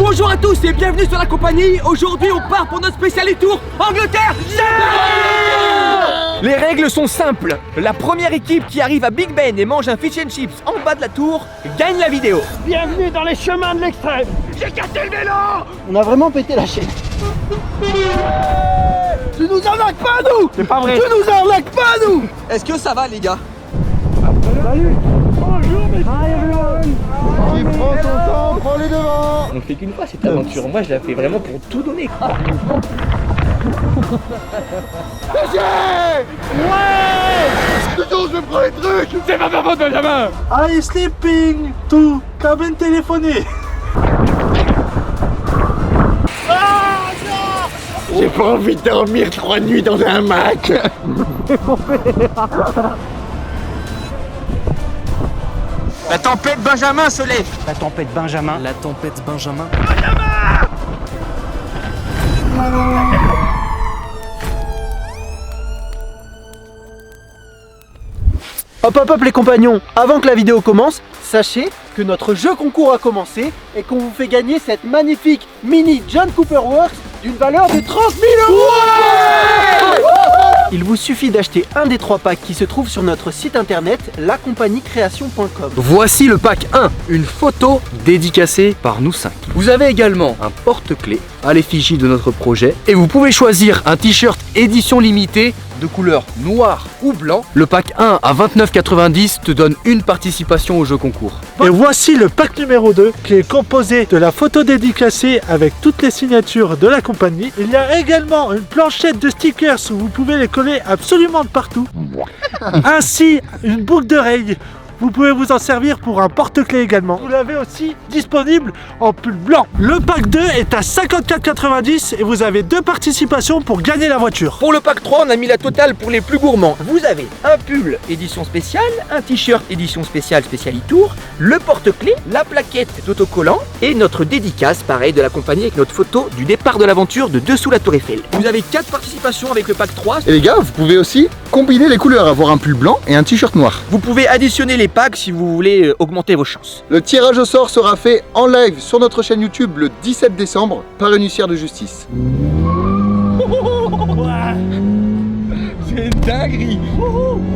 Bonjour à tous et bienvenue sur la compagnie. Aujourd'hui on part pour notre spécial tour Angleterre. Les règles sont simples. La première équipe qui arrive à Big Ben et mange un fish and chips en bas de la tour gagne la vidéo. Bienvenue dans les chemins de l'extrême. J'ai cassé le vélo. On a vraiment pété la chaîne. Tu nous arnaques pas nous. C'est pas vrai. Tu nous arnaques pas nous. Est-ce que ça va les gars? Salut. Bonjour mes frères. Qui prend son temps, prend les devants. On fait qu'une fois cette aventure. Moi je la fais vraiment pour tout donner. Ouais. Toujours je me prends les trucs. C'est pas ma faute Benjamin. I sleeping to cabine téléphonée. J'ai pas envie de dormir 3 nuits dans un Mac. La tempête Benjamin se lève. La tempête Benjamin. La tempête Benjamin. Hop hop hop les compagnons, avant que la vidéo commence, sachez que notre jeu concours a commencé et qu'on vous fait gagner cette magnifique mini John Cooper Works d'une valeur de 30 000 €. Il vous suffit d'acheter un des 3 packs qui se trouvent sur notre site internet lacompagniecreation.com. Voici le pack 1, une photo dédicacée par nous 5. Vous avez également un porte-clés à l'effigie de notre projet et vous pouvez choisir un t-shirt édition limitée de couleur noir ou blanc. Le pack 1 à 29,90 te donne une participation au jeu concours. Et voici le pack numéro 2 qui est composé de la photo dédicacée avec toutes les signatures de la compagnie. Il y a également une planchette de stickers où vous pouvez les coller absolument de partout. Ainsi une boucle d'oreille. Vous pouvez vous en servir pour un porte-clés également. Vous l'avez aussi disponible en pull blanc. Le pack 2 est à 54,90 et vous avez 2 participations pour gagner la voiture. Pour le pack 3, on a mis la totale pour les plus gourmands. Vous avez un pull édition spéciale, un t-shirt édition spéciale Tour, le porte-clés, la plaquette d'autocollant et notre dédicace, pareil, de la compagnie avec notre photo du départ de l'aventure de dessous la Tour Eiffel. Vous avez 4 participations avec le pack 3. Et les gars, vous pouvez aussi combiner les couleurs, avoir un pull blanc et un t-shirt noir. Vous pouvez additionner les packs si vous voulez augmenter vos chances. Le tirage au sort sera fait en live sur notre chaîne YouTube le 17 décembre par une huissière de justice. C'est une dinguerie.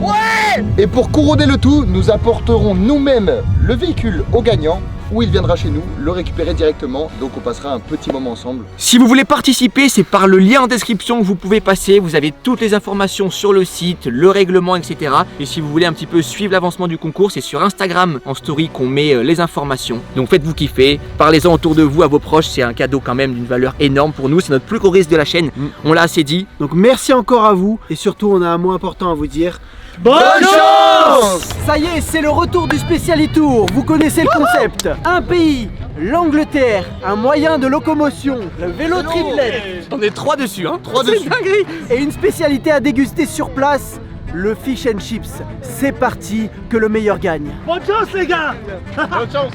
Ouais. Et pour couronner le tout, nous apporterons nous-mêmes le véhicule au gagnant où il viendra chez nous le récupérer directement, donc on passera un petit moment ensemble. Si vous voulez participer, c'est par le lien en description que vous pouvez passer. Vous avez toutes les informations sur le site, le règlement, etc. Et si vous voulez un petit peu suivre l'avancement du concours, c'est sur Instagram en story qu'on met les informations. Donc faites-vous kiffer, parlez-en autour de vous, à vos proches. C'est un cadeau quand même d'une valeur énorme pour nous. C'est notre plus gros risque de la chaîne, on l'a assez dit. Donc merci encore à vous et surtout on a un mot important à vous dire. Bonne chance! Ça y est, c'est le retour du Special Tour. Vous connaissez le concept. Un pays, l'Angleterre, un moyen de locomotion, le vélo triplette. On est 3 dessus, hein. 3 C'est dessus. dinguerie. Et une spécialité à déguster sur place, le fish and chips. C'est parti, que le meilleur gagne. Bonne chance les gars. Bonne chance!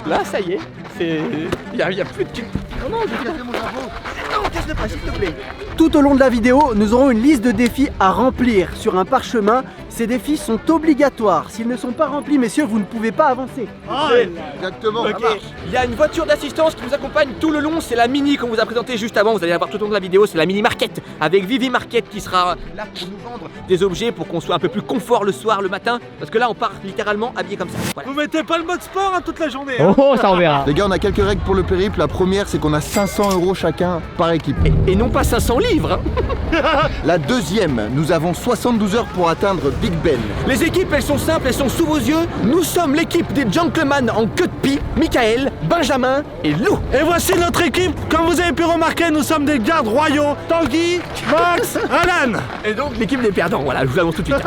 Là, ça y est. Il y a plus de... Non, casse-le pas, s'il te plaît. Tout au long de la vidéo, nous aurons une liste de défis à remplir sur un parchemin. Ces défis sont obligatoires. S'ils ne sont pas remplis, messieurs, vous ne pouvez pas avancer. Exactement. Ok, il y a une voiture d'assistance qui nous accompagne tout le long, c'est la Mini qu'on vous a présentée juste avant, vous allez la voir tout au long de la vidéo, c'est la Mini Market avec Vivi Market qui sera là pour nous vendre des objets pour qu'on soit un peu plus confort le soir, le matin, parce que là on part littéralement habillé comme ça. Voilà. Vous mettez pas le mode sport toute la journée. Hein. Oh, ça on verra. Les gars, on a quelques règles pour le périple. La première, c'est qu'on a 500 € chacun par équipe. Et non pas 500 livres, hein. La deuxième, nous avons 72 heures pour atteindre Big Ben. Les équipes elles sont simples, elles sont sous vos yeux. Nous sommes l'équipe des gentlemen en queue de pie, Michael, Benjamin et Lou. Et voici notre équipe. Comme vous avez pu remarquer, nous sommes des gardes royaux. Tanguy, Max, Alan. Et donc l'équipe des perdants, voilà, je vous l'annonce tout de suite.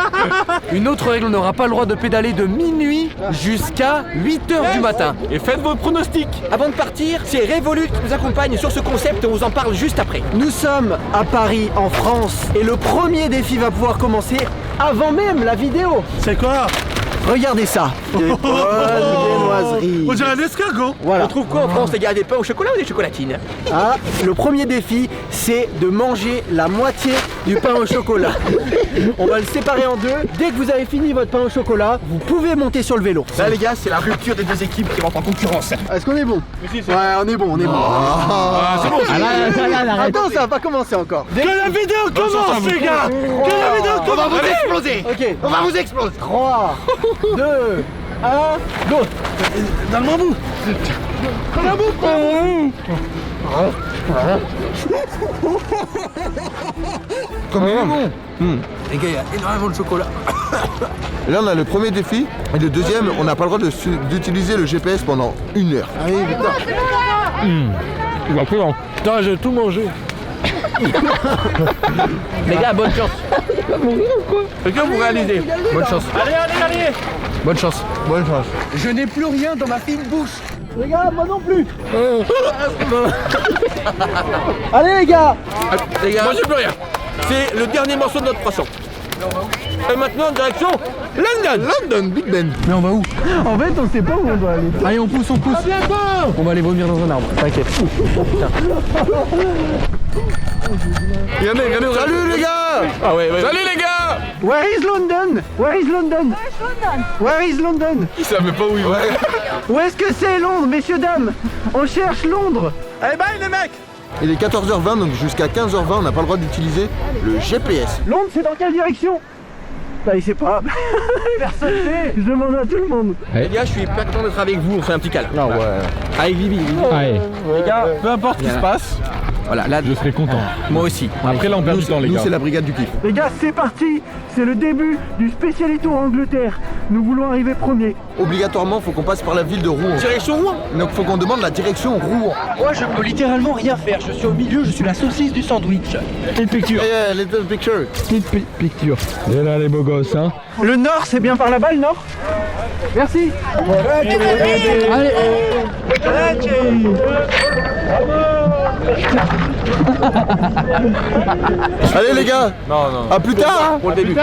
Une autre règle, on n'aura pas le droit de pédaler de minuit jusqu'à 8h du matin. Et faites vos pronostics. Avant de partir, c'est Revolut qui nous accompagne sur ce concept et on vous en parle juste après. Nous sommes à Paris, en France, et le premier défi va pouvoir commencer avant même la vidéo. C'est quoi? Regardez ça. Des bonnes viennoiseries. On dirait un escargot. Voilà. On trouve quoi en France les gars? Des pains au chocolat ou des chocolatines? Ah, le premier défi, c'est de manger la moitié du pain au chocolat. On va le séparer en deux. Dès que vous avez fini votre pain au chocolat, vous pouvez monter sur le vélo. Là les gars, c'est la rupture des deux équipes qui rentrent en concurrence. Est-ce qu'on est bon? Ouais, on est bon, on est bon. C'est bon. Attends, ça va pas commencer encore. Que la vidéo commence, les gars. Que la vidéo On va commence. vous exploser. Ok, On va vous exploser. 3, 2, 1, go. Donne-moi un bout. Comme il est bon. Les gars, il y a énormément de chocolat. Et là, on a le premier défi. Et le deuxième, on n'a pas le droit d'utiliser le GPS pendant 1 heure. Allez, Victor. Putain, j'ai tout mangé. Les gars, bonne chance. Il va mourir ou quoi? Est-ce que vous réalisez? Bonne chance. Allez. Bonne chance. Bonne chance. Je n'ai plus rien dans ma fine bouche. Les gars, moi non plus. Allez les gars. Les gars, moi j'ai plus rien. C'est le dernier morceau de notre croissant. Et maintenant, direction London. London, Big Ben. Mais on va où? En fait, on sait pas où on doit aller. Allez, on pousse. On va aller vomir dans un arbre. T'inquiète. Salut les gars. Ah ouais. Salut les gars. Where is London? Where is London? Where is London? Ils savent pas où ils vont. Où est-ce que c'est Londres, messieurs, dames? On cherche Londres. Allez, bye les mecs. Il est 14h20, donc jusqu'à 15h20, on n'a pas le droit d'utiliser le GPS. Londres, c'est dans quelle direction? Bah, il sait pas. Personne sait. Je demande à tout le monde. Les gars, je suis pas content d'être avec vous, on fait un petit câlin. Ah ouais. Avec Vivi. Allez, Les gars, peu importe ce qui se passe, voilà, là, je serai content. moi aussi. Après là on perd du temps les Nous, gars. c'est la brigade du kiff. Les gars, c'est parti. C'est le début du Speciality Tour Angleterre. Nous voulons arriver premier. Obligatoirement, faut qu'on passe par la ville de Rouen. Direction Rouen. Donc, faut qu'on demande la direction Rouen. Moi, je peux littéralement rien faire. Je suis au milieu, je suis la saucisse du sandwich. Petite picture. Hey, little picture. Petite picture. Et là les beaux gosses hein. Le nord, c'est bien par là-bas, le nord? Merci. Allez. Allez les gars. Non. À plus tard. Pour le début.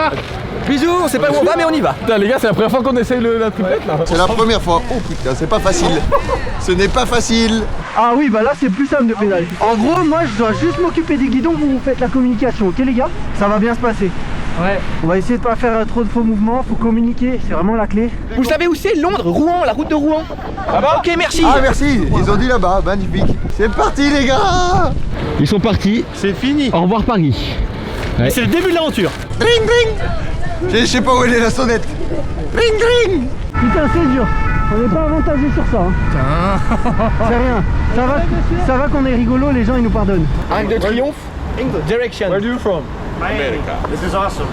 Bisous, on sait pas où on va, mais on y va. Putain les gars, c'est la première fois qu'on essaye la triplette là. C'est la première fois. Oh putain, c'est pas facile. Ce n'est pas facile. Ah oui, bah là, c'est plus simple de pédaler. En gros, moi, je dois juste m'occuper des guidons, vous faites la communication, ok les gars? Ça va bien se passer. Ouais. On va essayer de pas faire trop de faux mouvements, faut communiquer, c'est vraiment la clé. Vous savez où c'est? Londres, Rouen, la route de Rouen. Ah bah ok, merci. Ah merci. Ils ont dit là-bas. Magnifique. C'est parti les gars. Ils sont partis. C'est fini. Au revoir Paris. C'est le début de l'aventure. Ring ring. Je sais pas où elle est la sonnette. Ring ring. Putain, c'est dur. On n'est pas avantagé sur ça. Hein. C'est rien. Ça va qu'on est rigolo, les gens ils nous pardonnent. Arc de triomphe. Direction. Where are you from? America. This is awesome.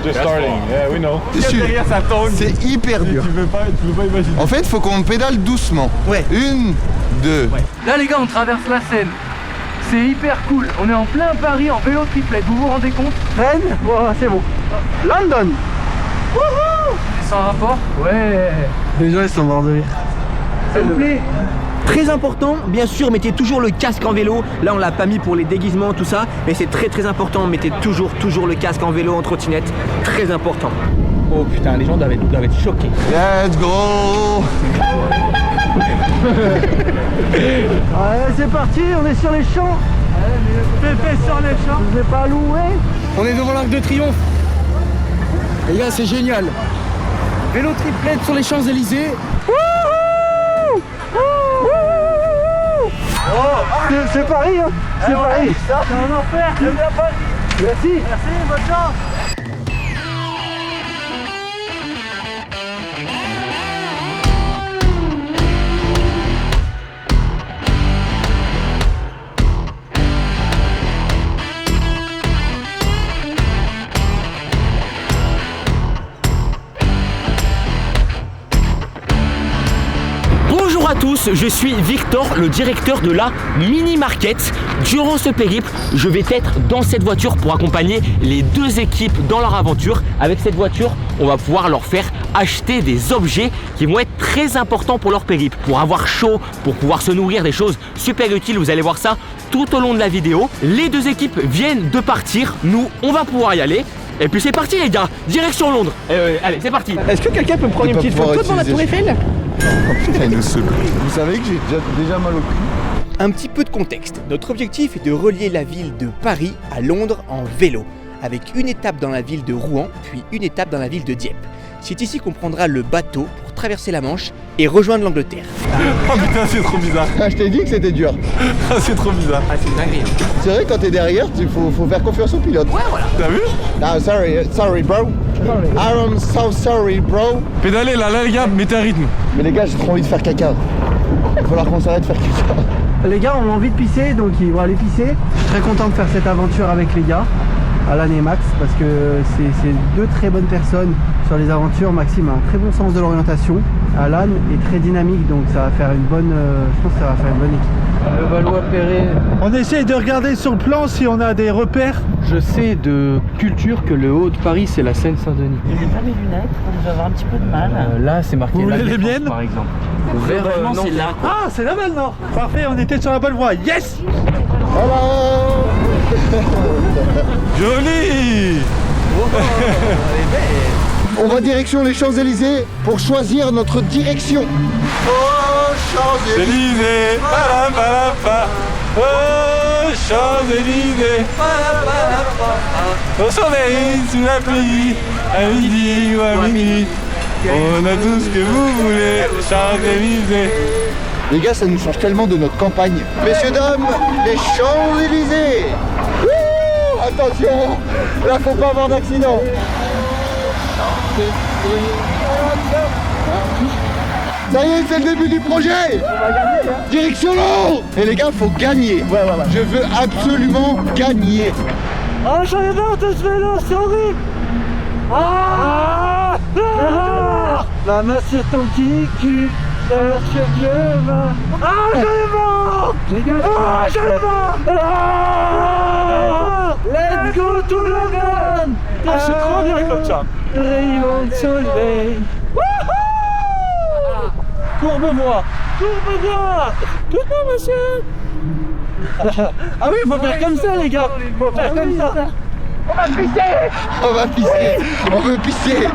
Just starting. Yeah, we know. C'est sûr. C'est hyper dur. Tu peux pas imaginer. En fait, faut qu'on pédale doucement. Ouais. 1, 2. Là les gars, on traverse la Seine. C'est hyper cool. On est en plein Paris en vélo triplette. Vous vous rendez compte? Rennes, voilà, c'est bon. London. Wouhou. Sans rapport? Ouais. Les gens ils sont morts de rire. S'il vous plaît. Très important, bien sûr, mettez toujours le casque en vélo. Là, on l'a pas mis pour les déguisements, tout ça, mais c'est très important. Mettez toujours le casque en vélo, en trottinette. Très important. Oh putain, les gens doivent être choqués. Let's go. Allez, c'est parti, on est sur les champs. Pépé sur les champs. Je vais pas louer. On est devant l'Arc de Triomphe. Les gars, c'est génial. Vélo triplette sur les Champs-Élysées. C'est Paris, hein. C'est Paris. C'est un enfer. J'aime bien Paris. Merci. Merci, bonne chance. Bonjour à tous, je suis Victor, le directeur de la Mini Market. Durant ce périple, je vais être dans cette voiture pour accompagner les deux équipes dans leur aventure. Avec cette voiture, on va pouvoir leur faire acheter des objets qui vont être très importants pour leur périple. Pour avoir chaud, pour pouvoir se nourrir, des choses super utiles, vous allez voir ça tout au long de la vidéo. Les deux équipes viennent de partir, nous on va pouvoir y aller. Et puis c'est parti les gars, direction Londres. Allez, c'est parti. Est-ce que quelqu'un peut me prendre une petite photo devant la Tour Eiffel? Putain, il nous saoule. Vous savez que j'ai déjà mal au cul. Un petit peu de contexte. Notre objectif est de relier la ville de Paris à Londres en vélo, avec une étape dans la ville de Rouen, puis une étape dans la ville de Dieppe. C'est ici qu'on prendra le bateau pour traverser la Manche et rejoindre l'Angleterre. Oh putain, c'est trop bizarre. Ah, je t'ai dit que c'était dur. Ah, c'est trop bizarre. Ah, c'est une dinguerie. C'est vrai, quand t'es derrière, il faut faire confiance au pilote. Ouais, voilà. T'as vu? Ah, sorry bro. I'm so sorry bro. Pédalez là, les gars, mettez un rythme. Mais les gars, j'ai trop envie de faire caca. Il va falloir qu'on s'arrête de faire caca. Les gars ont envie de pisser, donc ils vont aller pisser. Je suis très content de faire cette aventure avec les gars, Alan et Max, parce que c'est deux très bonnes personnes sur les aventures. Maxime a un très bon sens de l'orientation. Alan est très dynamique, donc ça va faire une bonne, je pense que ça va faire une bonne équipe. Le Valois-Perret. On essaye de regarder sur le plan si on a des repères. Je sais de culture que le haut de Paris, c'est la Seine-Saint-Denis. J'ai pas mes lunettes, donc je vais avoir un petit peu de mal. Là, c'est marqué Vous la voulez les Défense, miennes par exemple. Vers C'est là. Ah, c'est là maintenant. Parfait, on était sur la bonne voie. Yes. Hello. Joli. On va direction les Champs-Élysées pour choisir notre direction. Oh, Champs-Élysées. Élysées. Palam, palam, pa. Oh, Champs-Élysées. Au soleil, sous la pluie, à midi ou à minuit. On a tout ce que vous voulez, Champs-Élysées. Les gars, ça nous change tellement de notre campagne. Messieurs, dames, les Champs-Élysées. Wouh, attention, là, faut pas avoir d'accident. Ça y est, c'est le début du projet. Direction Londres. Et les gars, faut gagner. Je veux absolument gagner. Ah, j'en ai marre de ce vélo, c'est horrible. Ah, la main sur ton cul, je veux. Ah, j'en ai marre. Ah, j'en ai marre. Ah, let's go to London. Ah, c'est trop bien comme ça. Rayon de soleil. Courbe-moi. Courbe-moi. Courbe-moi, monsieur. Ah oui, faut faire comme ça, les gars. Faut faire comme ça. On va pisser. On veut pisser.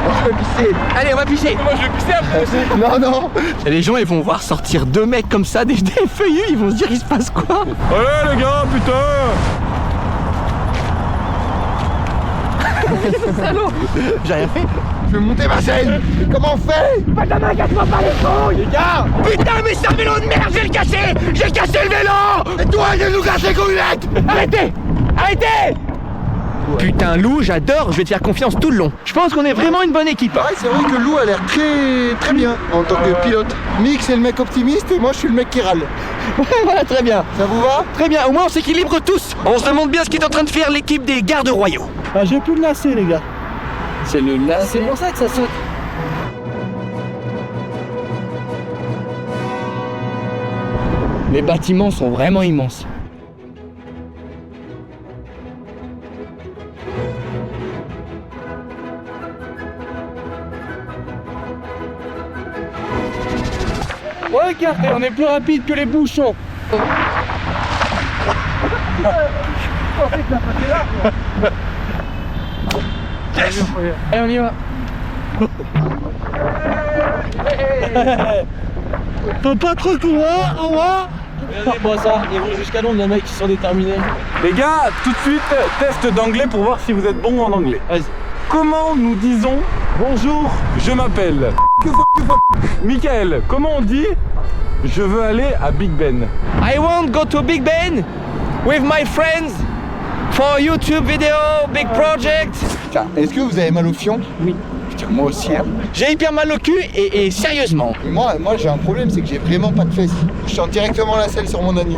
On veut pisser. Allez, on va pisser. Moi, je vais pisser après aussi. Non, non. Et les gens, ils vont voir sortir deux mecs comme ça, des feuillus, ils vont se dire, il se passe quoi? Allez, les gars, putain. J'ai rien fait. Je vais monter ma scène. Comment on fait? Les gars! Putain, mais c'est un vélo de merde, je vais le casser! J'ai cassé le vélo! Et toi, de nous casser couillette. Arrêtez! Arrêtez! Putain, Lou, j'adore, je vais te faire confiance tout le long. Je pense qu'on est vraiment une bonne équipe. Ouais, c'est vrai que Lou a l'air très bien en tant que pilote. Mick, c'est le mec optimiste et moi, je suis le mec qui râle. Voilà, très bien. Ça vous va? Très bien, au moins on s'équilibre tous. On se demande bien ce qu'est en train de faire l'équipe des gardes royaux. Ah, j'ai plus de lacet, les gars. C'est le lacet. C'est pour ça que ça saute. Les bâtiments sont vraiment immenses. Regardez, on est plus rapide que les bouchons. Yes. Allez, on y va. Faut pas trop courir, au revoir. Regardez-moi ça, ils vont jusqu'à Londres, les mecs qui sont déterminés. Les gars, tout de suite, test d'anglais pour voir si vous êtes bon en anglais. Vas-y. Comment nous disons bonjour, je m'appelle Michael, comment on dit je veux aller à Big Ben? I want go to Big Ben with my friends for YouTube video, big project. Tiens, est-ce que vous avez mal au fion? Oui. Putain, moi aussi, hein. J'ai hyper mal au cul et sérieusement. Moi j'ai un problème, c'est que j'ai vraiment pas de fesses. Je sens directement la selle sur mon anus.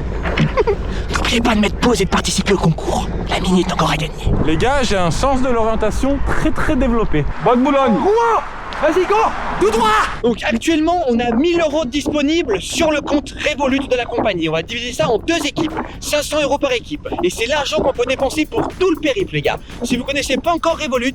N'oubliez pas de mettre pause et de participer au concours. La minute encore à gagner. Les gars, j'ai un sens de l'orientation très développé. Bois de Boulogne. Vas-y, go! Tout droit! Donc actuellement, on a 1000 € disponibles sur le compte Revolut de la compagnie. On va diviser ça en deux équipes, 500 € par équipe. Et c'est l'argent qu'on peut dépenser pour tout le périple, les gars. Si vous connaissez pas encore Revolut,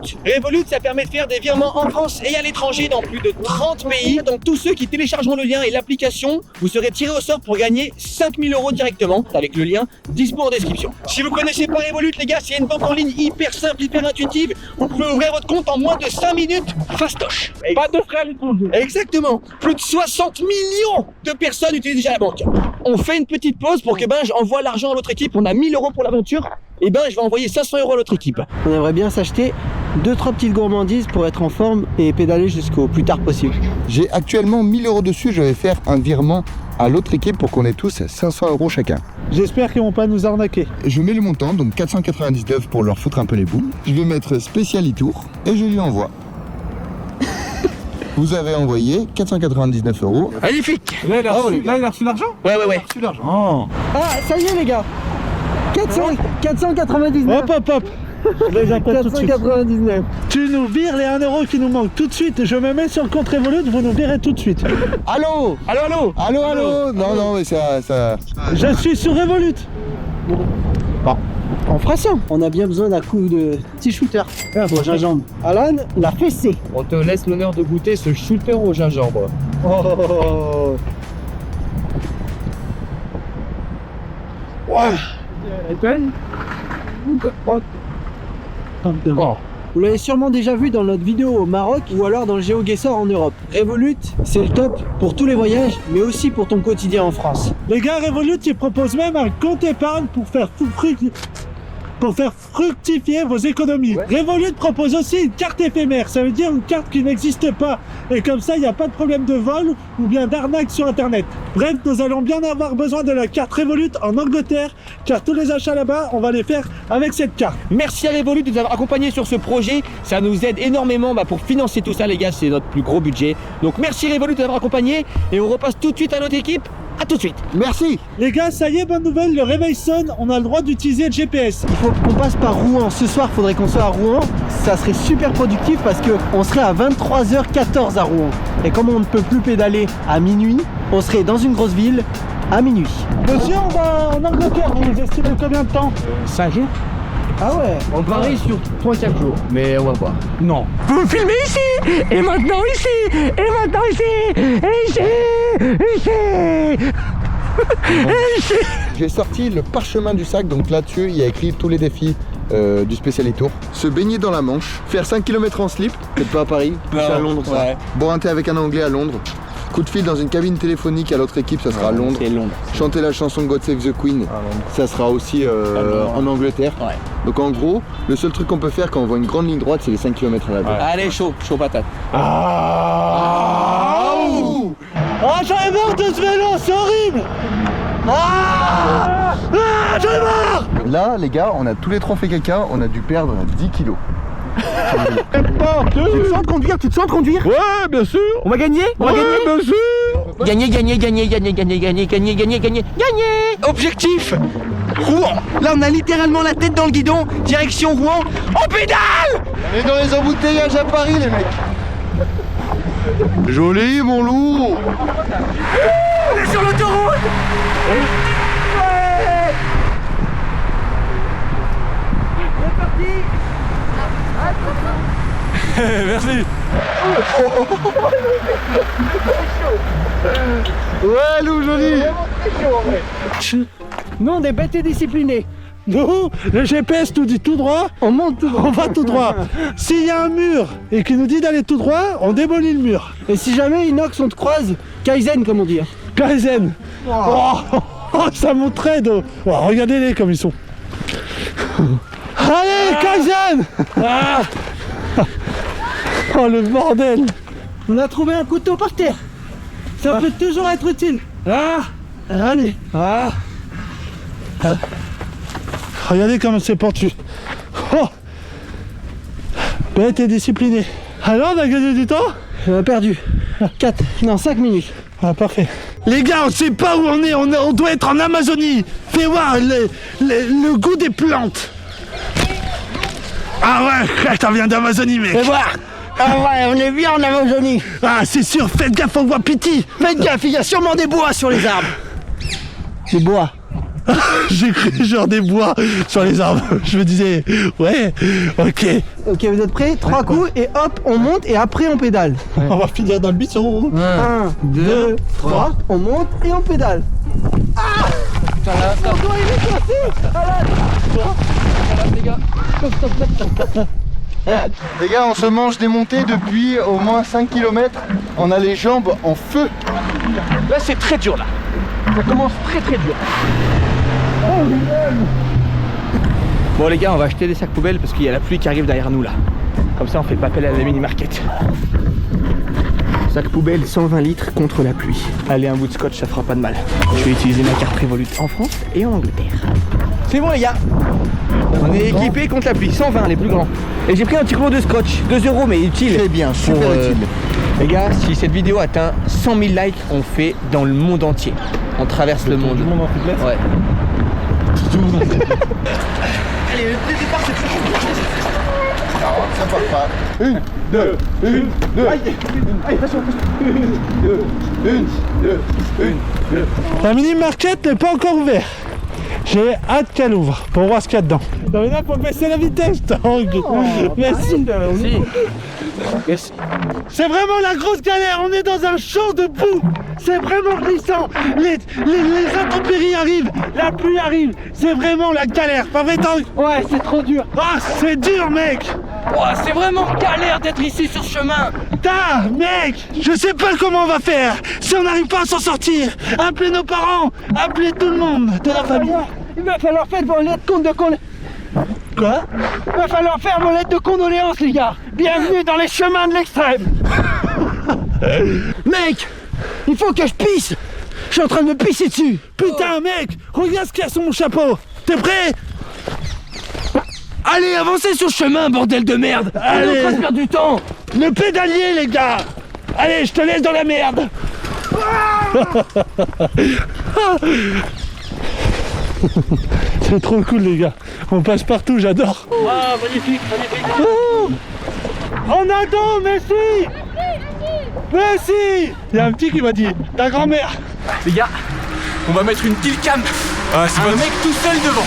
ça permet de faire des virements en France et à l'étranger dans plus de 30 pays. Donc tous ceux qui téléchargeront le lien et l'application, vous serez tirés au sort pour gagner 5000 € directement avec le lien dispo en description. Si vous connaissez pas Revolut, les gars, c'est une banque en ligne hyper simple, hyper intuitive. Vous pouvez ouvrir votre compte en moins de 5 minutes, fastoche. banque. Pas de frais à l'étranger. Exactement. Plus de 60 millions de personnes utilisent déjà la banque. On fait une petite pause pour que j'envoie l'argent à l'autre équipe. On a 1000 € pour l'aventure. Et je vais envoyer 500 € à l'autre équipe. On aimerait bien s'acheter 2-3 petites gourmandises pour être en forme et pédaler jusqu'au plus tard possible. J'ai actuellement 1000 € dessus, je vais faire un virement à l'autre équipe pour qu'on ait tous 500 € chacun. J'espère qu'ils vont pas nous arnaquer. Je mets le montant, donc 499 pour leur foutre un peu les boules. Je vais mettre Special e-Tour et je lui envoie. Vous avez envoyé 499 €. Magnifique. Là, il a reçu l'argent. Ouais. Reçu l'argent. Ah, ça y est les gars 499. Hop. Là, j'appelle tout de suite. 499. Tu nous vires les 1 € qui nous manquent tout de suite. Je me mets sur le compte Revolut, vous nous virez tout de suite. Allô. Non, mais ça... Je suis sur Revolut. On fera ça. On a bien besoin d'un coup de petit shooter au gingembre. Alan, la fessée. On te laisse l'honneur de goûter ce shooter au gingembre. Oh. Vous l'avez sûrement déjà vu dans notre vidéo au Maroc ou alors dans le GeoGuessr en Europe. Revolut, c'est le top pour tous les voyages, mais aussi pour ton quotidien en France. Les gars, Revolut, ils proposent même un compte épargne pour faire fructifier vos économies. Revolut propose aussi une carte éphémère, ça veut dire une carte qui n'existe pas. Et comme ça, il n'y a pas de problème de vol ou bien d'arnaque sur Internet. Bref, nous allons bien avoir besoin de la carte Revolut en Angleterre, car tous les achats là-bas, on va les faire avec cette carte. Merci à Revolut de nous avoir accompagnés sur ce projet. Ça nous aide énormément pour financer tout ça, les gars. C'est notre plus gros budget. Donc merci Revolut de nous avoir accompagnés. Et on repasse tout de suite à notre équipe. À tout de suite. Merci. Les gars, ça y est, bonne nouvelle, le réveil sonne, on a le droit d'utiliser le GPS. Il faut qu'on passe par Rouen. Ce soir, il faudrait qu'on soit à Rouen. Ça serait super productif parce qu'on serait à 23h14 à Rouen. Et comme on ne peut plus pédaler à minuit, on serait dans une grosse ville à minuit. Monsieur, on va en Angleterre, vous estimez combien de temps? 5 jours. Ah ouais. On parie sur 3-4 jours, mais on va voir. Non. Vous me filmez ici. Et maintenant ici. Et maintenant ici. Et ici. J'ai sorti le parchemin du sac, donc là-dessus il y a écrit tous les défis du Special e-Tour. Se baigner dans la Manche, faire 5 km en slip, peut-être pas à Paris, c'est à Londres ça. Ouais. Boire un thé avec un Anglais à Londres. Coup de fil dans une cabine téléphonique à l'autre équipe, ça sera à Londres. C'est Londres. Chanter la chanson God Save the Queen, ça sera aussi en Angleterre. Ouais. Donc en gros, le seul truc qu'on peut faire quand on voit une grande ligne droite, c'est les 5 km à la droite. Allez, chaud patate. Ah, j'en ai marre de ce vélo, c'est horrible. J'en ai marre. Là, les gars, on a tous les trois fait caca, on a dû perdre 10 kilos. Tu te sens de conduire? Ouais, bien sûr. On va gagner? Bien sûr. Gagner. Objectif Rouen. Là, on a littéralement la tête dans le guidon. Direction Rouen. On pédale. On est dans les embouteillages à Paris, les mecs. Joli, mon loup. On est sur l'autoroute. Merci. Ouais, loup, joli. Nous, on est bêtes et disciplinés. Nous, le GPS nous dit tout droit, On monte tout droit. on va tout droit. S'il y a un mur et qu'il nous dit d'aller tout droit, on démolit le mur. Et si jamais Inox, on te croise, Kaizen, comme on dit. Kaizen. Oh, ça montrait de... Oh, regardez-les comme ils sont. Allez, Kaizen. Oh, le bordel. On a trouvé un couteau par terre. Ça peut toujours être utile. Allez. Regardez comme c'est pentu. Oh. Bête et discipliné. Alors, on a gagné du temps? On a perdu 5 minutes. Ah, parfait. Les gars, on sait pas où on est, on doit être en Amazonie. Fais voir le goût des plantes. Ah ouais, ça vient d'Amazonie, mec. Fais voir. Ah ouais, on est bien en Amazonie. Ah, c'est sûr, faites gaffe, on voit Piti. Faites gaffe, il y a sûrement des bois sur les arbres. Des bois. J'ai cru genre des bois sur les arbres. Je me disais, ouais, ok. Ok, vous êtes prêts? 3 coups et hop, on monte et après on pédale. On va finir dans le buisson. 1, 2, 3, on monte et on pédale. Les gars, on se mange des montées depuis au moins 5 km. On a les jambes en feu. Là c'est très dur là. Ça commence très dur. Bon les gars, on va acheter des sacs poubelles parce qu'il y a la pluie qui arrive derrière nous là. Comme ça on fait pas appel à la mini-market. Sac poubelle 120 litres contre la pluie. Allez, un bout de scotch, ça fera pas de mal. Je vais utiliser ma carte Revolut en France et en Angleterre. C'est bon les gars. On est équipés contre la pluie, 120 les plus grands. Et j'ai pris un petit rouleau de scotch, 2 € mais utile. Très bien, super Pour, utile. Les gars, si cette vidéo atteint 100 000 likes, on fait dans le monde entier. On traverse le monde. Tout le monde en fitness. Ouais. Allez, le départ c'est Ça part pas. 1, 2, 1, 2. La mini-market n'est pas encore ouverte. J'ai hâte qu'elle ouvre pour voir ce qu'il y a dedans. Non mais là, faut baisser la vitesse, Tanguy. Merci. Yes. C'est vraiment la grosse galère, on est dans un champ de boue. C'est vraiment glissant. Les intempéries arrivent, la pluie arrive. C'est vraiment la galère, pas vrai Tanguy? Ouais, c'est trop dur. Ah, c'est dur mec. C'est vraiment galère d'être ici sur ce chemin. Putain, mec, je sais pas comment on va faire. Si on n'arrive pas à s'en sortir, appelez nos parents, appelez tout le monde de la famille. Il va falloir faire mon lettre de condoléances. Quoi? Il va falloir faire mon lettre de condoléances, les gars. Bienvenue dans les chemins de l'extrême. Mec, il faut que je pisse. Je suis en train de me pisser dessus. Putain, mec, regarde ce qu'il y a sur mon chapeau. T'es prêt? Allez, avancez sur le chemin, bordel de merde. Allez. On est en train de perdre du temps. Le pédalier, les gars. Allez, je te laisse dans la merde. C'est trop cool, les gars. On passe partout, j'adore. Ah, magnifique, magnifique. En ado, Messi. Messi. Il y a un petit qui m'a dit, ta grand-mère. Les gars, on va mettre une kill cam. Ah, c'est Un pas mec tout seul devant.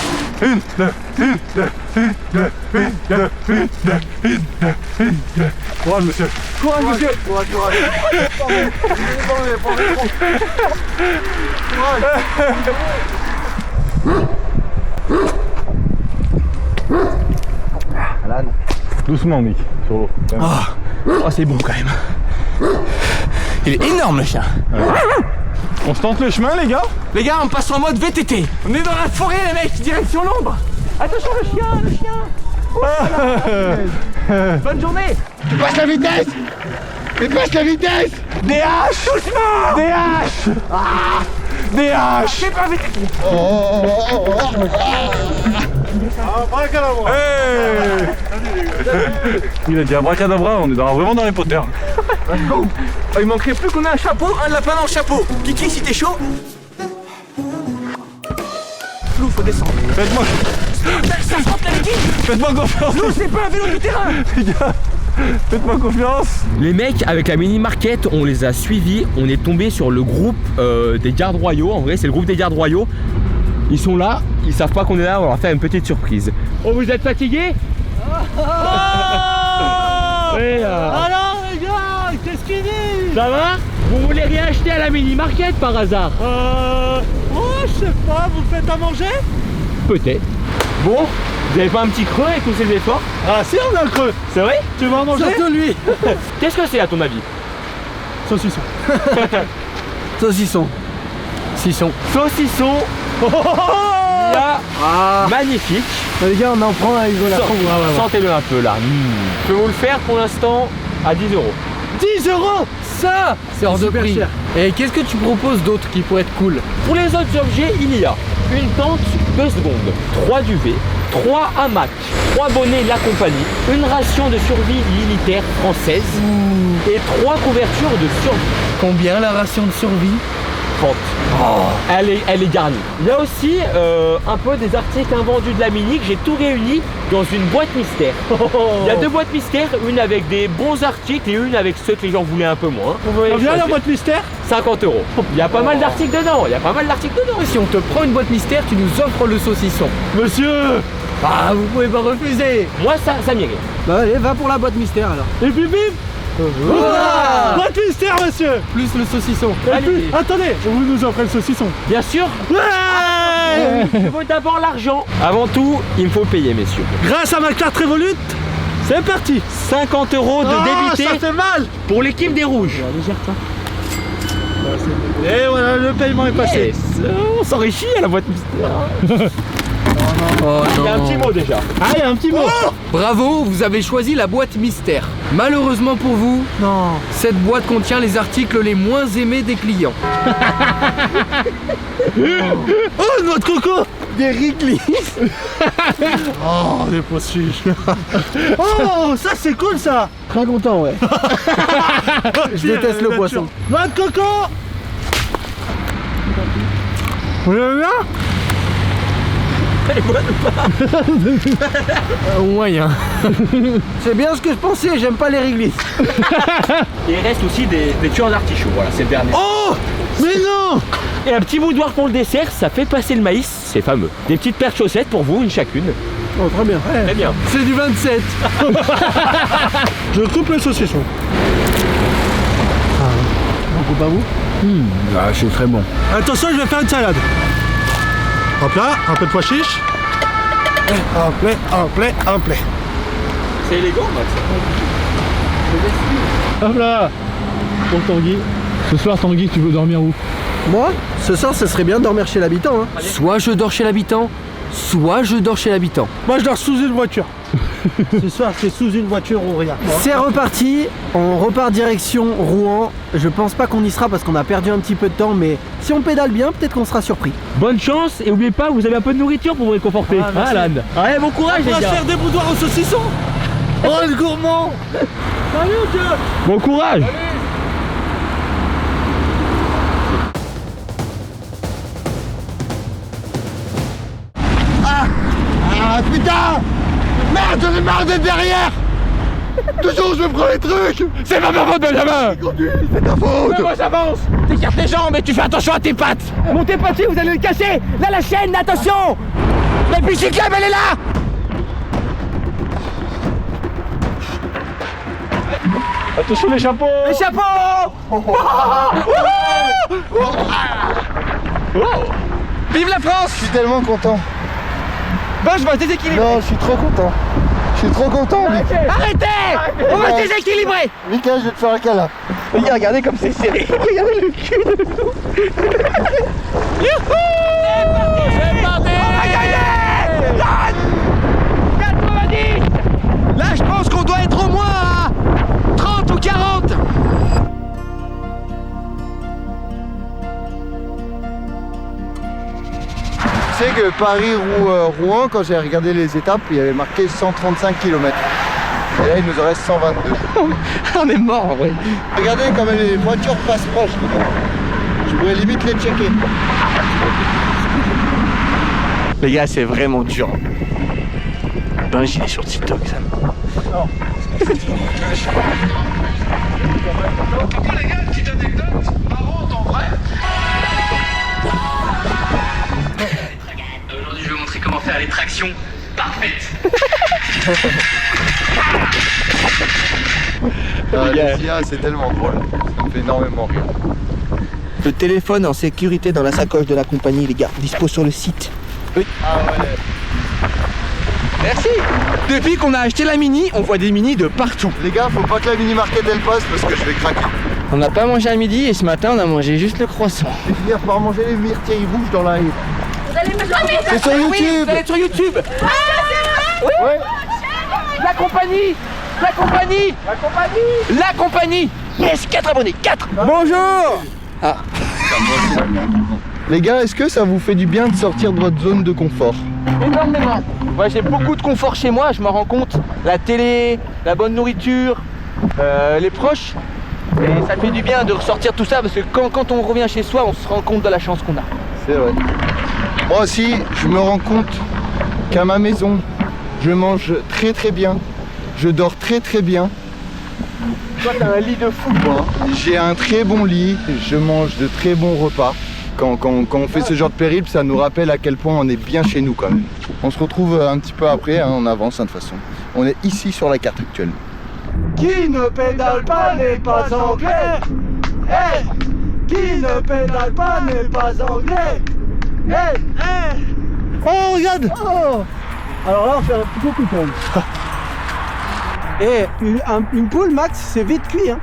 courage, monsieur. Courage monsieur. Doucement, Mick, sur l'eau. Oh c'est bon quand même. Il est énorme le chien. On se tente le chemin, les gars? Les gars, on passe en mode VTT. On est dans la forêt les mecs, direction l'ombre. Attention le chien. Bonne journée. Passe la vitesse. Passe la vitesse. DH. Doucement. DH. DH. C'est pas vite. Hey. Il a dit abracadabra, on est vraiment dans les potters. Oh, il manquerait plus qu'on ait un chapeau, un lapin dans le chapeau. Kiki, si t'es chaud. Flou, faut descendre. Faites-moi Ça se rentre la ligne. Faites-moi confiance. Flou, c'est pas un vélo tout terrain. Les gars, faites-moi confiance. Les mecs avec la mini market, on les a suivis. On est tombé sur le groupe des gardes royaux. En vrai, c'est le groupe des gardes royaux. Ils sont là, ils savent pas qu'on est là, on va leur faire une petite surprise. Oh, vous êtes fatigués? Alors, les gars, qu'est-ce qu'il dit? Ça va? Vous voulez rien acheter à la mini market par hasard? Je sais pas, vous faites à manger? Peut-être. Bon, vous avez pas un petit creux avec tous ces efforts? Ah si, on a un creux. C'est vrai? Tu vas en manger? Surtout lui. Qu'est-ce que c'est à ton avis? Saucisson. Saucisson. Saucisson. Il y a magnifique. Les gars, on en prend un, il vaut la peine. Sentez-le un peu là. Je peux vous le faire pour l'instant à 10 €. 10 €. Ça, c'est hors de prix. cher. Et qu'est-ce que tu proposes d'autre qui pourrait être cool? Pour les autres objets, il y a une tente 2 secondes, 3 duvets, 3 hamacs, 3 bonnets de la compagnie, une ration de survie militaire française et 3 couvertures de survie. Combien la ration de survie? 30. Elle est garnie. Il y a aussi un peu des articles invendus de la mini que j'ai tout réuni dans une boîte mystère. Il y a 2 boîtes mystères, une avec des bons articles et une avec ceux que les gens voulaient un peu moins. Vous pouvez Combien la choisir. boîte mystère? 50 €. Il y a pas mal d'articles dedans. Si on te prend une boîte mystère, tu nous offres le saucisson. Monsieur. Ah, vous pouvez pas refuser. Moi, ça m'irait. Bah allez, va pour la boîte mystère alors. Et puis bim. Voilà. Boîte mystère, monsieur. Plus le saucisson. Et puis, attendez, vous nous offrez le saucisson. Bien sûr, Ouais. il faut d'abord l'argent. Avant tout, il me faut payer, messieurs. Grâce à ma carte Revolut, C'est parti. 50 € de débité ça fait mal. pour l'équipe des rouges. Et voilà, le paiement est passé. Yes. On s'enrichit à la boîte mystère. Oh Il y a un non. petit mot déjà. Ah, il y a un petit mot. Bravo, vous avez choisi la boîte mystère. Malheureusement pour vous, Non. cette boîte contient les articles les moins aimés des clients. Oh, notre coco. Des Wrigley. Oh, des postiches. Oh, ça c'est cool ça. Très content, ouais. Je déteste le poisson. Noix de coco. Vous l'aimez bien? Moyen. C'est bien ce que je pensais, j'aime pas les Wrigley. Il reste aussi des tueurs d'artichaut, voilà, c'est le dernier. Oh, mais non. Et un petit boudoir pour le dessert, ça fait passer le maïs, c'est fameux. Des petites paires de chaussettes pour vous, une chacune. Oh, très bien. Très bien. C'est du 27. Je coupe le saucisson. On coupe à vous. Ah, c'est très bon. Attention, je vais faire une salade. Hop là, un peu de pois chiche. Hop là. C'est élégant, Max. Hop là. Pour Tanguy. Ce soir, Tanguy, tu veux dormir où? Moi, ce soir, ce serait bien de dormir chez l'habitant. Hein. Soit je dors chez l'habitant, soit je dors chez l'habitant. Moi, je dors sous une voiture. Ce soir, c'est sous une voiture ou rien. C'est reparti, on repart direction Rouen. Je pense pas qu'on y sera parce qu'on a perdu un petit peu de temps, mais si on pédale bien, peut-être qu'on sera surpris. Bonne chance et n'oubliez pas, vous avez un peu de nourriture pour vous réconforter. Ah, merci. Alan. Ouais, bon courage, On les va se gars. faire des boudoirs au saucisson. Oh, le gourmand. Salut, Dieu. Bon courage. Ah putain! Merde, j'en ai marre d'être derrière! Toujours je me prends les trucs! C'est pas ma faute, Benjamin. Conduis, c'est ta faute! Moi j'avance. T'écartes les jambes et tu fais attention à tes pattes. Montez pas dessus, vous allez le casser. Là, la chaîne, attention. La bicyclette, elle est là. Attention les chapeaux. Les chapeaux. Vive la France. Je suis tellement content! Bon, je vais déséquilibrer. Non, je suis trop content! Je suis trop content, Arrêtez. On va déséquilibrer. Mika, je vais te faire un câlin! Regardez comme c'est serré. Regardez le cul de tout. Youhou. C'est parti. On va gagner. Yann. 90. Là, je pense qu'on doit être au moins à 30 ou 40. Tu sais que Paris-Rouen, quand j'ai regardé les étapes, il y avait marqué 135 km. Et là, il nous en reste 122. On est mort en vrai. Regardez comme les voitures passent proches. Je pourrais limite les checker. Les gars, c'est vraiment dur. Benji, il est sur TikTok, ça. Aujourd'hui, je vais vous montrer comment faire les tractions parfaites. Les IA, c'est tellement drôle. Ça me fait énormément rire. Le téléphone en sécurité dans la sacoche de la compagnie, les gars. Dispo sur le site. Ah ouais. Merci. Depuis qu'on a acheté la Mini, on voit des Mini de partout. Les gars, faut pas que la mini marquette elle passe parce que je vais craquer. On n'a pas mangé à midi et ce matin, on a mangé juste le croissant. Je vais finir par manger les myrtilles rouges dans la rue. C'est sur Oui, YouTube. vous allez sur YouTube. Ouais. La compagnie. La compagnie. La compagnie. La compagnie. Yes, 4 abonnés, 4. Bonjour. Les gars, est-ce que ça vous fait du bien de sortir de votre zone de confort? Énormément. Ouais, j'ai beaucoup de confort chez moi, je m'en rends compte. La télé, la bonne nourriture, les proches. Et ça fait du bien de ressortir tout ça parce que quand on revient chez soi, on se rend compte de la chance qu'on a. C'est vrai. Moi aussi, je me rends compte qu'à ma maison, je mange très très bien. Je dors très très bien. Toi, t'as un lit de fou. J'ai un très bon lit, je mange de très bons repas. Quand on fait ce genre de périple, ça nous rappelle à quel point on est bien chez nous quand même. On se retrouve un petit peu après, hein, on avance de toute façon. On est ici sur la carte actuelle. Qui ne pédale pas n'est pas anglais. Hey. Qui ne pédale pas n'est pas anglais. Hey. Hey. Oh, regarde. Oh. Alors là, on fait un petit coup de pompe. Et une poule, Max, c'est vite cuit. Hein.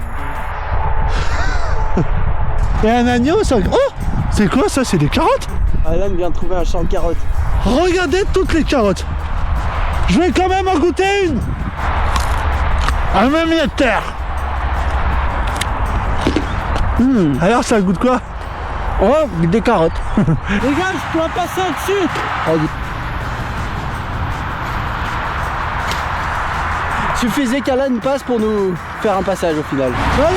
Et un agneau, ça... Oh, c'est quoi ça? C'est des carottes? Alan vient de trouver un champ de carottes. Regardez toutes les carottes. Je vais quand même en goûter une. Un même de terre. Alors ça goûte quoi? Oh, des carottes. Les gars, je dois passer au-dessus. Suffisait qu'Alan passe pour nous faire un passage au final.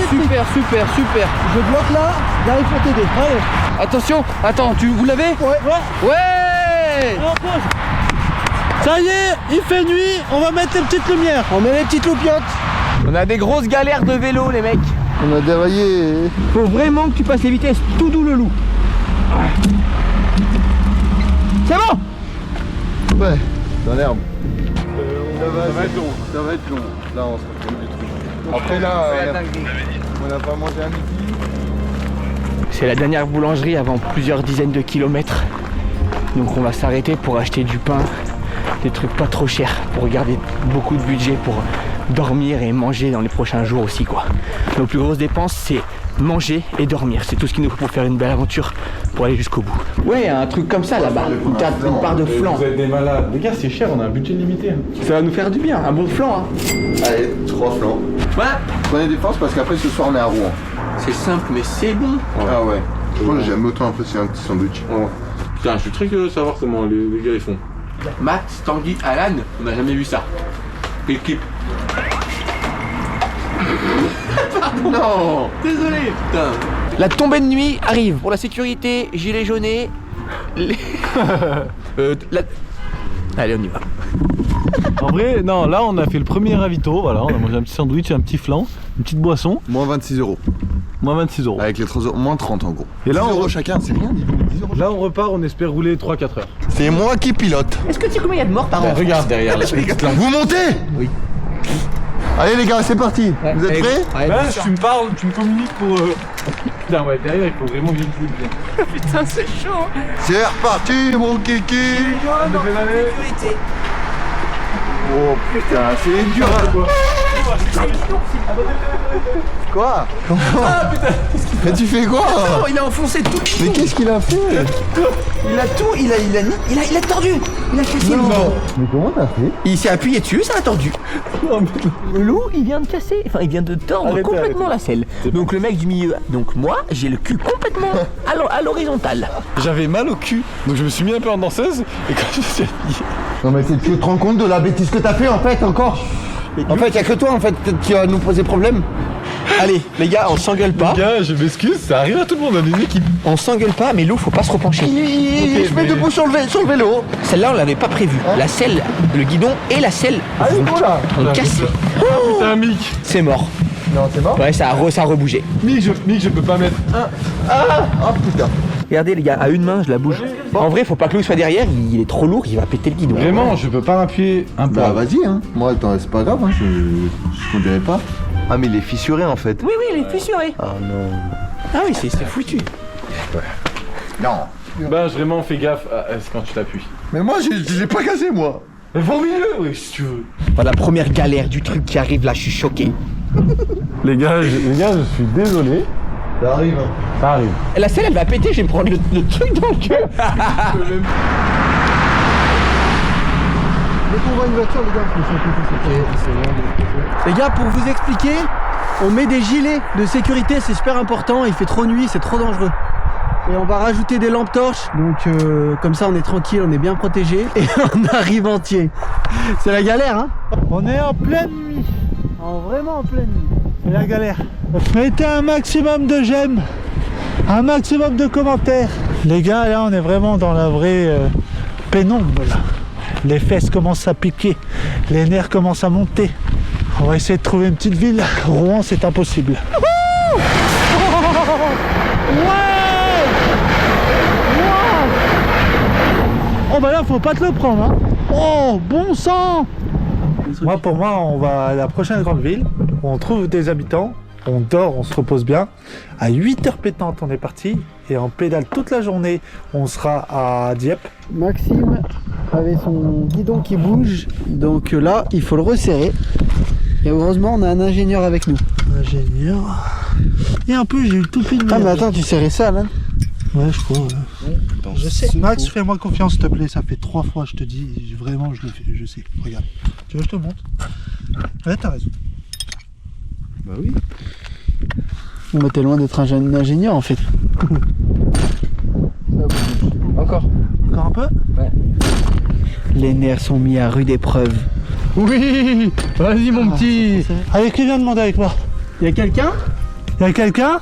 Super, super, super. Je bloque là, j'arrive pour t'aider. Allez. Attention, attends, vous l'avez? Ouais. Alors, pause. Ça y est, il fait nuit, on va mettre les petites lumières. On met les petites loupiottes. On a des grosses galères de vélo, les mecs. On a déraillé. Faut vraiment que tu passes les vitesses tout doux le loup. C'est bon. Ouais, dans l'herbe. Ça va être long. Ça va être long. Là, on se retrouve du truc. Après, là, on n'a pas mangé à midi. C'est la dernière boulangerie avant plusieurs dizaines de kilomètres. Donc on va s'arrêter pour acheter du pain, des trucs pas trop chers, pour garder beaucoup de budget pour dormir et manger dans les prochains jours aussi quoi. Nos plus grosses dépenses c'est manger et dormir, c'est tout ce qu'il nous faut pour faire une belle aventure pour aller jusqu'au bout. Ouais, un truc comme ça là-bas, une part de flan. Vous êtes des malades. Les gars, c'est cher, on a un budget limité. Ça va nous faire du bien, un bon flan hein. Allez, 3 flancs. Voilà, Prenez des forces parce qu'après ce soir on est à Rouen. c'est simple mais c'est bon. Ah ouais. Moi j'aime autant apprécier un petit sandwich. Putain, je suis très curieux de savoir comment les gars ils font. Max, Tanguy, Alan, on n'a jamais vu ça. Équipe. Non. Désolé, putain. La tombée de nuit arrive pour la sécurité, gilet jauné. Allez, on y va. En vrai, non, là on a fait le premier ravito, voilà, on a mangé un petit sandwich, un petit flan, une petite boisson, Moins 26 €. moins 26 €. Avec les 3 €, moins 30 en gros. Et là, 10 on- € chacun, c'est rien, 10 €. Là on repart, on espère rouler 3-4 heures. C'est moi qui pilote. Est-ce que tu sais combien il y a de morts par an? Regarde derrière là. Vous montez? Oui. Allez les gars, c'est parti. Vous êtes prêts? Là, tu me parles, tu me communiques pour. Putain, ouais, derrière il faut vraiment vite bien. Putain, c'est chaud. C'est reparti mon kiki. Oh putain, c'est dur. Quoi? Ah putain, Mais tu fais quoi? oh, il a enfoncé tout. Mais qu'est-ce qu'il a fait? Il a tout, il a tordu. Il a cassé. Mais comment t'as fait? Il s'est appuyé dessus, ça a tordu. Le loup, il vient de casser, enfin il vient de tordre complètement la selle. Donc le mec du milieu, donc moi, j'ai le cul complètement à l'horizontale. J'avais mal au cul, donc je me suis mis un peu en danseuse, et quand je me suis habillé. Non mais tu te rends compte de la bêtise que t'as fait en fait encore? En fait, y'a que toi en fait qui va nous poser problème. Allez, les gars, on s'engueule pas. Gars, je m'excuse, ça arrive à tout le monde, on est une équipe. On s'engueule pas, mais Lou, faut pas se repencher. Il se met debout sur le vélo. Celle-là, on l'avait pas prévu. La selle, le guidon et la selle ont cassé. Putain, Mick. C'est mort. Non, c'est mort. Ouais, ça a rebougé. Mick, je peux pas mettre un. Oh putain. Regardez, les gars, à une main, je la bouge. En vrai, faut pas que Lou soit derrière, il est trop lourd, il va péter le guidon. Vraiment, je peux pas m'appuyer un peu. Bah vas-y hein. Moi attends, c'est pas grave hein, je conduirai pas. Ah mais il est fissuré en fait. Oui, il est fissuré. Ah non. Ah oui, c'est foutu. Non. Bah, vraiment, fais gaffe c'est quand tu t'appuies. Mais moi je l'ai pas cassé moi. Mais va au milieu, oui, si tu veux. Voilà, la première galère du truc qui arrive là, je suis choqué. Les gars, je suis désolé. Ça arrive hein. Ça arrive. La selle, elle va péter, je vais me prendre le truc dans le cœur. Dès qu'on voit une voiture les gars, Les gars, pour vous expliquer, on met des gilets de sécurité, c'est super important. Il fait trop nuit, c'est trop dangereux. Et on va rajouter des lampes torches, donc comme ça on est tranquille, on est bien protégé et on arrive entier. C'est la galère hein. On est en pleine nuit. Vraiment en pleine nuit. C'est la galère. Mettez un maximum de j'aime, un maximum de commentaires. Les gars, là, on est vraiment dans la vraie pénombre. Là. Les fesses commencent à piquer, les nerfs commencent à monter. On va essayer de trouver une petite ville. Rouen, c'est impossible. Oh bah là, faut pas te le prendre. Hein. Oh, bon sang. Moi, pour moi, on va à la prochaine grande ville, où on trouve des habitants, on dort, on se repose bien. À 8h pétantes, on est parti, et on pédale toute la journée. On sera à Dieppe. Maxime avait son guidon qui bouge, donc là il faut le resserrer. Et heureusement, on a un ingénieur avec nous. Ingénieur. Et un peu, j'ai eu le toupet de Ah, mais merde. attends, tu serrais ça là? Ouais, je crois. Je sais. Max, fais-moi confiance, s'il te plaît. Ça fait 3 fois, je te dis. Vraiment, je le fais. Je sais. Regarde. Tu veux que je te montre? Ouais, t'as raison. Bah oui. On était loin d'être un jeune ingénieur en fait. Encore. Encore un peu? Les nerfs sont mis à rude épreuve. Oui. Vas-y mon petit. Allez, qui vient demander avec moi? Y'a quelqu'un? Y'a quelqu'un?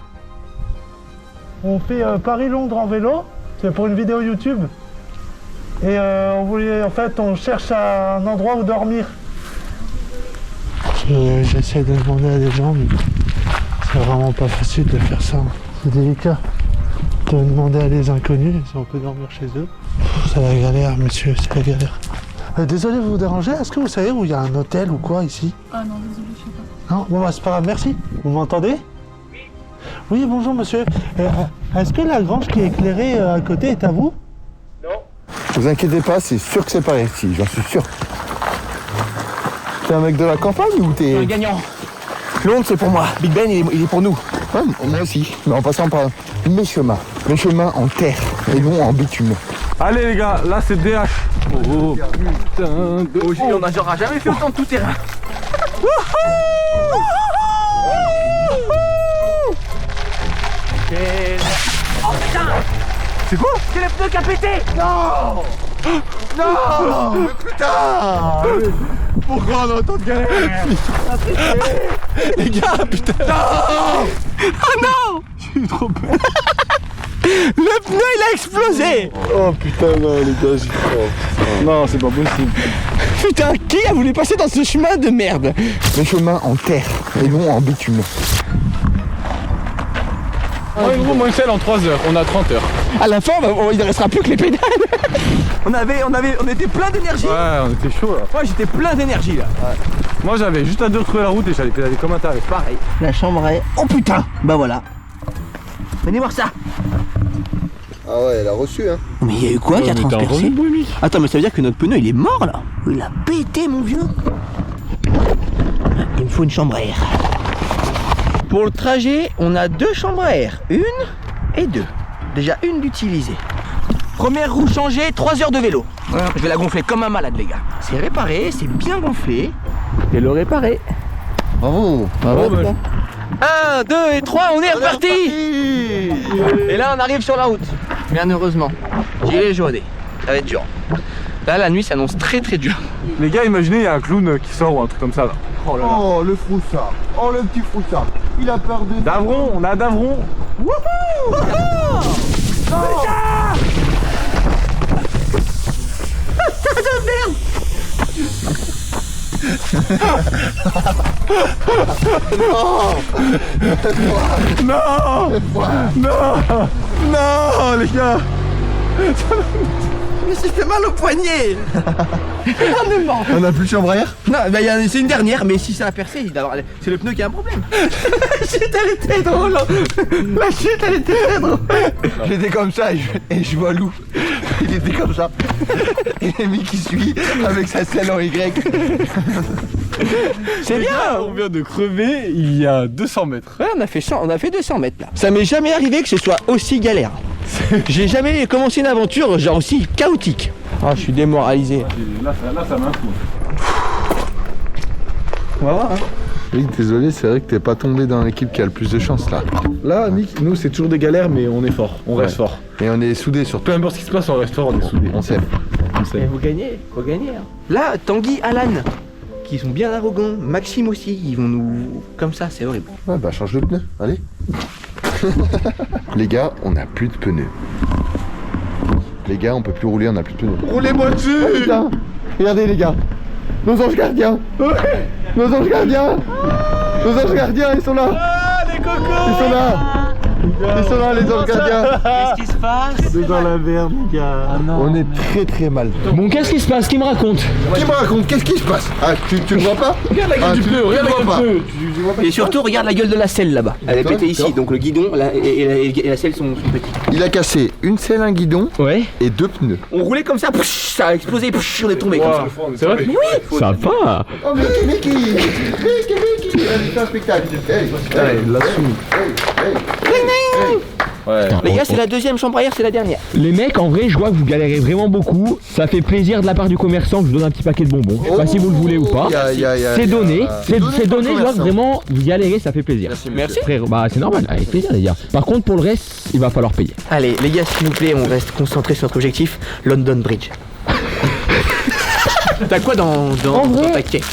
On fait Paris-Londres en vélo. C'est pour une vidéo YouTube. Et on voulait, en fait, on cherche un endroit où dormir. J'essaie de demander à des gens, mais c'est vraiment pas facile de faire ça. C'est délicat de demander à des inconnus si on peut dormir chez eux. C'est la galère, monsieur, c'est la galère. Désolé de vous déranger, est-ce que vous savez où il y a un hôtel ou quoi ici? Ah non, désolé, je sais pas. Non, bon bah c'est pas grave, merci. Vous m'entendez? Oui, bonjour monsieur. Est-ce que la grange qui est éclairée à côté est à vous? Vous inquiétez pas, c'est sûr que c'est par ici, j'en suis sûr. T'es un mec de la campagne ou t'es... Un gagnant. Londres, c'est pour moi. Big Ben, il est pour nous. Ouais, moi aussi, mais en passant par mes chemins. Mes chemins en terre et non en bitume. Allez les gars, là c'est DH. Oh putain de... Aujourd'hui, on n'aura jamais fait autant de tout terrain. Oh putain! C'est quoi? C'est le pneu qui a pété! Non, mais putain! Pourquoi on a autant de galères? Les gars, putain! Non! Oh non! J'ai eu trop peur. Le pneu il a explosé! Oh putain, non les gars, j'y crois. Non, c'est pas possible. Putain, qui a voulu passer dans ce chemin de merde? Mes chemins en terre et non en bitume. En gros, moi en 3 heures, on a 30 heures. À la fin, il ne restera plus que les pédales. on était plein d'énergie. Ouais, on était chaud là. Moi j'étais plein d'énergie là. Moi j'avais juste à deux retrouver la route et j'allais pédaler comme un taré. Pareil. La chambre est... Oh putain! Bah voilà. Venez voir ça. Ah ouais, elle a reçu hein. Mais il y a eu quoi qui a transpercé? Attends, mais ça veut dire que notre pneu il est mort là? Il a pété mon vieux. Il me faut une chambre à air. Pour le trajet, on a 2 chambres à air. 1 et 2. Déjà une d'utilisée. Première roue changée, 3 heures de vélo. Je vais la gonfler comme un malade les gars. C'est réparé, c'est bien gonflé. Et le réparé. Bravo. Bravo. 1, 2 et 3, on est reparti. Et là on arrive sur la route. Bien heureusement. Gilet jaune. Ça va être dur. Là la nuit s'annonce très très dur. Les gars, imaginez, il y a un clown qui sort ou un truc comme ça là. Oh là là. Oh le froussard. Oh le petit froussard. Il a peur de... Davron, on a Davron. Non les gars. Mais ça fait mal au poignet. On a plus de chambre à air? Non, bah, c'est une dernière, mais si ça a percé, c'est le pneu qui a un problème. La chute, elle était drôle. La chute, elle était très drôle. J'étais comme ça et je vois Lou. Il était comme ça. Et Rémi qui suit avec sa selle en Y. C'est bien. On vient de crever il y a 200 mètres. Ouais, on a fait 200 mètres là. Ça m'est jamais arrivé que ce soit aussi galère. J'ai jamais commencé une aventure genre aussi chaotique. Ah, je suis démoralisé. Là ça m'a un coup. On va voir, hein. Oui, désolé, c'est vrai que t'es pas tombé dans l'équipe qui a le plus de chance là. Là, Nick, nous c'est toujours des galères, mais on est fort. On reste fort. Et on est soudés surtout. Peu importe ce qui se passe, on reste fort, on est soudés. On s'aime. On Et sait. vous gagnez, faut gagner. Hein. Là, Tanguy, Alan, qui sont bien arrogants. Maxime aussi, ils vont nous... Comme ça, c'est horrible. Ouais, bah change de pneu, allez. Les gars, on a plus de pneus. Les gars, on peut plus rouler, on a plus de pneus. Roulez-moi dessus. Oh, putain. Regardez les gars. Nos anges gardiens. Nos anges gardiens. Nos anges gardiens, ils sont là. Ah, les cocos. Ils sont là. Ils sont là, les Orcadiens. Qu'est-ce qui se passe? On est dans la merde, les gars. On est très très mal. Bon, qu'est-ce qui se passe? Qui me raconte? Qui me raconte? Qu'est-ce qui se passe? Ah, tu le vois pas? Regarde la gueule du pneu, regarde la gueule du pneu. Tu vois pas? Et surtout, regarde la gueule de la selle là-bas. Elle est Toi, pétée ici, toi. donc le guidon et la selle sont petits. Il a cassé une selle, un guidon Ouais. et 2 pneus. On roulait comme ça, ça a explosé, on est tombé comme ça. C'est vrai? Mais oui. Sympa. Oh Mickey, allez, fais un spectacle. Hey, Il l'a soumis. Ouais. Les gars, c'est la deuxième chambre à air, c'est la dernière. Les mecs, en vrai, je vois que vous galérez vraiment beaucoup. Ça fait plaisir de la part du commerçant que je vous donne un petit paquet de bonbons. Je sais pas si vous le voulez ou pas. C'est donné. C'est donné, je vois que vraiment vous galérez, ça fait plaisir. Merci. Frère, bah c'est normal, avec plaisir les gars. Par contre, pour le reste, il va falloir payer. Allez, les gars, s'il vous plaît, on reste concentré sur notre objectif, London Bridge. T'as quoi dans ta quête?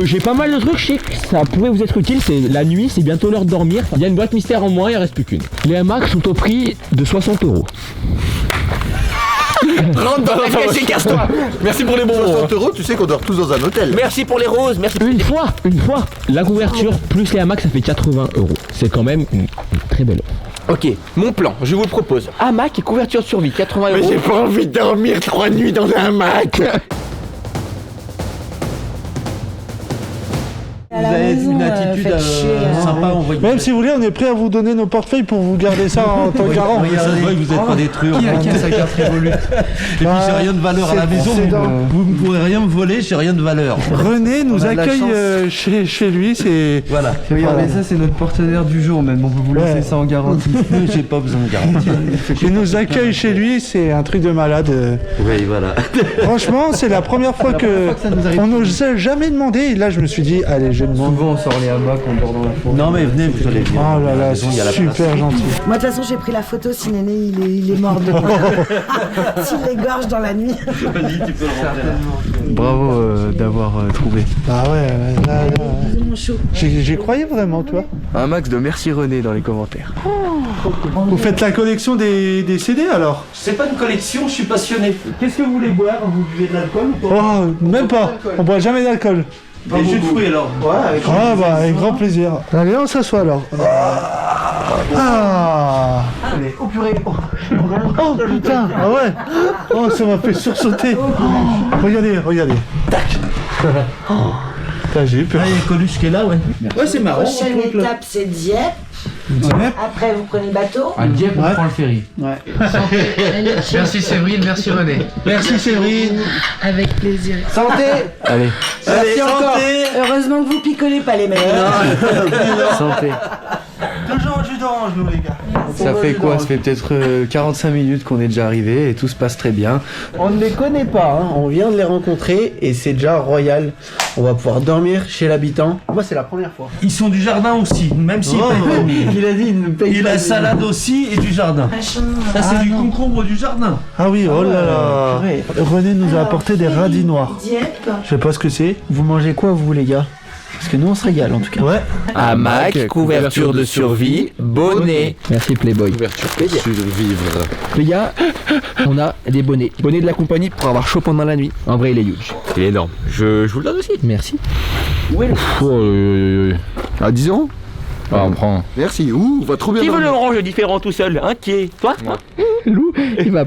J'ai pas mal de trucs, je sais que ça pourrait vous être utile. C'est la nuit, c'est bientôt l'heure de dormir. Il y a une boîte mystère en moins, il en reste plus qu'une. Les hamacs sont au prix de 60 €. Rentre dans la caisse et casse-toi. Merci pour les bonbons. 60 €, tu sais qu'on dort tous dans un hôtel. Merci pour les roses, merci. Une fois, la couverture plus les hamacs, ça fait 80 €. C'est quand même une très belle offre. Ok, mon plan, je vous le propose. Hamac et couverture de survie, 80 €. Mais j'ai pas envie de dormir 3 nuits dans un hamac. Vous avez une attitude sympa, on voit. Même si vous voulez, on est prêt à vous donner nos portefeuilles pour vous garder ça en tant que garant. Regardez, vous n'êtes pas des truands. Qui a sa carte Revolut? Et puis j'ai rien de valeur à la maison, vous ne pourrez rien me voler, j'ai rien de valeur. René nous On a de la accueille chance. chez lui, c'est... Voilà. Regardez, ça c'est notre partenaire du jour même, on peut vous laisser Ouais. ça en garantie. J'ai pas besoin de garantie. Il nous accueille chez lui, c'est un truc de malade. Oui, voilà. Franchement, c'est la première fois que on nous a jamais demandé. Et là, je me suis dit, allez, je demande. Souvent on sort les hamacs, on dort dans la forêt. Non mais venez, vous allez venir. Oh là là, maison, il y a c'est la place. super gentil. Moi, de toute façon, j'ai pris la photo. Si Néné, il est mort de s'il égorge dans la nuit. Bravo d'avoir trouvé. Ah ouais, là, Mon chaud. j'y croyais vraiment, toi. Un max de merci René dans les commentaires. Vous faites la collection des CD alors? C'est pas une collection, je suis passionné. Qu'est-ce que vous voulez boire? Vous buvez de l'alcool ou pas? Oh, même pas. On boit jamais d'alcool. Des jus de fruits alors. Ah bah, avec grand plaisir. Allez, on s'assoit alors. Ah. Allez, oh purée. Oh putain, ah ouais. Oh, ça m'a fait sursauter. Regardez. Tac. Putain, j'ai eu peur. Ah, il y a Coluche qui est là, ouais. Ouais, c'est marrant. Prochaine étape, c'est Dieppe. Après, vous prenez le bateau. À Dieppe, on prend le ferry. Ouais. Merci Séverine, merci René. Merci Séverine. Avec plaisir. Santé. Allez, Allez, santé. Heureusement que vous picolez pas les mecs. santé. Toujours au jus d'orange, nous, les gars. Ça fait quoi? Ça fait peut-être 45 minutes qu'on est déjà arrivé et tout se passe très bien. On ne les connaît pas, hein. On vient de les rencontrer et c'est déjà royal. On va pouvoir dormir chez l'habitant. Moi, c'est la première fois. Ils sont du jardin aussi, même s'ils payent pas. Il a dit, il ne paye Et pas. la salade aussi et du jardin. Ça, c'est du concombre du jardin. Ah oui, oh là là. René nous a apporté des radis noirs. Dieppe. Je sais pas ce que c'est. Vous mangez quoi, vous, les gars? Parce que nous, on se régale, en tout cas. Ouais. Hamac, couverture de survie, bonnet. Merci Playboy. Survivre. Les gars, on a des bonnets. Bonnets de la compagnie pour avoir chaud pendant la nuit. En vrai, il est huge. Il est énorme. Je vous le donne aussi. Merci. À 10 €? Ah, on prend. Merci. Ouh, on va trop bien Qui veut dormir. l'orange différent tout seul? Hein, qui est? Toi? Lou,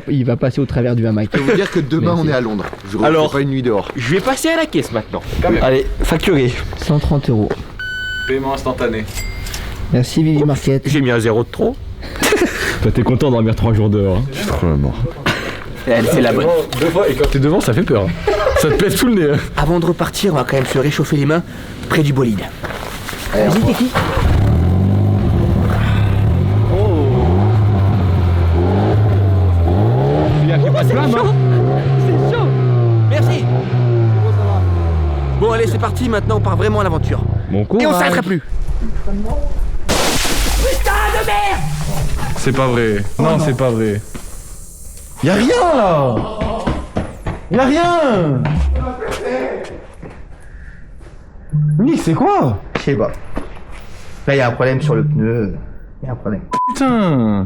il va passer au travers du hamac. Je peux vous dire que demain Merci. on est à Londres. Je refais Alors. pas une nuit dehors. Je vais passer à la caisse maintenant. Allez, facturé. 130 €. Paiement instantané. Merci Vivi Marquette. J'ai mis un zéro de trop. Toi t'es content de dormir 3 jours dehors. Elle, c'est la bonne. Deux fois, et quand t'es devant, ça fait peur. Ça te pète tout le nez. Avant de repartir, on va quand même se réchauffer les mains près du bolide. Vas-y, Kiki. C'est chaud. Merci. Bon, allez, c'est parti. Maintenant, on part vraiment à l'aventure. Bon courage. Et on s'arrêtera plus. C'est pas vrai. Non, c'est pas vrai. Y'a rien, là. Y'a rien. Oui, c'est quoi? Je sais pas. Là, il y a un problème sur le pneu. Il y a un problème. Putain.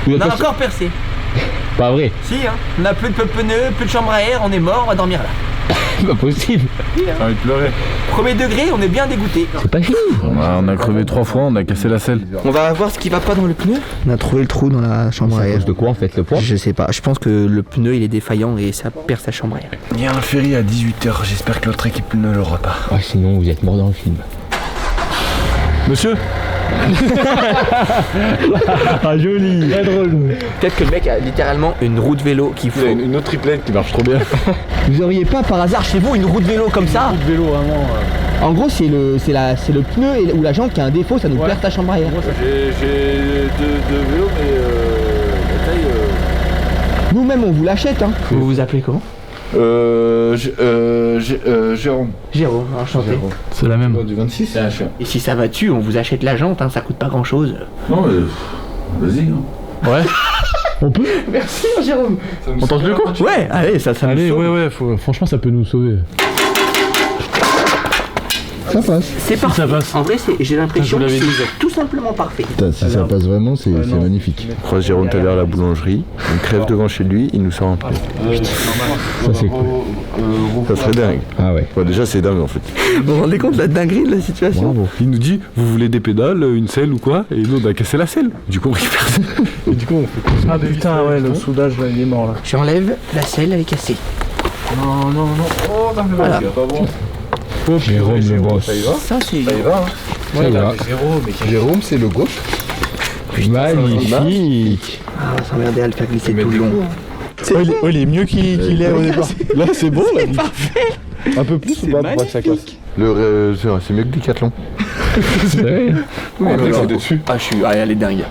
On a encore percé. Pas vrai. Si, hein. On a plus de pneus, plus de chambre à air, on est mort, on va dormir là. C'est pas possible. J'ai envie de pleurer. Premier degré, on est bien dégoûté. C'est pas fini. On a crevé 3 fois, on a cassé la selle. On va voir ce qui va pas dans le pneu. On a trouvé le trou dans la chambre à air. De quoi en fait, le poids? Je sais pas, je pense que le pneu il est défaillant et ça perd sa chambre à air. Il y a un ferry à 18h, j'espère que l'autre équipe ne l'aura pas. Ah, sinon vous êtes mort dans le film. Monsieur? Ah, joli. Très drôle. Peut-être que le mec a littéralement une roue de vélo qui Il a une autre triplette qui marche trop bien. Vous auriez pas par hasard chez vous une roue de vélo comme ça? Une roue de vélo vraiment. En gros c'est le pneu ou la jante qui a un défaut, ça nous perd ta chambre à air. J'ai deux vélos mais la taille... Nous-mêmes on vous l'achète hein. Vous vous appelez comment? Jérôme. Jérôme, enchanté. C'est la même. Du 26 c'est un chien. Et si ça va dessus, on vous achète la jante, hein, ça coûte pas grand chose. Non mais... Vas-y. Hein. Ouais. On peut? Merci Jérôme. On tente le coup? Ouais, allez, ça Allez, nous sauve. ouais, franchement, ça peut nous sauver. Ça passe. C'est parfait. Ça passe. En vrai, j'ai l'impression que je vous l'avais c'est tout simplement parfait. Putain, si ça passe vraiment, c'est magnifique. On croise Jérôme tout à l'heure à la boulangerie, on crève devant chez lui, il nous sort un plat. Ça c'est cool. Ça serait dingue. Ah ouais. Ouais, déjà c'est dingue en fait. Vous vous rendez compte de la dinguerie de la situation? Bravo. Il nous dit, vous voulez des pédales, une selle ou quoi? Et nous on a cassé la selle. Du coup on récupère ça. Et du coup on fait... Ah putain, ouais, le soudage là, il est mort là. J'enlève la selle, elle est cassée. Non. Oh, non, mais Voilà. vas-y, pas bon. Jérôme le boss. Ça y va? Ça c'est... Ça y va, hein? Ça y va. Jérôme, c'est le gauche. Magnifique. Ah, on va s'emmerder à le faire glisser tout le long. Il est mieux qu'il est au départ. Là c'est bon là. Parfait. Un peu plus ou pas pour pas que ça casse? C'est mieux que Decathlon. C'est vrai. C'est dessus. Ah, elle est dingue.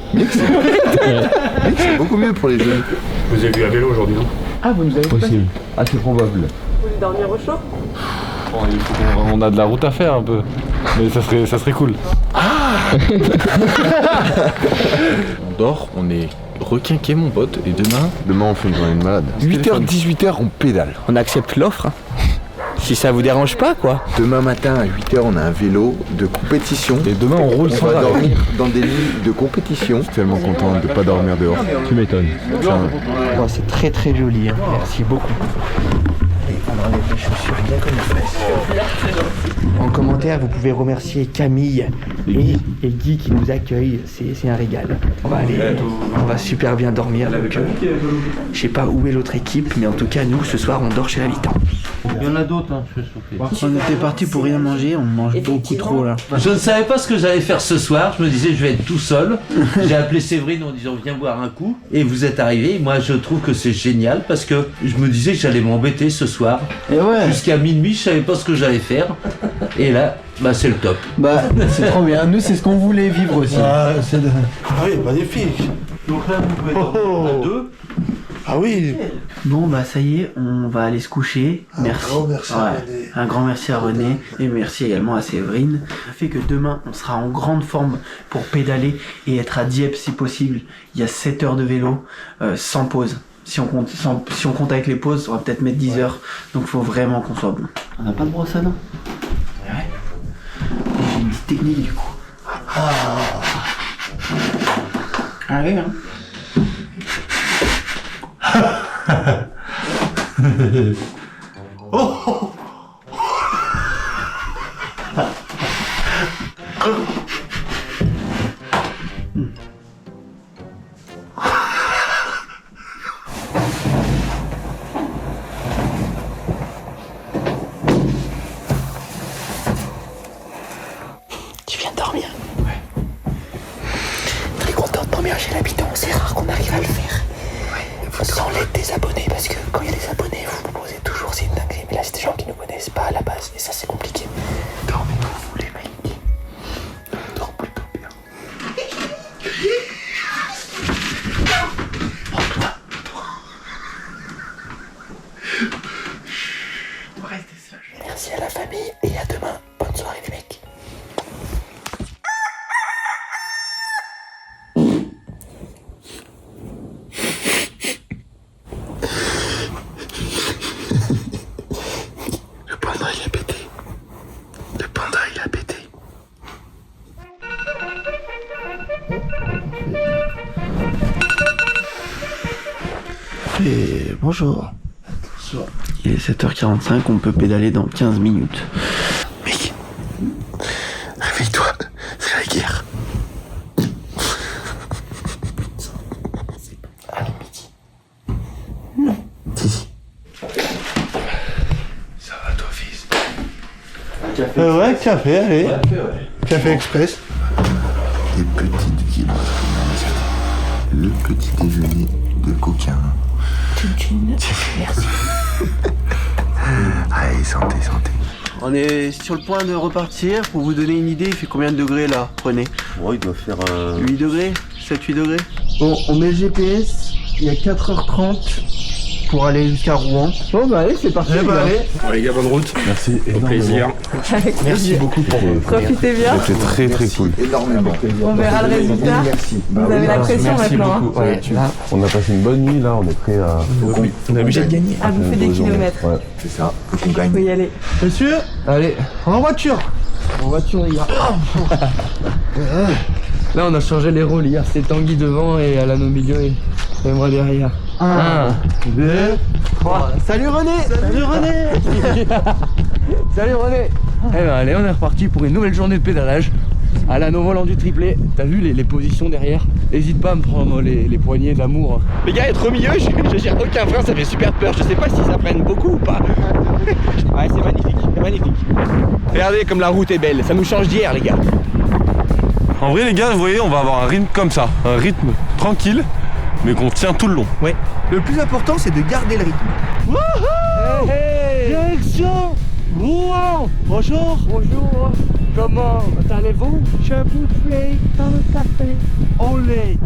C'est beaucoup mieux pour les jeunes. Vous avez vu à vélo aujourd'hui, non? Ah, vous nous avez Possible. Ah, c'est probable. Vous voulez dormir au chaud? Bon, il faut on a de la route à faire un peu. Mais ça serait cool. On dort, on est requinqué mon pote et demain On fait une journée de malade. 8h, 18h on pédale. On accepte l'offre. Hein. Si ça vous dérange pas, quoi. Demain matin à 8h, on a un vélo de compétition. Et demain on roule On sans va arrêt. dormir dans des lits de compétition. Je suis tellement content de ne pas dormir dehors. Tu m'étonnes. Oh, c'est très très joli. Hein. Merci beaucoup. Allez, on enlève les chaussures bien comme il faut. En commentaire, vous pouvez remercier Camille et Guy qui nous accueillent. C'est un régal. On va super bien dormir. Donc, je sais pas où est l'autre équipe, mais en tout cas, nous, ce soir, on dort chez l'habitant. Il y en a d'autres, hein, je suis On était parti pour rien manger, on mange beaucoup trop là. Je ne savais pas ce que j'allais faire ce soir, je me disais je vais être tout seul. J'ai appelé Séverine en disant viens boire un coup et vous êtes arrivé. Moi je trouve que c'est génial parce que je me disais que j'allais m'embêter ce soir. Et ouais, Jusqu'à minuit je savais pas ce que j'allais faire et là bah c'est le top. bah c'est trop bien. Nous c'est ce qu'on voulait vivre aussi. Oui, magnifique. Donc là vous pouvez dormir à deux. Ah oui. Bon bah ça y est, on va aller se coucher. Merci. grand merci à René. Un grand merci à René et merci également à Séverine. Ça fait que demain on sera en grande forme pour pédaler et être à Dieppe si possible. Il y a 7 heures de vélo sans pause. Si on compte avec les pauses, on va peut-être mettre 10 heures. Donc faut vraiment qu'on soit bon. On n'a pas de brosse à dents. Ouais. J'ai une petite technique du coup. Ah oui hein. Tu viens de dormir? Ouais. Très content de dormir chez l'habitant, c'est rare qu'on arrive à le faire. Sans l'aide des abonnés, parce que quand il y a des abonnés, vous proposez toujours, c'est une dinguerie. Mais là, c'est des gens qui ne connaissent pas à la base, et ça, c'est compliqué. Dormez comme vous voulez, mec. On dort plutôt bien. Restez sages. Merci à la famille, et à demain. Bonne soirée, les mecs. Le panda il a pété. Le panda il a pété. Et bonjour. Bonsoir. Il est 7h45, on peut pédaler dans 15 minutes. Mec, réveille-toi, c'est la guerre. Allez, midi. Non. Si. Ça va toi fils? Ouais, café, allez. Café express. Les petites vibres. Le petit déjeuner de coquin. Merci. Allez, santé, santé. On est sur le point de repartir. Pour vous donner une idée, il fait combien de degrés là? Prenez. Bon, il doit faire 8 degrés? 7-8 degrés? Bon, on met le GPS. Il y a 4h30 pour aller jusqu'à Rouen. Bon bah allez, c'est parti. allez. Bon les gars, bonne route. Merci. Au plaisir. Merci beaucoup pour Profitez bien. C'était très très cool. Énormément. On verra le résultat. Merci. Vous avez la pression maintenant. Hein. Ouais, on a passé une bonne nuit là, on est prêt à. On est obligé de gagner. À bouffer des kilomètres. Ouais, c'est ça. Faut qu'on gagne. Faut y aller. Monsieur, Allez, en voiture. en voiture les gars. Là on a changé les rôles. Hier c'était Tanguy devant et Alan au milieu et moi derrière. 1, 2, 3. Salut René. Salut René. Salut René. Eh ben allez, on est reparti pour une nouvelle journée de pédalage. Alan au volant du triplé. T'as vu les positions derrière? N'hésite pas à me prendre les poignées d'amour. Les gars, être au milieu, je gère aucun frein, ça fait super peur. Je sais pas si ça freine beaucoup ou pas. Ouais, c'est magnifique, c'est magnifique. Regardez comme la route est belle, ça nous change d'hier les gars. En vrai les gars, vous voyez, on va avoir un rythme comme ça, un rythme tranquille, mais qu'on tient tout le long. Ouais. Le plus important, c'est de garder le rythme. Wouhou. Direction Rouen. Bonjour. Bonjour. Comment allez-vous? Je vous plais dans le café. Olé.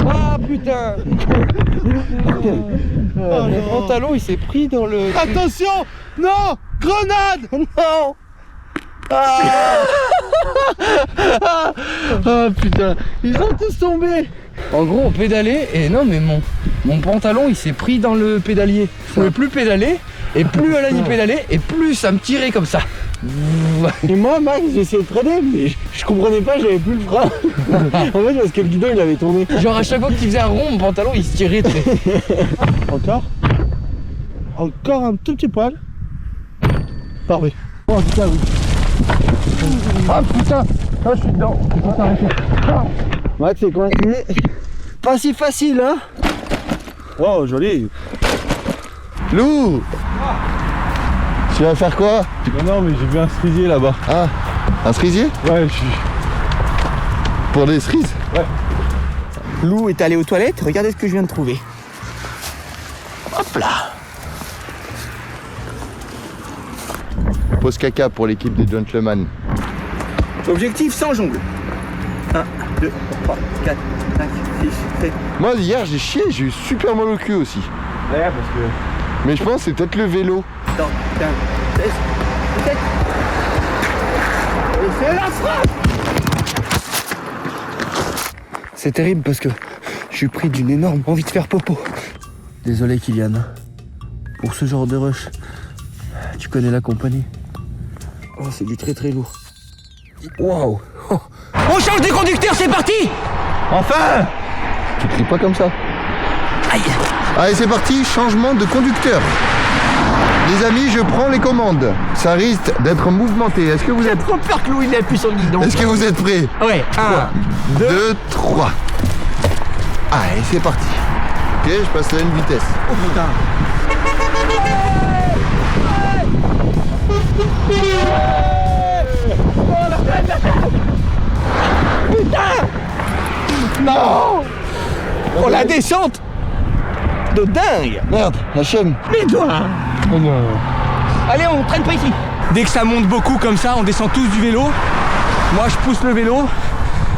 Ah putain. Mon pantalon il s'est pris dans le... Attention. Non. Grenade. Non. Ah putain, ils ont tous tombé. En gros on pédalait et non mais mon pantalon il s'est pris dans le pédalier. Je pouvais plus pédaler et plus Alan y pédalait et plus ça me tirait comme ça. Et moi, Max, j'essayais de freiner, mais je comprenais pas, j'avais plus le frein. En fait, parce que le guidon il avait tourné. Genre à chaque fois qu'il faisait un rond, mon pantalon il se tirait. Encore. Encore un tout petit poil. Parfait. Oh putain, oui. Ah putain, ah, je suis dedans. Max, c'est coincé. Pas si facile, hein. Wow, joli. Lou, tu vas faire quoi? Non mais j'ai vu un cerisier là-bas. Ah, un cerisier? Ouais, je suis... Pour des cerises? Ouais. Lou est allé aux toilettes, regardez ce que je viens de trouver. Hop là. Pause caca pour l'équipe des gentlemen. Objectif sans jongle. 1, 2, 3, 4, 5, 6, 7. Moi hier j'ai chié, j'ai eu super mal au cul aussi. Ouais, parce que... Mais je pense que c'est peut-être le vélo. 14, 15, 16, 17. Et c'est la frappe. C'est terrible parce que je suis pris d'une énorme envie de faire popo. Désolé Kylian, pour ce genre de rush, tu connais la compagnie. Oh, c'est du très très lourd. Waouh. Oh. On change de conducteur, c'est parti. Enfin! Tu cries pas comme ça. Aïe. Allez, c'est parti, changement de conducteur. Les amis, je prends les commandes. Ça risque d'être mouvementé. Est-ce que vous êtes... Trop peur que Lou il appuie sur le guidon. Est-ce que vous êtes prêts? Ouais, 1, 2, 3. Allez, c'est parti. Ok, je passe à une vitesse. Oh putain. Putain. Non. Oh la descente de dingue. Merde, la chaîne. Mes doigts. Oh non. Allez, on traîne pas ici. Dès que ça monte beaucoup comme ça, on descend tous du vélo. Moi, je pousse le vélo.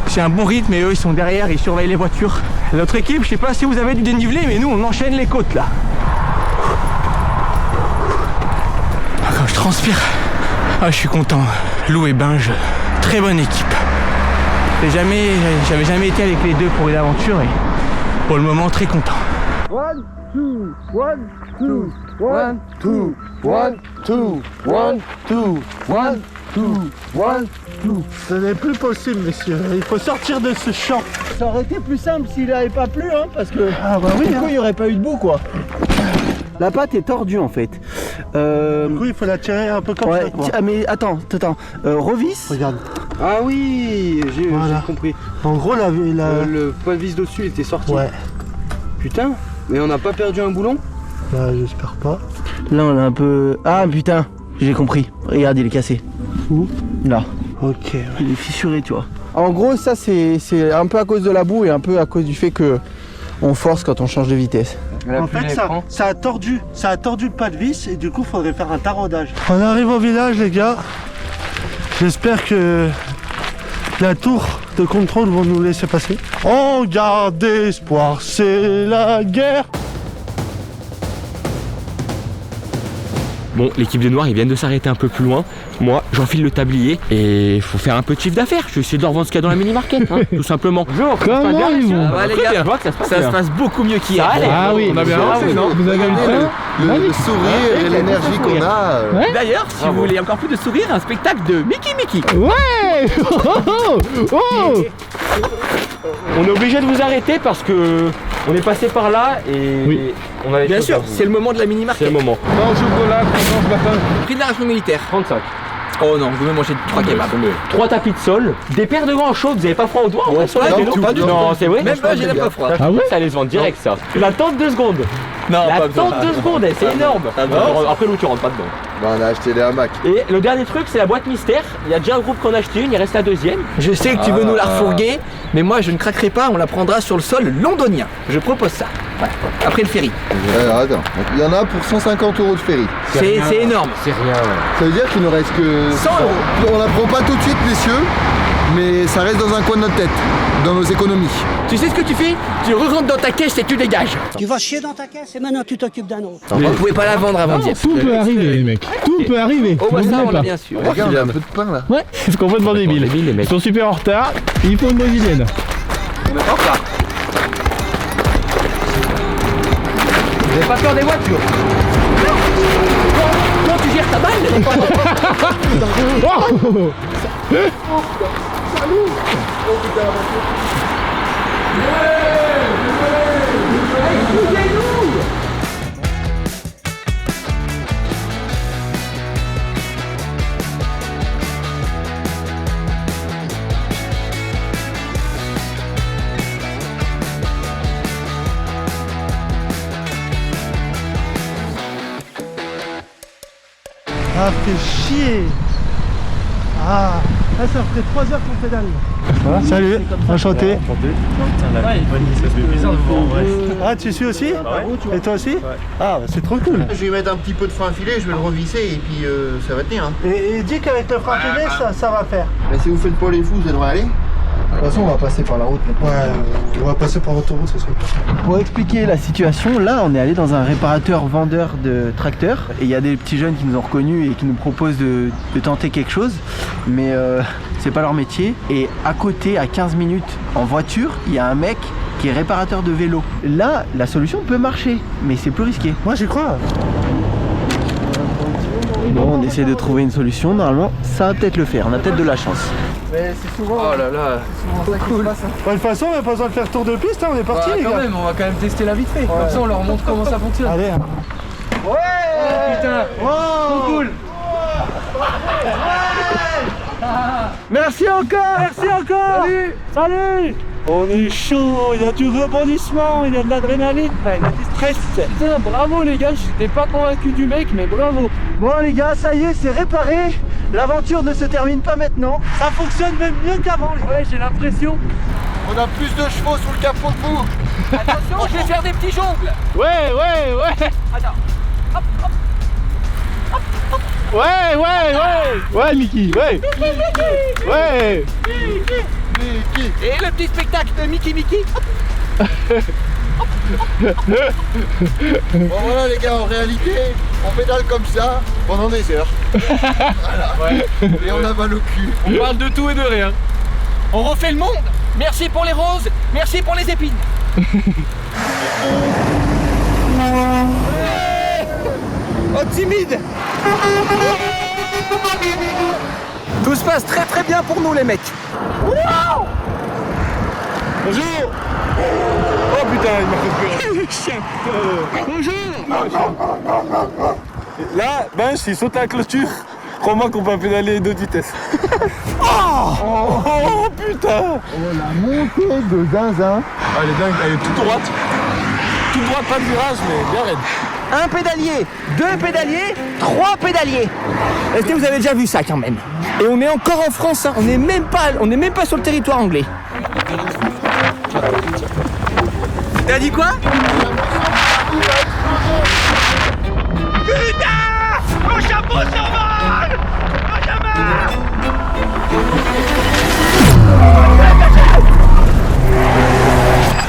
C'est un bon rythme et eux, ils sont derrière, ils surveillent les voitures. Notre équipe, je sais pas si vous avez du dénivelé, mais nous, on enchaîne les côtes là. Ah, quand je transpire. Ah, je suis content. Lou et Binge, très bonne équipe. J'avais jamais été avec les deux pour une aventure et pour le moment, très content. 1, 2, 1, 2, 1, 2, 1, 2, 1, 2, 1, Ce n'est plus possible, messieurs. Il faut sortir de ce champ. Ça aurait été plus simple s'il n'avait pas plu, hein, parce que Ah bah oui, du coup, il n'y aurait pas eu de boue, quoi. La pâte est tordue, en fait. Du coup, il faut la tirer un peu comme ça, quoi. Ah, mais attends. Revisse. Regarde. Ah oui, j'ai Voilà. compris. En gros, Le point de vis dessus il était sorti. Ouais. Putain, mais on n'a pas perdu un boulon? Bah, j'espère pas. Là, on a un peu... Ah, putain, j'ai compris. Regarde, il est cassé. Où? Là. Ok. Ouais. Il est fissuré, tu vois. En gros, ça, c'est un peu à cause de la boue et un peu à cause du fait que on force quand on change de vitesse. En fait, ça a tordu le pas de vis et du coup, il faudrait faire un taraudage. On arrive au village, les gars. J'espère que la tour de contrôle vont nous laisser passer. On garde espoir, c'est la guerre. Bon, l'équipe de Noir, ils viennent de s'arrêter un peu plus loin. Moi, j'enfile le tablier et il faut faire un peu de chiffre d'affaires. Je vais essayer de leur vendre ce qu'il y a dans la mini-market, hein, tout simplement. Bonjour, Comment ils vont? Ah, les gars, ça se passe beaucoup mieux qu'hier. Ah oui, on a bien avancé, non? Vous avez gagné Le sourire et l'énergie qu'on a. D'ailleurs, si vous voulez encore plus de sourire, un spectacle de Mickey. Ouais. Oh. On est obligé de vous arrêter parce que on est passé par là et on avait Bien sûr, c'est le moment de la mini-market. C'est le moment. Non, chocolat, je la fin. Prix de la ration militaire. 35. Oh non, vous me mangez 3 kebabs. 3 tapis de sol, des paires de gants chauds, vous avez pas froid au doigt? Ouais, sur la pas vélo du tout, pas du tout. Non, c'est vrai? Même pas, j'ai même pas froid. Ah ouais? Ça allait se vendre direct, ça. La tente 2 secondes. Non, La pas besoin. tente 2 secondes, c'est énorme. Après l'autre, tu rentres pas dedans. Bah, on a acheté des hamacs. Et le dernier truc, c'est la boîte mystère. Il y a déjà un groupe qu'on a acheté une, il reste la deuxième. Je sais que tu veux nous la refourguer, mais moi je ne craquerai pas, on la prendra sur le sol londonien. Je propose ça. Ouais. Après le ferry. Attends, donc, il y en a pour 150 € de ferry. C'est énorme. C'est rien. Ça veut dire qu'il ne reste que 100 €. On la prend pas tout de suite, messieurs, mais ça reste dans un coin de notre tête, dans nos économies. Tu sais ce que tu fais? Tu rentres dans ta caisse et tu dégages. Tu vas chier dans ta caisse et maintenant tu t'occupes d'un autre. On pouvait pas la vendre avant d'hier. Tout peut arriver, les mecs. Tout peut arriver. Oh bah ça, on l'a pas. bien sûr. Regarde, il y a un peu de pain là. Ouais, c'est complètement débile. Ils sont super en retard. Il faut une brésilienne. On est pas retard. Vous avez pas peur des voitures? Comment tu gères ta balle? Ah, fait chier. Ah, là, ça ferait 3 heures qu'on pédale. Salut, enchanté. Ah, tu suis aussi? Et toi aussi? Ah, bah, c'est trop cool. Je vais mettre un petit peu de frein filé, je vais le revisser et puis ça va tenir. Hein. Et dis qu'avec le frein filé, ça va faire. Mais si vous faites pas les fous, ça devrait aller. De toute façon, on va passer par la route. Ouais, on va passer par l'autoroute, c'est sûr. Pour expliquer la situation, là on est allé dans un réparateur vendeur de tracteurs et il y a des petits jeunes qui nous ont reconnus et qui nous proposent de tenter quelque chose, mais c'est pas leur métier. Et à côté, à 15 minutes en voiture, il y a un mec qui est réparateur de vélo. Là, la solution peut marcher, mais c'est plus risqué. Moi j'y crois. Bon, on essaie de trouver une solution, normalement ça va peut-être le faire, on a peut-être de la chance. Mais c'est souvent. Oh là là. souvent ça qui se passe. Bah, de toute façon, on n'a pas besoin de faire tour de piste, hein, on est parti les gars. Quand même, on va quand même tester la vite fait. Comme ça, on leur montre comment ça fonctionne. Allez. Ouais. Putain. Trop cool. Merci encore. Merci encore. Salut. Salut. On est chaud, il y a du rebondissement, il y a de l'adrénaline, il y a du stress. Putain, bravo les gars, j'étais pas convaincu du mec, mais bravo. Bon les gars, ça y est, c'est réparé. L'aventure ne se termine pas maintenant. Ça fonctionne même mieux qu'avant. Ouais, j'ai l'impression. On a plus de chevaux sous le capot que vous. Attention, je vais faire des petits jongles. Ouais. Attends. Hop, hop. Ouais, Mickey, ouais. Ouais. Et le petit spectacle de Mickey. Bon voilà les gars, en réalité, on pédale comme ça pendant des heures. Voilà. Et on a mal au cul. On parle de tout et de rien. On refait le monde. Merci pour les roses, merci pour les épines. Oh timide. passe très très bien pour nous les mecs. Bonjour. Oh putain, il m'a fait peur. Bonjour. Là, ben, je suis sauté à la clôture. Crois-moi qu'on peut pédaler d'autres vitesses. Oh putain. Oh la montée de zinzin. Ah, elle est dingue, elle est toute droite. Toute droite, pas de virage, mais bien raide. Un pédalier, 2 pédaliers, 3 pédaliers. Est-ce que vous avez déjà vu ça quand même? Et on est encore en France, hein. On n'est même pas sur le territoire anglais. T'as dit quoi? Putain! Mon chapeau s'envole!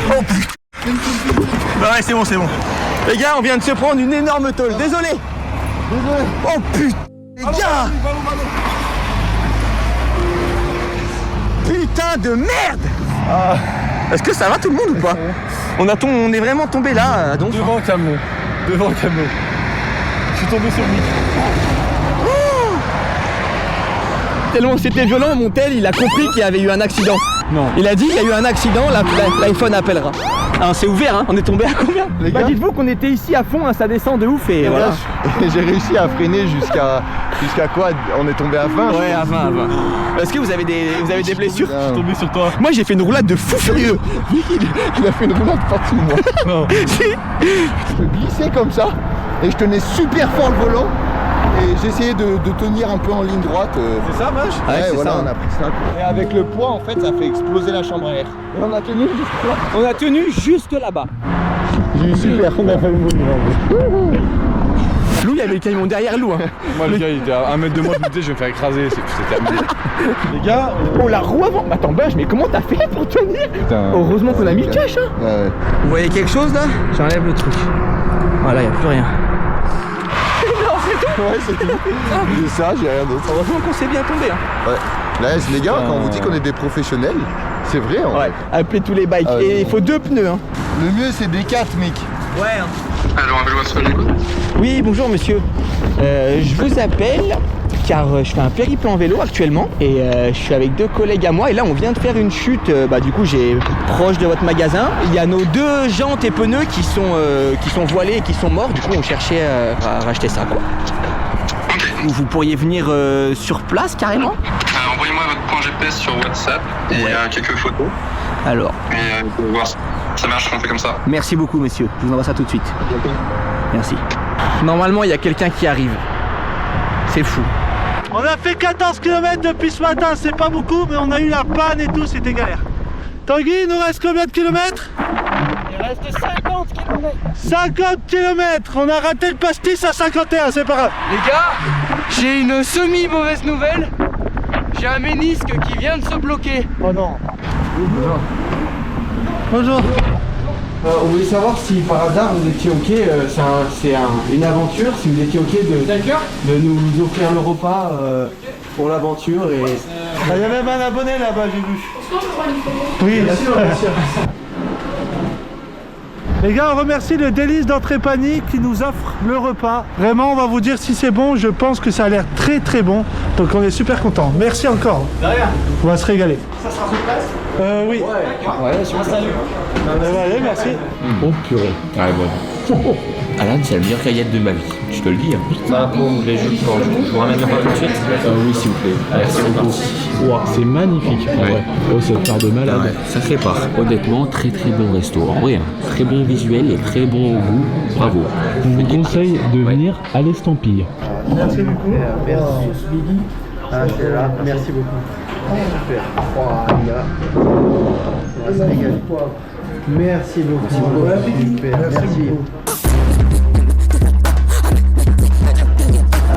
Oh putain! Ouais, c'est bon, c'est bon. Les gars, on vient de se prendre une énorme tôle. Désolé. Oh putain, les gars. Putain de merde. Est-ce que ça va tout le monde ou pas? On est vraiment tombé là, donc. Devant le camion. Je suis tombé sur le micro. Tellement c'était violent, mon tel, il a compris qu'il y avait eu un accident. Non. Il a dit qu'il y a eu un accident, l'iPhone appellera. Alors c'est ouvert, hein. On est tombé à combien? Les gars, dites-vous qu'on était ici à fond, hein, ça descend de ouf et voilà. J'ai réussi à freiner jusqu'à quoi? On est tombé à 20. Ouais, à 20. Est-ce que vous avez des blessures? Je suis tombé sur toi. Moi j'ai fait une roulade de fou furieux. Il a fait une roulade partout moi. Non. Je glissais comme ça et je tenais super fort le volant. Et j'essayais de tenir un peu en ligne droite. C'est ça, vache? Ouais, voilà, on a pris ça. Et avec le poids, en fait, ça fait exploser la chambre à air. Et on a tenu jusque là. On a tenu juste là-bas. J'ai eu super. On a fait le mouvement. Lou, il y avait le camion derrière Lou. Hein. Moi, le gars, il était à 1 mètre de moi, je me disais, je vais me faire écraser. C'est terminé. Les gars, Oh, la roue avant. Attends, Benj, mais comment t'as fait pour tenir? Putain. Heureusement qu'on a mis le cash, hein. Ouais. Vous voyez quelque chose là? J'enlève le truc. Voilà, il n'y a plus rien. Ouais, c'est tout. C'est ça, j'ai rien d'autre. Heureusement qu'on s'est bien tombé. Hein. Ouais. Là, les gars, quand on vous dit qu'on est des professionnels, c'est vrai. En Ouais, appelez tous les bikes. Et il faut 2 pneus. Hein. Le mieux, c'est des 4, mec. Ouais. Hein. Alors, on va se l'écoute. Oui, bonjour monsieur. Je vous appelle car je fais un périple en vélo actuellement et je suis avec 2 collègues à moi et là on vient de faire une chute du coup j'ai proche de votre magasin. Il y a nos 2 jantes et pneus qui sont voilés et qui sont morts, du coup on cherchait à racheter ça quoi. Vous pourriez venir sur place carrément? Envoyez-moi votre point GPS sur WhatsApp et quelques photos. Alors. Et pour voir si ça marche, on fait comme ça. Merci beaucoup monsieur, je vous envoie ça tout de suite. Merci. Normalement il y a quelqu'un qui arrive. C'est fou. On a fait 14 km depuis ce matin, c'est pas beaucoup, mais on a eu la panne et tout, c'était galère. Tanguy, il nous reste combien de kilomètres? Il reste 50 km. 50 km. On a raté le pastis à 51, c'est pas grave. Les gars, j'ai une semi-mauvaise nouvelle. J'ai un ménisque qui vient de se bloquer. Oh non. Bonjour. On voulait savoir si par hasard vous étiez ok, c'est une aventure, si vous étiez ok de nous offrir le repas pour l'aventure et... Il y a même un abonné là-bas, j'ai vu. Oui, bien sûr, bien sûr. Les gars, on remercie le Délice d'Entrépagnie qui nous offre le repas. Vraiment, on va vous dire si c'est bon. Je pense que ça a l'air très très bon. Donc on est super content. Merci encore. De rien. On va se régaler. Ça sera sur place? Oui. Ouais, super. Salut. Allez, merci. Oh purée. Ouais, bon. Alan, c'est la meilleure caillette de ma vie. Je te le dis. Ça pour les jus je vous ramène le repas tout de suite. Oui, s'il vous plaît. Merci beaucoup. Wow, c'est magnifique. Ouais. Oh, cette part de malade. Ouais, ça fait part. Honnêtement, très très bon resto. En vrai, très bon visuel et très bon goût. Bravo. Je vous conseille de venir à l'Estampille. Merci beaucoup. Merci. Ah, c'est là. Merci beaucoup. Super. Merci beaucoup. Super. Merci.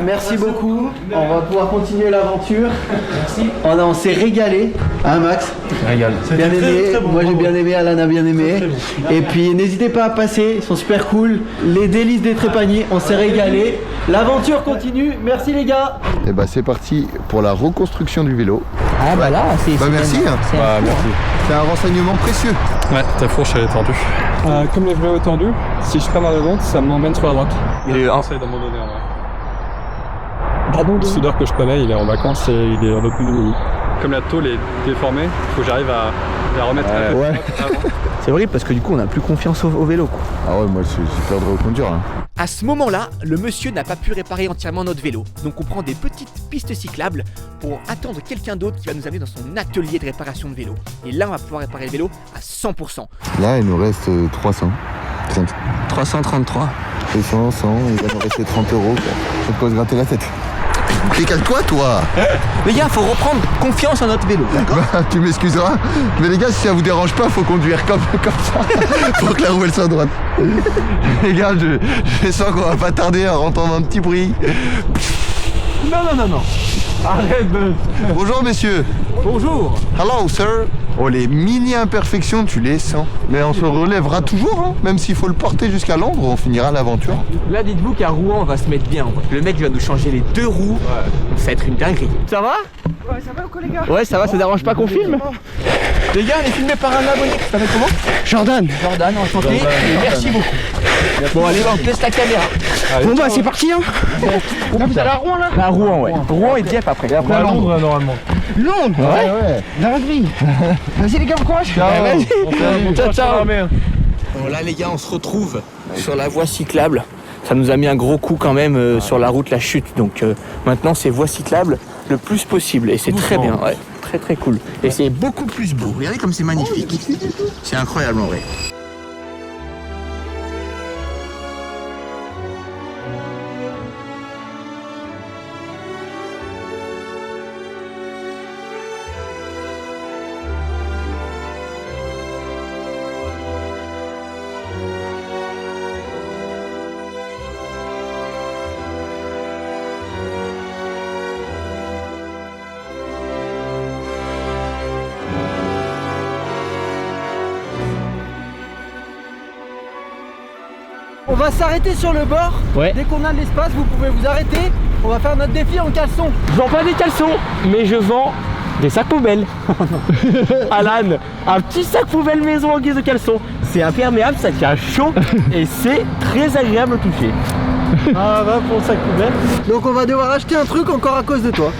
Merci beaucoup. On va pouvoir continuer l'aventure. Merci. On s'est régalé. Hein, Max? Régale. Bien aimé. Moi j'ai bien aimé, Alan a bien aimé. Et puis n'hésitez pas à passer, ils sont super cool. Les Délices d'Entrépagnie, on s'est régalé. L'aventure continue. Merci les gars. Et bah c'est parti pour la reconstruction du vélo. Ah bah là, c'est... merci. merci. C'est un renseignement précieux. Ouais, ta fourche elle est tendue. Comme le vélo est tendu, si je prends dans le ventre, ça m'emmène sur la droite. Il est conseil d'abandonner en vrai. Le soudeur que je connais, il est en vacances et il est en autre pays. Comme la tôle est déformée, il faut que j'arrive à la remettre un peu avant. C'est horrible parce que du coup on n'a plus confiance au vélo quoi. Ah ouais, moi j'ai peur de reconduire là. À ce moment-là, le monsieur n'a pas pu réparer entièrement notre vélo. Donc on prend des petites pistes cyclables pour attendre quelqu'un d'autre qui va nous amener dans son atelier de réparation de vélo. Et là on va pouvoir réparer le vélo à 100%. Là il nous reste 300. 333. 200, 100, il va nous rester 30 €. Quoi. Je vais pas se gratter la tête. Décale-toi toi. Les gars, faut reprendre confiance en notre vélo. Bah, tu m'excuseras, mais les gars, si ça vous dérange pas, faut conduire comme ça. Faut que la roue elle soit droite. Les gars, je sens qu'on va pas tarder à entendre un petit bruit. Non. Arrête de... Bonjour messieurs. Bonjour. Hello sir. Oh, les mini imperfections, tu les sens. Mais on se relèvera toujours, hein. Même s'il faut le porter jusqu'à Londres, on finira l'aventure. Là, dites-vous qu'à Rouen, on va se mettre bien. Le mec va nous changer les 2 roues. Donc ça va être une dinguerie. Ça va? Ouais, ça va ou quoi, les gars? Ouais, ça va, ça dérange pas qu'on filme? Les gars, on est filmé par un abonné. Ça s'appelle comment? Jordan. Jordan, enchanté. Et merci beaucoup. Bon, allez, on teste la caméra. Bon bah c'est parti hein. Là, vous allez à Rouen, là? À Rouen, ouais. Rouen et Dieppe après. Et après À Londres, normalement. Londres. Ouais. La rugby. Vas-y les gars, on courage. Vas-y. Ciao. Bon, là, les gars, on se retrouve sur la voie cyclable. Ça nous a mis un gros coup quand même sur la route, la chute. Donc maintenant, c'est voie cyclable le plus possible. Et c'est très bien, ouais. Très très cool. Et c'est beaucoup plus beau. Regardez comme c'est magnifique. C'est incroyable en vrai. On va s'arrêter sur le bord. Ouais. Dès qu'on a de l'espace, vous pouvez vous arrêter. On va faire notre défi en caleçon. Je vends pas des caleçons, mais je vends des sacs poubelles. Alan, un petit sac poubelle maison en guise de caleçon. C'est imperméable, ça tient chaud et c'est très agréable au toucher. Ah va pour le sac poubelle. Donc on va devoir acheter un truc encore à cause de toi.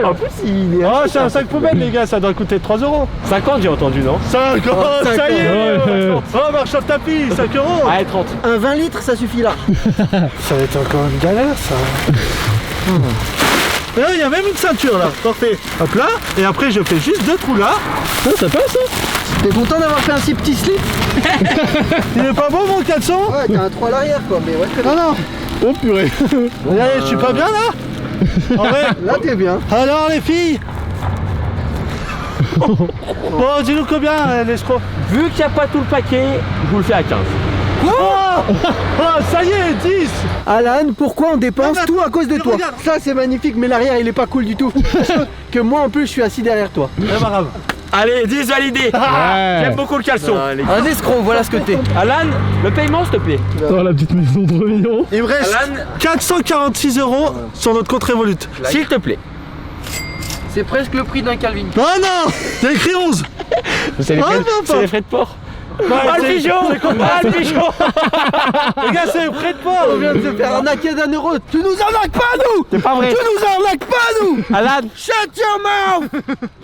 En plus, il est... Oh, c'est un sac poubelle, les gars, ça doit coûter 3 €. 50, j'ai entendu, non? 5 €, ça y est. Oh, marche sur le tapis, 5 €. Allez, 30. Un 20 litres, ça suffit là. Ça va être encore une galère, ça. Là, il y a même une ceinture là. Parfait. Hop là. Et après, je fais juste 2 trous là. Ça passe, hein? T'es content d'avoir fait un si petit slip? Il est pas bon mon caleçon? Ouais, t'as un 3 à l'arrière quoi, mais ouais. Non. Oh purée. Allez, je suis pas bien là? En vrai. Là, t'es bien. Alors les filles. Bon, dis-nous combien l'escroc? Vu qu'il n'y a pas tout le paquet, je vous le fais à 15. Quoi? Oh, ça y est, 10. Alan, pourquoi on dépense tout à cause de toi? regarde. Ça c'est magnifique, mais l'arrière il est pas cool du tout. Que moi en plus je suis assis derrière toi. C'est pas grave. Allez, 10 validés. J'aime beaucoup le caleçon. Un escroc, voilà ce que t'es. Alan, le paiement s'il te plaît. Dans la petite maison de Réunion. Il me reste Alan. 446 € sur notre compte Revolut. S'il te plaît. C'est presque le prix d'un Calvin. Oh non, t'as écrit 11. C'est les, les frais de port. Ah le pigeon. Ah le pigeon. Les gars, c'est les frais de port. On vient de se faire arnaquer d'1 €. Tu nous arnaques pas nous. C'est pas vrai. Tu nous arnaques pas nous. Alan. Shut your mouth.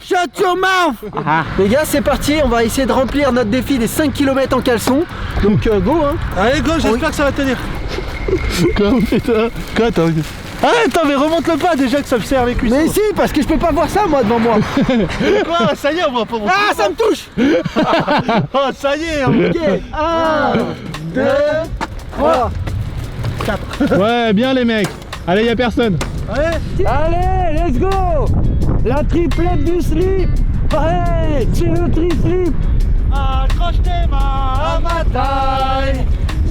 Shut your mouth. Les gars, c'est parti, on va essayer de remplir notre défi des 5 km en caleçon. Donc go hein. Allez go, j'espère que ça va tenir. Quoi t'as... Ah attends, mais remonte le pas déjà que ça me sert les cuisses. Mais si, parce que je peux pas voir ça moi devant moi. Quoi? Ça y est, on va pas monter. Ah, ça me touche. Oh, ça y est, Ok, 1, 2, 3, 4. Ouais, bien les mecs. Allez, y a personne. Allez, let's go. La triplette du slip. Ouais, c'est le tri-slip. Accroche tes mains à ma taille.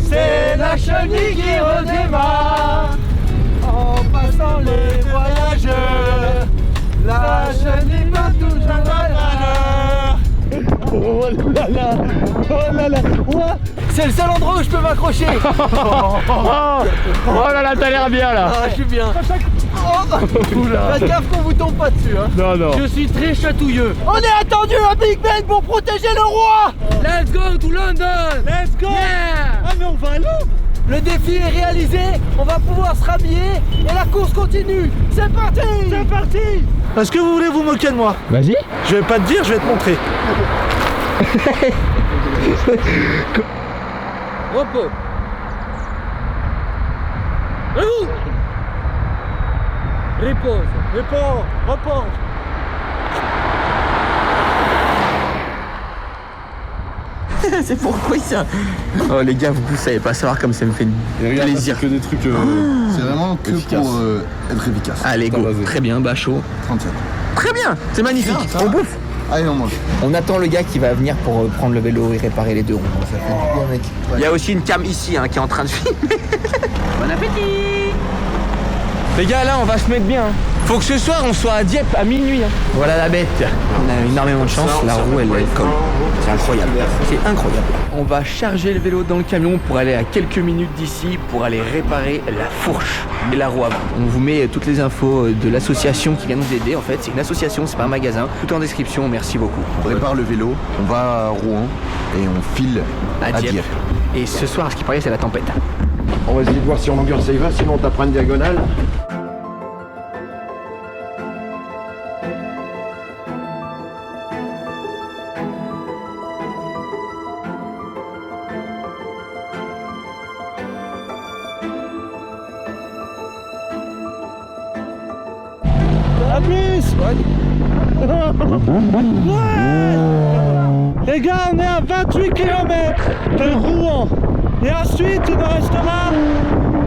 C'est la chenille qui redémarre. En passant les voyageurs, la chenille va toujours à l'heure. Oh là là. Oh là là. C'est le seul endroit où je peux m'accrocher. Oh là là, t'as l'air bien là. Ah, je suis bien. Faites gaffe qu'on vous tombe pas dessus. Hein. Non. Je suis très chatouilleux. On est attendu à Big Ben pour protéger le roi. Let's go to London. Let's go. Yeah. Ah mais on va à Londres. Le défi est réalisé, on va pouvoir se rhabiller et la course continue. C'est parti! C'est parti! Est-ce que vous voulez vous moquer de moi? Vas-y. Je vais pas te dire, je vais te montrer. Repos. Debout. Repose. Repos, repos. C'est pourquoi ça? Oh les gars, vous savez pas savoir comme ça me fait plaisir. Que des trucs. C'est vraiment que efficace. pour être efficace. Allez go, très bien, bah chaud. 37. Très bien, c'est magnifique. Bien, On bouffe. Allez, on mange. On attend le gars qui va venir pour prendre le vélo et réparer les deux roues. Ça fait du bien, mec. Il y a aussi une cam ici hein, qui est en train de filmer. Bon appétit. Les gars, là on va se mettre bien. Faut que ce soir on soit à Dieppe à minuit. Voilà la bête. On a énormément de chance, la roue elle colle. C'est incroyable. C'est incroyable. On va charger le vélo dans le camion pour aller à quelques minutes d'ici pour aller réparer la fourche et la roue avant. On vous met toutes les infos de l'association qui vient nous aider en fait. C'est une association, c'est pas un magasin. Tout en description, merci beaucoup. On répare le vélo, on va à Rouen et on file à Dieppe. Et ce soir, ce qui paraît, c'est la tempête. On va essayer de voir si en longueur ça y va, sinon on tapera une diagonale. A plus. Les gars, on est à 28 km de Rouen. Et ensuite, il nous restera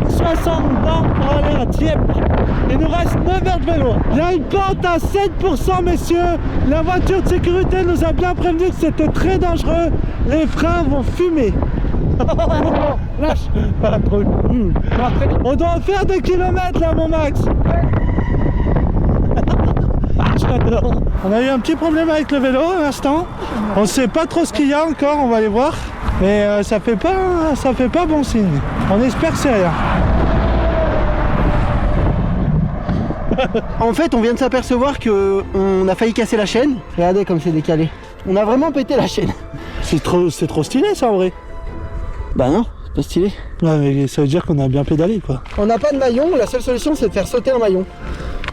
60 ans pour aller à Dieppe. Il nous reste 9 heures de vélo. Il y a une pente à 7%, messieurs. La voiture de sécurité nous a bien prévenu que c'était très dangereux. Les freins vont fumer. Lâche. Pas trop. On doit faire des kilomètres là, mon Max. J'adore. On a eu un petit problème avec le vélo à l'instant. On ne sait pas trop ce qu'il y a encore, on va aller voir. Mais ça fait pas bon signe. On espère que c'est rien. En fait, on vient de s'apercevoir que on a failli casser la chaîne. Regardez comme c'est décalé. On a vraiment pété la chaîne. C'est trop stylé ça en vrai. Bah non, c'est pas stylé. Ouais, mais ça veut dire qu'on a bien pédalé quoi. On n'a pas de maillon, la seule solution c'est de faire sauter un maillon.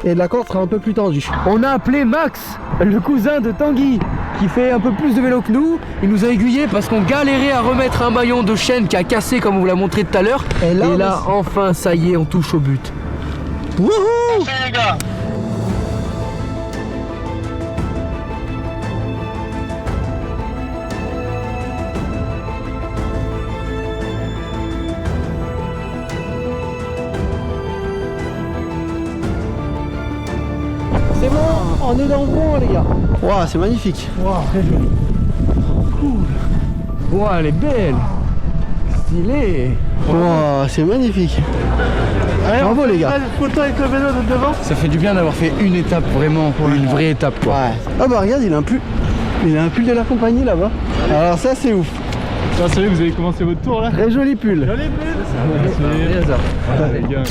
Et la corde sera un peu plus tendue. On a appelé Max, le cousin de Tanguy, qui fait un peu plus de vélo que nous. Il nous a aiguillés parce qu'on galérait à remettre un maillon de chaîne qui a cassé comme on vous l'a montré tout à l'heure. Et là, enfin, ça y est, on touche au but. Wouhou! Merci les gars. C'est bon, on est dans le rond les gars. Waouh, c'est magnifique. Waouh, très joli. Cool. Wow, elle est belle. Stylé. Waouh, c'est magnifique. Allez, bravo les gars. Une photo avec le vélo de devant. Ça fait du bien d'avoir fait une étape, vraiment, une vraie étape quoi. Ouais. Ah bah regarde, il a un pull de la compagnie là-bas. Alors ça c'est ouf. Ah, ça y est, vous avez commencé votre tour là? Très joli pull. Joli pull. Les gars.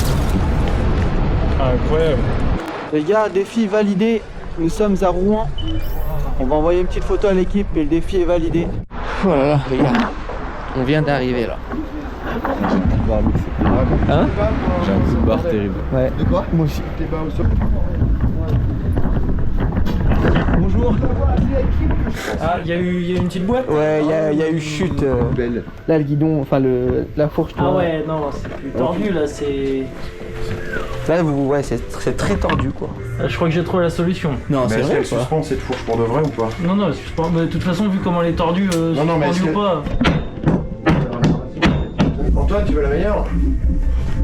Incroyable. Les gars, défi validé. Nous sommes à Rouen. On va envoyer une petite photo à l'équipe et le défi est validé. Voilà les gars, on vient d'arriver là. Hein? J'ai un coup de barre terrible. Ouais. De quoi? Moi aussi. Bonjour. Ah, il y a eu une petite boîte? Ouais, il y a eu chute. Belle. Là, le guidon, enfin la fourche. Ah ouais, non, c'est plus tordu là, c'est... Là, ouais, c'est très tordu quoi. Je crois que j'ai trouvé la solution. Non, c'est vrai. Elle suspend cette fourche pour de vrai ou pas? Non, non, je pense, mais de toute façon, vu comment elle est tordue, non, mais suspendue ou pas... Antoine, tu veux la meilleure?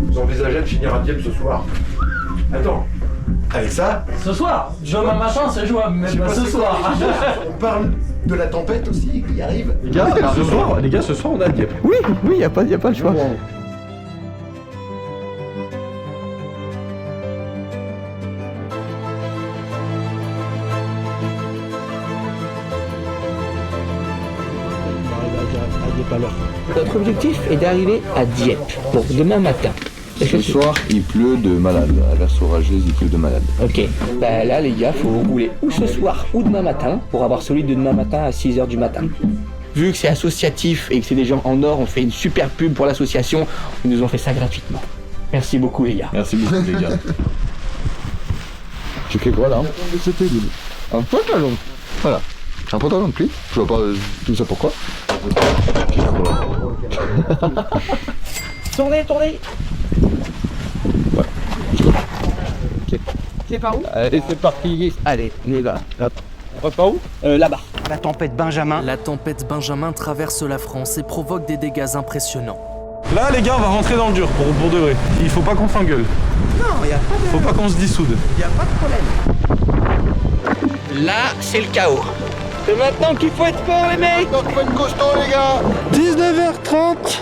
Vous envisagez de finir à Dieppe ce soir? Attends, avec ça? Ce soir, demain matin, c'est jouable, mais pas ce soir. On parle de la tempête aussi qui arrive. Les gars, ce soir on a Dieppe. Oui, y a pas le choix. Notre objectif est d'arriver à Dieppe pour demain matin. Ce soir, il pleut de malade. Averse orageuse, il pleut de malade. Ok, bah là les gars, faut rouler ou ce soir ou demain matin pour avoir celui de demain matin à 6h du matin. vu que c'est associatif et que c'est des gens en or, on fait une super pub pour l'association. Ils nous ont fait ça gratuitement. Merci beaucoup les gars. Merci beaucoup les gars. Tu fais quoi là? C'était un pantalon. Voilà. Un pantalon de pluie. Je vois pas tout ça pourquoi. Tournez. Ouais. Ok. C'est par où? Allez, c'est parti. Allez, on y va. On va par où? Là-bas. La tempête Benjamin traverse la France et provoque des dégâts impressionnants. Là, les gars, on va rentrer dans le dur pour de vrai. Il faut pas qu'on s'engueule. Non, y a pas de... Faut pas qu'on se dissoude. Y a pas de problème. Là, c'est le chaos. C'est maintenant qu'il faut être fort les mecs. Donc faut être costaud les gars. 19h30,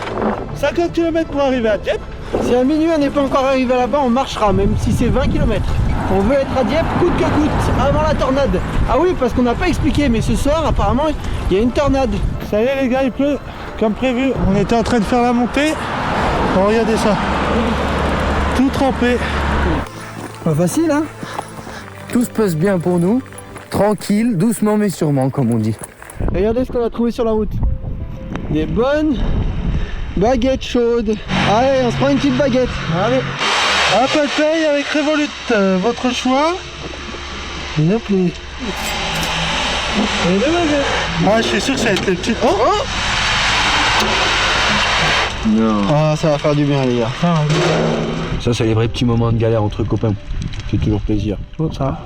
50 km pour arriver à Dieppe. Si à minuit on n'est pas encore arrivé là-bas, on marchera, même si c'est 20 km. On veut être à Dieppe coûte que coûte, avant la tornade. Ah oui, parce qu'on n'a pas expliqué, mais ce soir, apparemment, il y a une tornade. Ça y est les gars, il pleut, comme prévu. On était en train de faire la montée. Oh, regardez ça. Tout trempé. Pas facile, hein? Tout se passe bien pour nous. Tranquille, doucement mais sûrement, comme on dit. Regardez ce qu'on a trouvé sur la route. Des bonnes baguettes chaudes. Allez, on se prend une petite baguette. Allez. Apple Pay avec Revolut, votre choix. Une appli. Et des baguettes. Ah, je suis sûr que ça va être le petit... Oh, Non. Ah, ça va faire du bien les gars. Ça, c'est les vrais petits moments de galère entre copains. C'est toujours plaisir. Ça.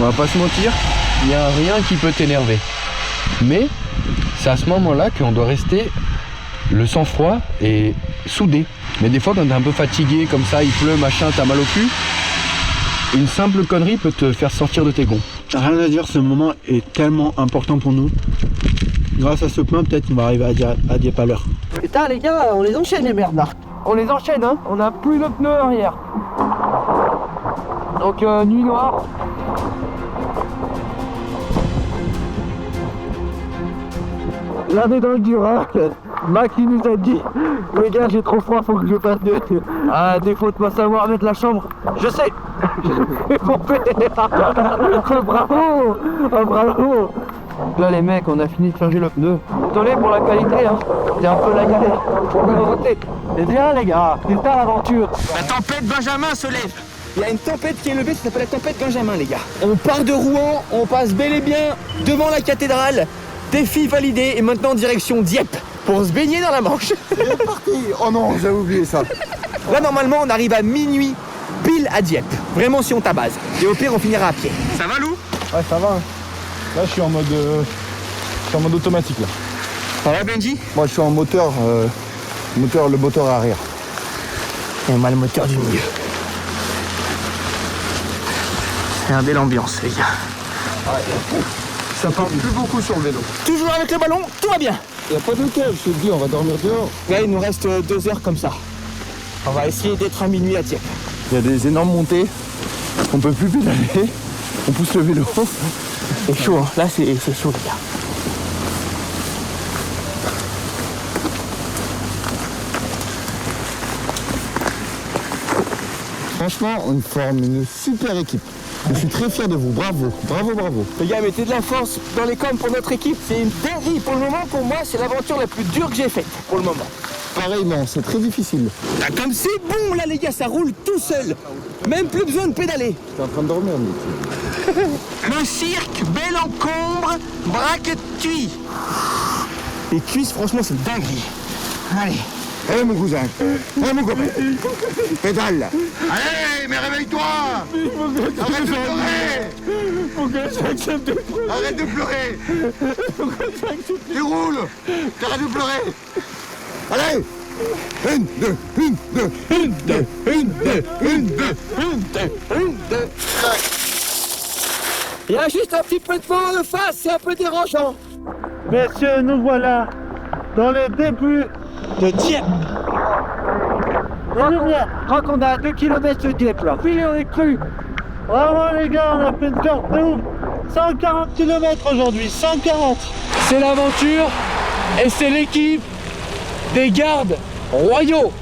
On va pas se mentir, il n'y a rien qui peut t'énerver. Mais c'est à ce moment-là qu'on doit rester le sang-froid et soudé. Mais des fois, quand t'es un peu fatigué, comme ça, il pleut, machin, t'as mal au cul, une simple connerie peut te faire sortir de tes gonds. Rien à dire, ce moment est tellement important pour nous. Grâce à ce point, peut-être qu'on va arriver à Dieppe à l'heure. Putain les gars, on les enchaîne les merdes là. On les enchaîne hein. On a plus de pneus arrière. Donc nuit noire. Là on est dans le dur hein. Max il nous a dit, les gars j'ai trop froid, faut que je passe de... Ah défaut de pas savoir mettre la chambre. Je sais. Bravo. Oh, bravo. Là les mecs, on a fini de changer le pneu. Désolé pour la qualité hein. C'est un peu la galère. C'est bien les gars, c'est ça l'aventure. La tempête Benjamin se lève. Il y a une tempête qui est levée, ça s'appelle la tempête Benjamin les gars. On part de Rouen, on passe bel et bien devant la cathédrale. Défi validé et maintenant direction Dieppe pour se baigner dans la Manche. C'est parti. Oh non, j'avais oublié ça. Là normalement on arrive à minuit pile à Dieppe. Vraiment si on tabase. Et au pire on finira à pied. Ça va Lou? Ouais, ça va. Là, je suis en mode automatique là. Ça va Benji? Moi, je suis en moteur, le moteur arrière. Et moi le moteur du milieu. C'est un belle ambiance les gars. Ça parle plus beaucoup sur le vélo. Toujours avec le ballon, tout va bien. Il n'y a pas d'hôtel, je te dis, on va dormir dehors. Là il nous reste 2 heures comme ça. On va essayer d'être à minuit à Dieppe. Il y a des énormes montées, on peut plus pédaler, on pousse le vélo. C'est chaud, hein. Là c'est chaud les gars. Franchement, on forme une super équipe. Je suis très fier de vous, bravo, bravo, bravo. Les gars, mettez de la force dans les cornes pour notre équipe. C'est une dinguerie. Pour le moment, pour moi, c'est l'aventure la plus dure que j'ai faite, pour le moment. Pareillement, c'est très difficile. Ah, comme c'est bon, là, les gars, ça roule tout seul. Même plus besoin de pédaler. T'es en train de dormir, Nick. Le cirque, bel encombre, braque-tuis. Les cuisses, franchement, c'est une dinguerie. Allez. Hé mon cousin, hé mon copain, pédale. Allez, mais réveille-toi. Arrête de pleurer. Faut que j'accepte de pleurer. Arrête de pleurer. Faut que j'accepte. Déroule. T'arrêtes de pleurer. Allez. 1, 2, 1, 2, 1, 2, 1, 2, 1, 2, 1, 2, 1, 2. Il y a juste un petit peu de vent de face, c'est un peu dérangeant. Messieurs, nous voilà dans les débuts de Dieppe. Je crois qu'on a à 2 km de Dieppe là. Puis on est cru. Vraiment les gars, on a fait une carte de ouf. 140 km aujourd'hui, 140. C'est l'aventure et c'est l'équipe des gardes royaux.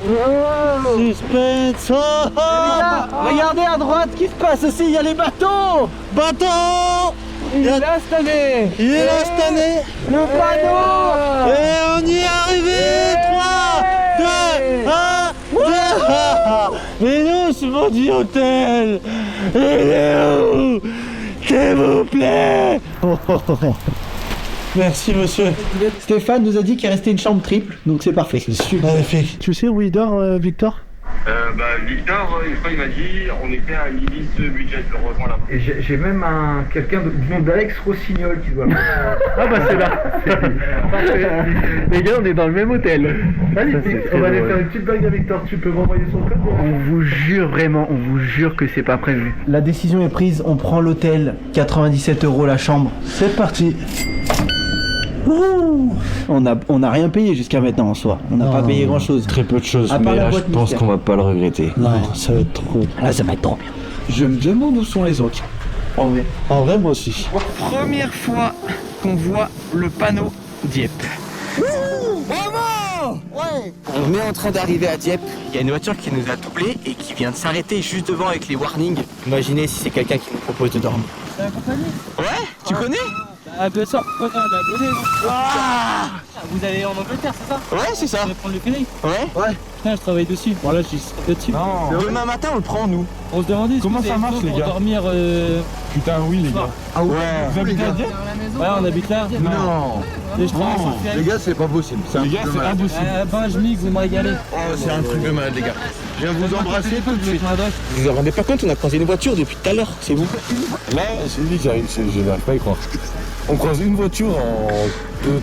Suspense. Oh, oh. Regardez à droite ce qui se passe aussi, il y a les bateaux. Bateau. Il est là cette année. Il est là cette année. Le panneau. Et on y est arrivé. 3, 2, 1, 2. Mais non, c'est mon dit hôtel. Il est où? S'il vous plaît. Merci monsieur. Stéphane nous a dit qu'il restait une chambre triple, donc c'est parfait. C'est super. Magnifique. Tu sais où il dort, Victor? Victor, une fois il m'a dit, on était à l'Ibis budget, le rejoint là-bas. Et j'ai même quelqu'un du nom d'Alex Rossignol qui doit. Ah bah c'est là. Les gars, on est dans le même hôtel. Vas-y, on va aller faire une petite blague à Victor. Tu peux m'envoyer son code? On vous jure vraiment, on vous jure que c'est pas prévu. La décision est prise, on prend l'hôtel, 97 € la chambre. C'est parti. On n'a rien payé jusqu'à maintenant en soi. On n'a pas payé grand chose. Très peu de choses, mais là je pense qu'on va pas le regretter. Non, ça va être trop. Là ça va être trop bien. Je me demande où sont les autres. En vrai, moi aussi. Première fois qu'on voit le panneau Dieppe. Bravo. Ouais. On est en train d'arriver à Dieppe. Il y a une voiture qui nous a doublé et qui vient de s'arrêter juste devant avec les warnings. Imaginez si c'est quelqu'un qui nous propose de dormir. C'est la compagnie. Ouais, tu connais? Bien sûr, on a abonné. Vous allez en Angleterre, c'est ça? Ouais, c'est ça. Vous allez prendre le Fenech? Ouais. Putain, je travaille dessus. Bon là, je serai dessus. Non. Demain matin, on le prend, nous. On se demandait Comment ça marche, les gars? pour dormir. Putain, oui, les gars. Ah ouais. Vous habitez à Dieppe? Ouais, on habite là. Non. Et je travaille sur le Fenech. Les gars, c'est pas possible. Les gars, c'est impossible. Je mixe, vous me régalez. Oh, c'est un truc de malade, les gars. Je viens vous embrasser tout de suite. Vous vous rendez pas compte, on a croisé une voiture depuis tout à l'heure, c'est vous? Là, c'est dit, je n'arrive pas à y croire. On croise une voiture en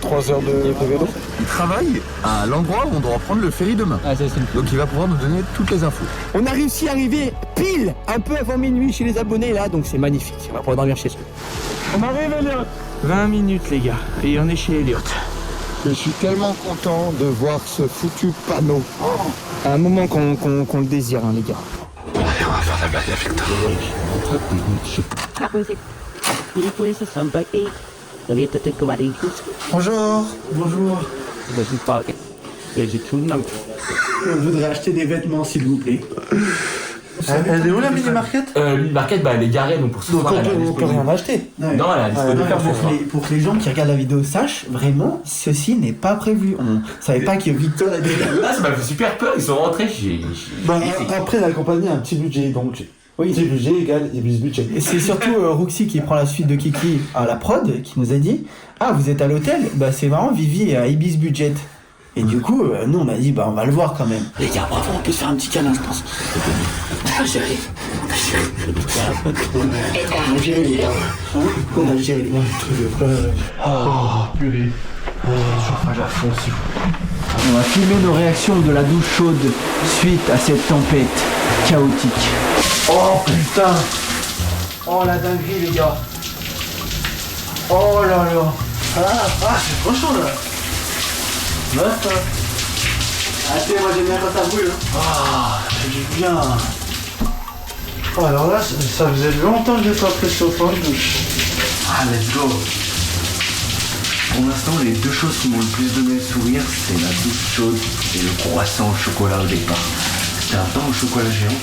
2-3 heures de vélo. Il travaille à l'endroit où on doit prendre le ferry demain. Ah, ça c'est Donc il va pouvoir nous donner toutes les infos. On a réussi à arriver pile, un peu avant minuit chez les abonnés là, donc c'est magnifique. On va pouvoir dormir chez eux. On arrive, Elliot. 20 minutes les gars, et on est chez Elliot. Je suis tellement content de voir ce foutu panneau. À un moment qu'on le désire, hein, les gars. Allez, on va faire la blague avec toi. Bonjour. Bonjour. Je voudrais acheter des vêtements s'il vous plaît. Elle est où la mini-market? Mini-market, elle est garée, donc pour ce soir, elle est On peut rien acheter. Non, elle a disponible Pour que les gens qui regardent la vidéo sachent, vraiment, ceci n'est pas prévu. On savait pas que Victor a déjà... Ah, ça m'a fait super peur, ils sont rentrés, Après, la compagnie a un petit budget, donc Oui. petit budget égale Ibis budget. Et c'est surtout Roxy qui prend la suite de Kiki à la prod, qui nous a dit « Ah, vous êtes à l'hôtel? Bah c'est marrant, Vivi est à Ibis Budget. » Et du coup, nous on a dit « Bah on va le voir quand même. » Les gars, bravo, on peut se faire un petit câlin, je pense. On a géré. On a géré les gars. On a géré les gars. Oh, purée. Chauffage à fond, s'il vous plaît. On va filmer nos réactions de la douche chaude suite à cette tempête chaotique. Oh putain! Oh la dinguerie les gars! Oh là là! C'est trop chaud là! Moi j'aime bien quand ça brûle. Ah, c'est du bien. Oh, alors là, ça faisait longtemps que j'ai pas pris ce chauffage. Ah, let's go. Pour l'instant, les deux choses qui m'ont le plus donné le sourire, c'est la douche chaude et le croissant au chocolat au départ. C'était un pain au chocolat géant.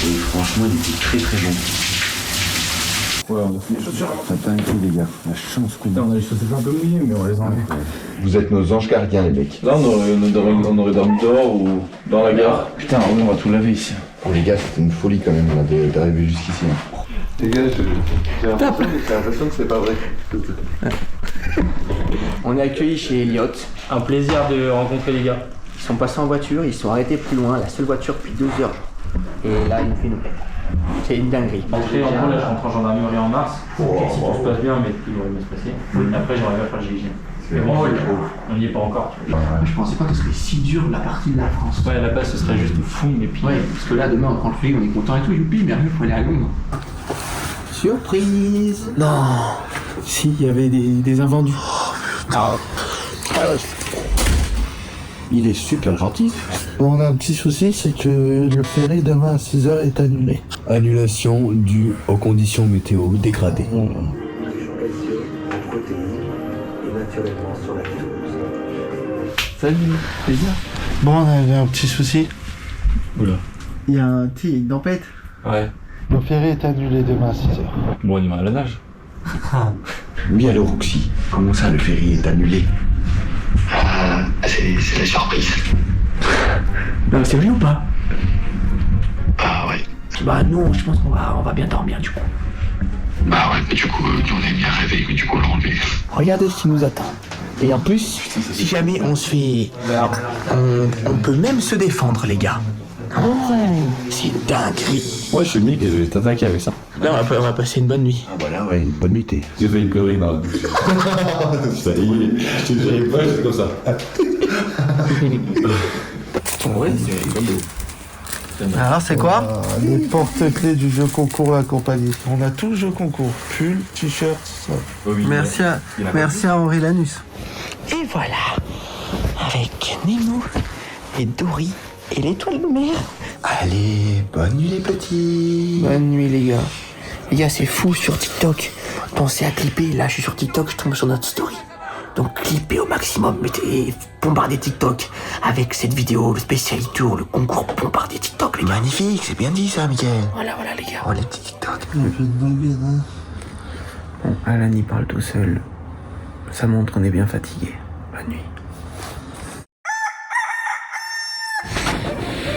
Et franchement, il était très très bon. Ouais, on a fait les chaussures. Ça t'a un coup, les gars. La chance qu'on a. On a les chaussettes un peu mouillées, mais on les enlève. Vous êtes nos anges gardiens, les mecs. Là, on aurait dormi dehors ou dans la gare. Putain, on va tout laver ici. Oh, les gars, c'était une folie quand même là, d'arriver jusqu'ici. Les gars, j'ai l'impression que c'est pas vrai. On est accueillis chez Elliot. Un plaisir de rencontrer les gars. Ils sont passés en voiture, ils sont arrêtés plus loin, la seule voiture depuis 2 heures. Et là, il nous fait une paix. C'est une dinguerie. Après, en gros, là, je rentre en gendarmerie en mars. Si tout se passe bien, mais il devrait bien se passer. Après, j'aurais bien faire le GIGN. Mais bon, on n'y est pas encore. Je pensais pas que ce serait si dur la partie de la France. Ouais, là-bas, ce serait juste fou, mais puis. Ouais, parce que là, demain, on prend le flic, on est content et tout, youpi, mais après, il faut aller à Londres. Surprise! Non! Si, il y avait des invendus. Il est super gentil. On a un petit souci, c'est que le ferry demain à 6h est annulé. Annulation due aux conditions météo dégradées. Salut, plaisir. Bon, on avait un petit souci. Oula. Il y a une tempête. Ouais. Le ferry est annulé demain à 6h. Bon, on y va à la nage. Oui, alors Roxy, comment ça le ferry est annulé? C'est la surprise. Non, mais c'est vrai ou pas? Ah ouais. Bah non, je pense qu'on va bien dormir du coup. Bah ouais, mais du coup, on est bien réveillés, mais du coup, on l'a enlevé. Regardez ce qui nous attend. Et en plus, si jamais on se fait... On peut même se défendre, les gars. C'est une dinguerie. Moi je suis le mec et je vais t'attaquer avec ça. Là, on va passer une bonne nuit. Ah bah là, ouais, une bonne nuitée. J'ai fait une connerie dans la bouche. Ça y est, je te dirais pas, c'est comme ça. Ouais, c'est comme Alors c'est quoi? Les porte-clés du jeu concours La Compagnie. On a tout le jeu concours. Pull, t-shirt, ça. Merci à Henri Lanus. Et voilà, avec Nemo et Dory et l'étoile de mer. Allez, bonne nuit les petits. Bonne nuit les gars. Les gars, c'est fou sur TikTok. Pensez à clipper. Là, je suis sur TikTok, je tombe sur notre story. Donc clippez au maximum, mettez, bombardez TikTok avec cette vidéo, le spécial tour, le concours bombardez TikTok les gars. Magnifique, c'est bien dit ça, Mickaël. Voilà les gars. Oh les petits TikTok. Bon, Alan il parle tout seul. Ça montre qu'on est bien fatigué. Bonne nuit.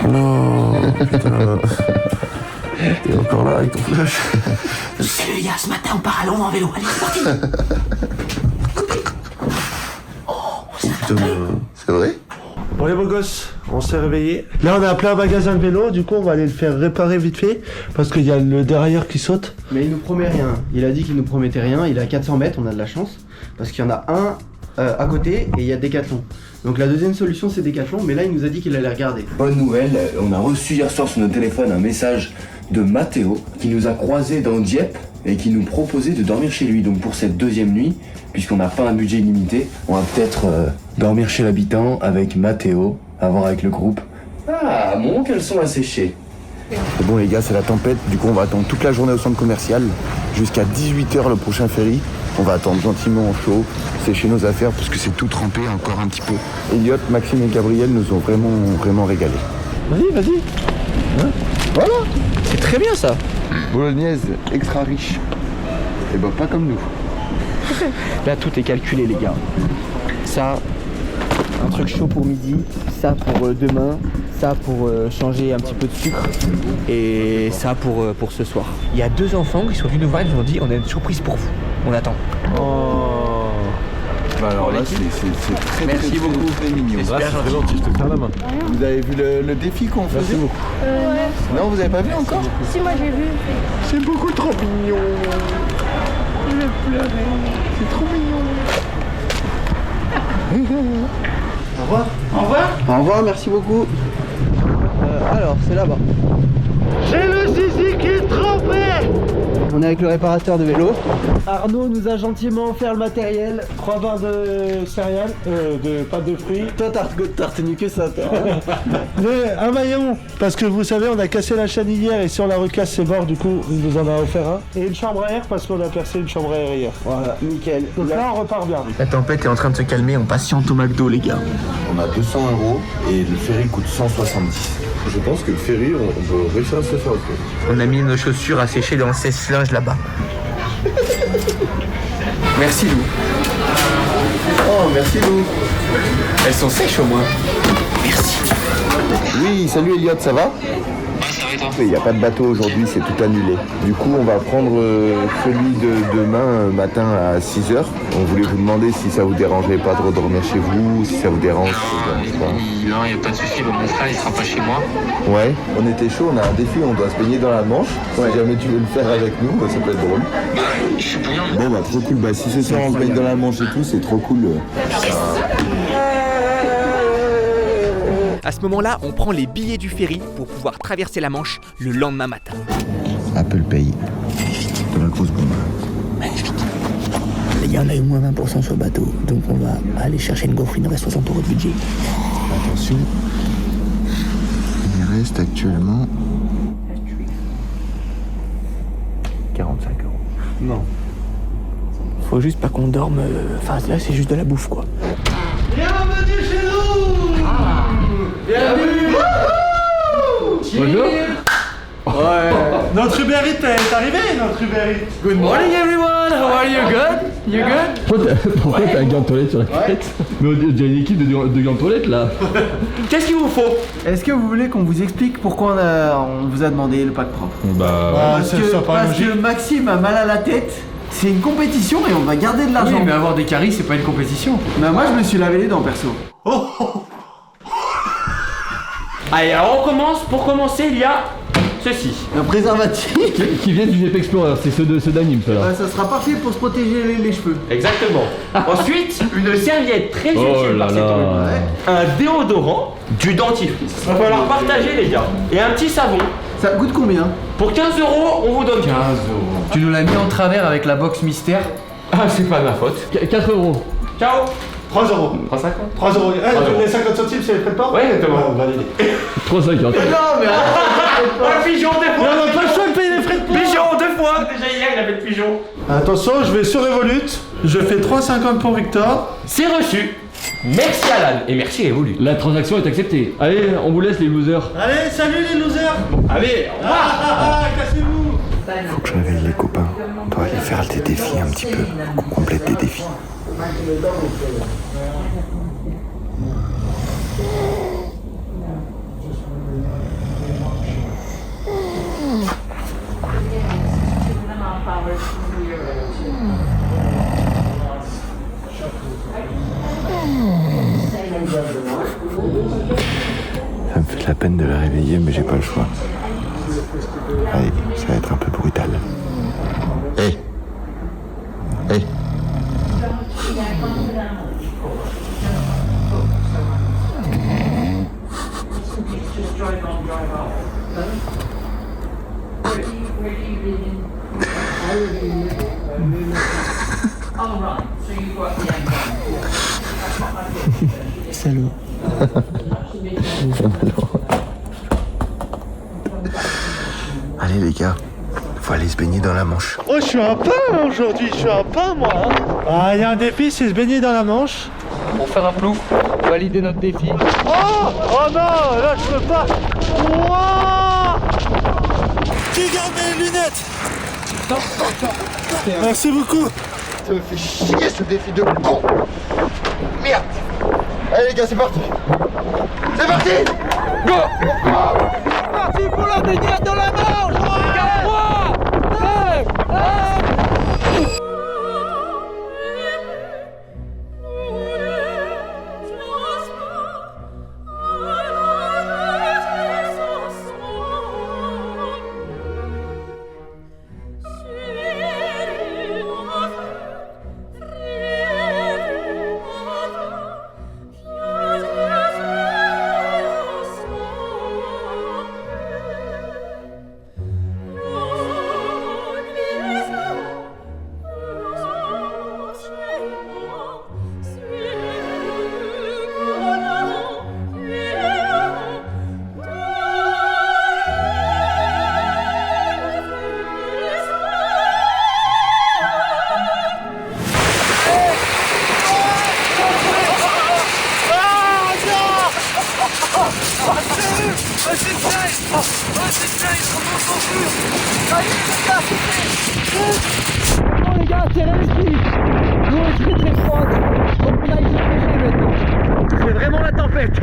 Non, putain. T'es encore là avec ton flash. C'est les gars, ce matin on part à Londres en vélo. Allez, c'est parti. C'est vrai? Bon les beaux gosses, on s'est réveillés. Là on a appelé un magasin de vélo, du coup on va aller le faire réparer vite fait parce qu'il y a le dérailleur qui saute. Mais il nous promet rien. Il a dit qu'il nous promettait rien. Il est à 400 mètres, on a de la chance. Parce qu'il y en a un à côté et il y a Decathlon. Donc la deuxième solution c'est Decathlon, mais là il nous a dit qu'il allait regarder. Bonne nouvelle, on a reçu hier soir sur notre téléphone un message de Mathéo qui nous a croisés dans Dieppe et qui nous proposait de dormir chez lui. Donc pour cette deuxième nuit, puisqu'on n'a pas un budget illimité, on va peut-être dormir chez l'habitant avec Mathéo, à voir avec le groupe. Ah, mon qu'elles sont asséchées. C'est bon les gars, c'est la tempête, du coup on va attendre toute la journée au centre commercial, jusqu'à 18h le prochain ferry. On va attendre gentiment au chaud, sécher nos affaires parce que c'est tout trempé encore un petit peu. Elliot, Maxime et Gabriel nous ont vraiment régalé. Vas-y. Hein, voilà. C'est très bien ça. Bolognaise extra riche. Et bah pas comme nous. Là tout est calculé les gars. Ça, un truc chaud pour midi, ça pour demain, ça pour changer un petit peu de sucre et ça pour ce soir. Il y a 2 enfants qui sont venus nous voir et nous ont dit on a une surprise pour vous. On attend. Oh. Bah alors là c'est très Merci beaucoup. Très mignon. C'est gentil, je te tiens la main. Vous avez vu le défi qu'on faisait? Merci beaucoup. Non, vous avez pas vu encore? Si, moi j'ai vu. C'est beaucoup trop mignon. Je vais pleurer. C'est trop mignon. Au revoir. Au revoir. Au revoir, merci beaucoup. Alors, c'est là-bas. J'ai le zizi qui est trempé. On est avec le réparateur de vélo. Arnaud nous a gentiment offert le matériel. 3 barres de céréales, de pâte de fruits. Toi, t'as retenu que ça, toi. Un maillon, parce que vous savez, on a cassé la chaîne hier et si on la recasse, c'est mort, du coup, il nous en a offert un. Et une chambre à air, parce qu'on a percé une chambre à air hier. Voilà, nickel. Donc là, on repart bien. La tempête est en train de se calmer, on patiente au McDo les gars. On a 200 € et le ferry coûte 170. Je pense que le ferry, on peut réussir à se faire aussi. On a mis nos chaussures à sécher dans le sèche-linge là-bas. Merci Lou. Oh, merci Lou. Elles sont sèches au moins. Merci. Oui, salut Elliot, ça va? Il n'y a pas de bateau aujourd'hui, c'est tout annulé. Du coup, on va prendre celui de demain matin à 6h. On voulait vous demander si ça vous dérangerait pas de redormir chez vous, si ça vous dérange. Non, il n'y a pas de souci, mon frère il sera pas chez moi. Ouais, on était chaud, on a un défi, on doit se baigner dans la Manche. Si jamais tu veux le faire avec nous, ça peut être drôle. Je suis bouillant. Bon bah trop cool, bah si ce soir on se baigne dans la Manche et tout, c'est trop cool. À ce moment-là, on prend les billets du ferry pour pouvoir traverser la Manche le lendemain matin. Apple Pay. De la grosse bombe. Magnifique. Les gars, on a eu moins 20% sur le bateau, donc on va aller chercher une gaufre, il nous reste 60 € de budget. Attention. Il reste actuellement 45 €. Non. Faut juste pas qu'on dorme, enfin là c'est juste de la bouffe quoi. Bienvenue chez nous. Bienvenue. Bonjour. Ouais. Notre Uber Eats est arrivé, notre Uber Eats. Good morning everyone. how are you? Good? You good? Pourquoi t'as un gant de toilette sur la tête? Mais on dirait une équipe de gants de toilette là. Qu'est-ce qu'il vous faut? Est-ce que vous voulez qu'on vous explique pourquoi on vous a demandé le pack propre? Parce que Maxime a mal à la tête. C'est une compétition et on va garder de l'argent. Oui, mais avoir des caries, c'est pas une compétition. Bah moi je me suis lavé les dents perso. Allez, alors on commence. Pour commencer, il y a ceci. Un préservatif. Qui vient du Jeep Explorer, c'est ceux d'anime ceux-là. Ça sera parfait pour se protéger les cheveux. Exactement. Ensuite, une serviette très utile par cet homme. Un déodorant, du dentifrice. Il va falloir partager les gars. Et un petit savon. Ça coûte combien? Pour 15 €, on vous donne 15 €. Tu nous l'as mis en travers avec la box mystère. Ah, c'est pas ma faute. 4 €. Ciao. 3 €. 3,50. 3 €. Les 50 centimes, c'est les frais de port? Ouais, exactement. Validé. 3,50. Non, mais Un pigeon, deux fois. On n'a pas le choix de payer les frais de port. Pigeon, 2 fois. Déjà hier, il avait le pigeon. Attention, je vais sur Revolut. Je fais 3,50 pour Victor. C'est reçu. Merci Alan et merci Revolut. La transaction est acceptée. Allez, on vous laisse les losers. Allez, salut les losers. Allez, au revoir. Cassez-vous. Faut que je réveille les copains. On doit aller faire des défis un petit peu. Faut qu'on complète des défis. Ça me fait de la peine de la réveiller, mais j'ai pas le choix. Allez, ça va être un peu brutal. Hey! Hey! Salaud. Allez les gars, faut aller se baigner dans la Manche. Oh, je suis un pain aujourd'hui, je suis un pain moi. Ah, il y a un défi, c'est se baigner dans la Manche. Pour faire un flou, valider notre défi. Oh non, là je peux pas. Wow. Qui garde mes lunettes? Merci beaucoup. Ça me fait chier ce défi de con. Merde. Allez les gars, c'est parti. C'est parti. Go. C'est parti pour la baignade dans la Manche. 3, 2, 1. Bon les gars, tirez le ski. L'eau est très très froide. Donc on a été pêcher maintenant. C'est vraiment la tempête.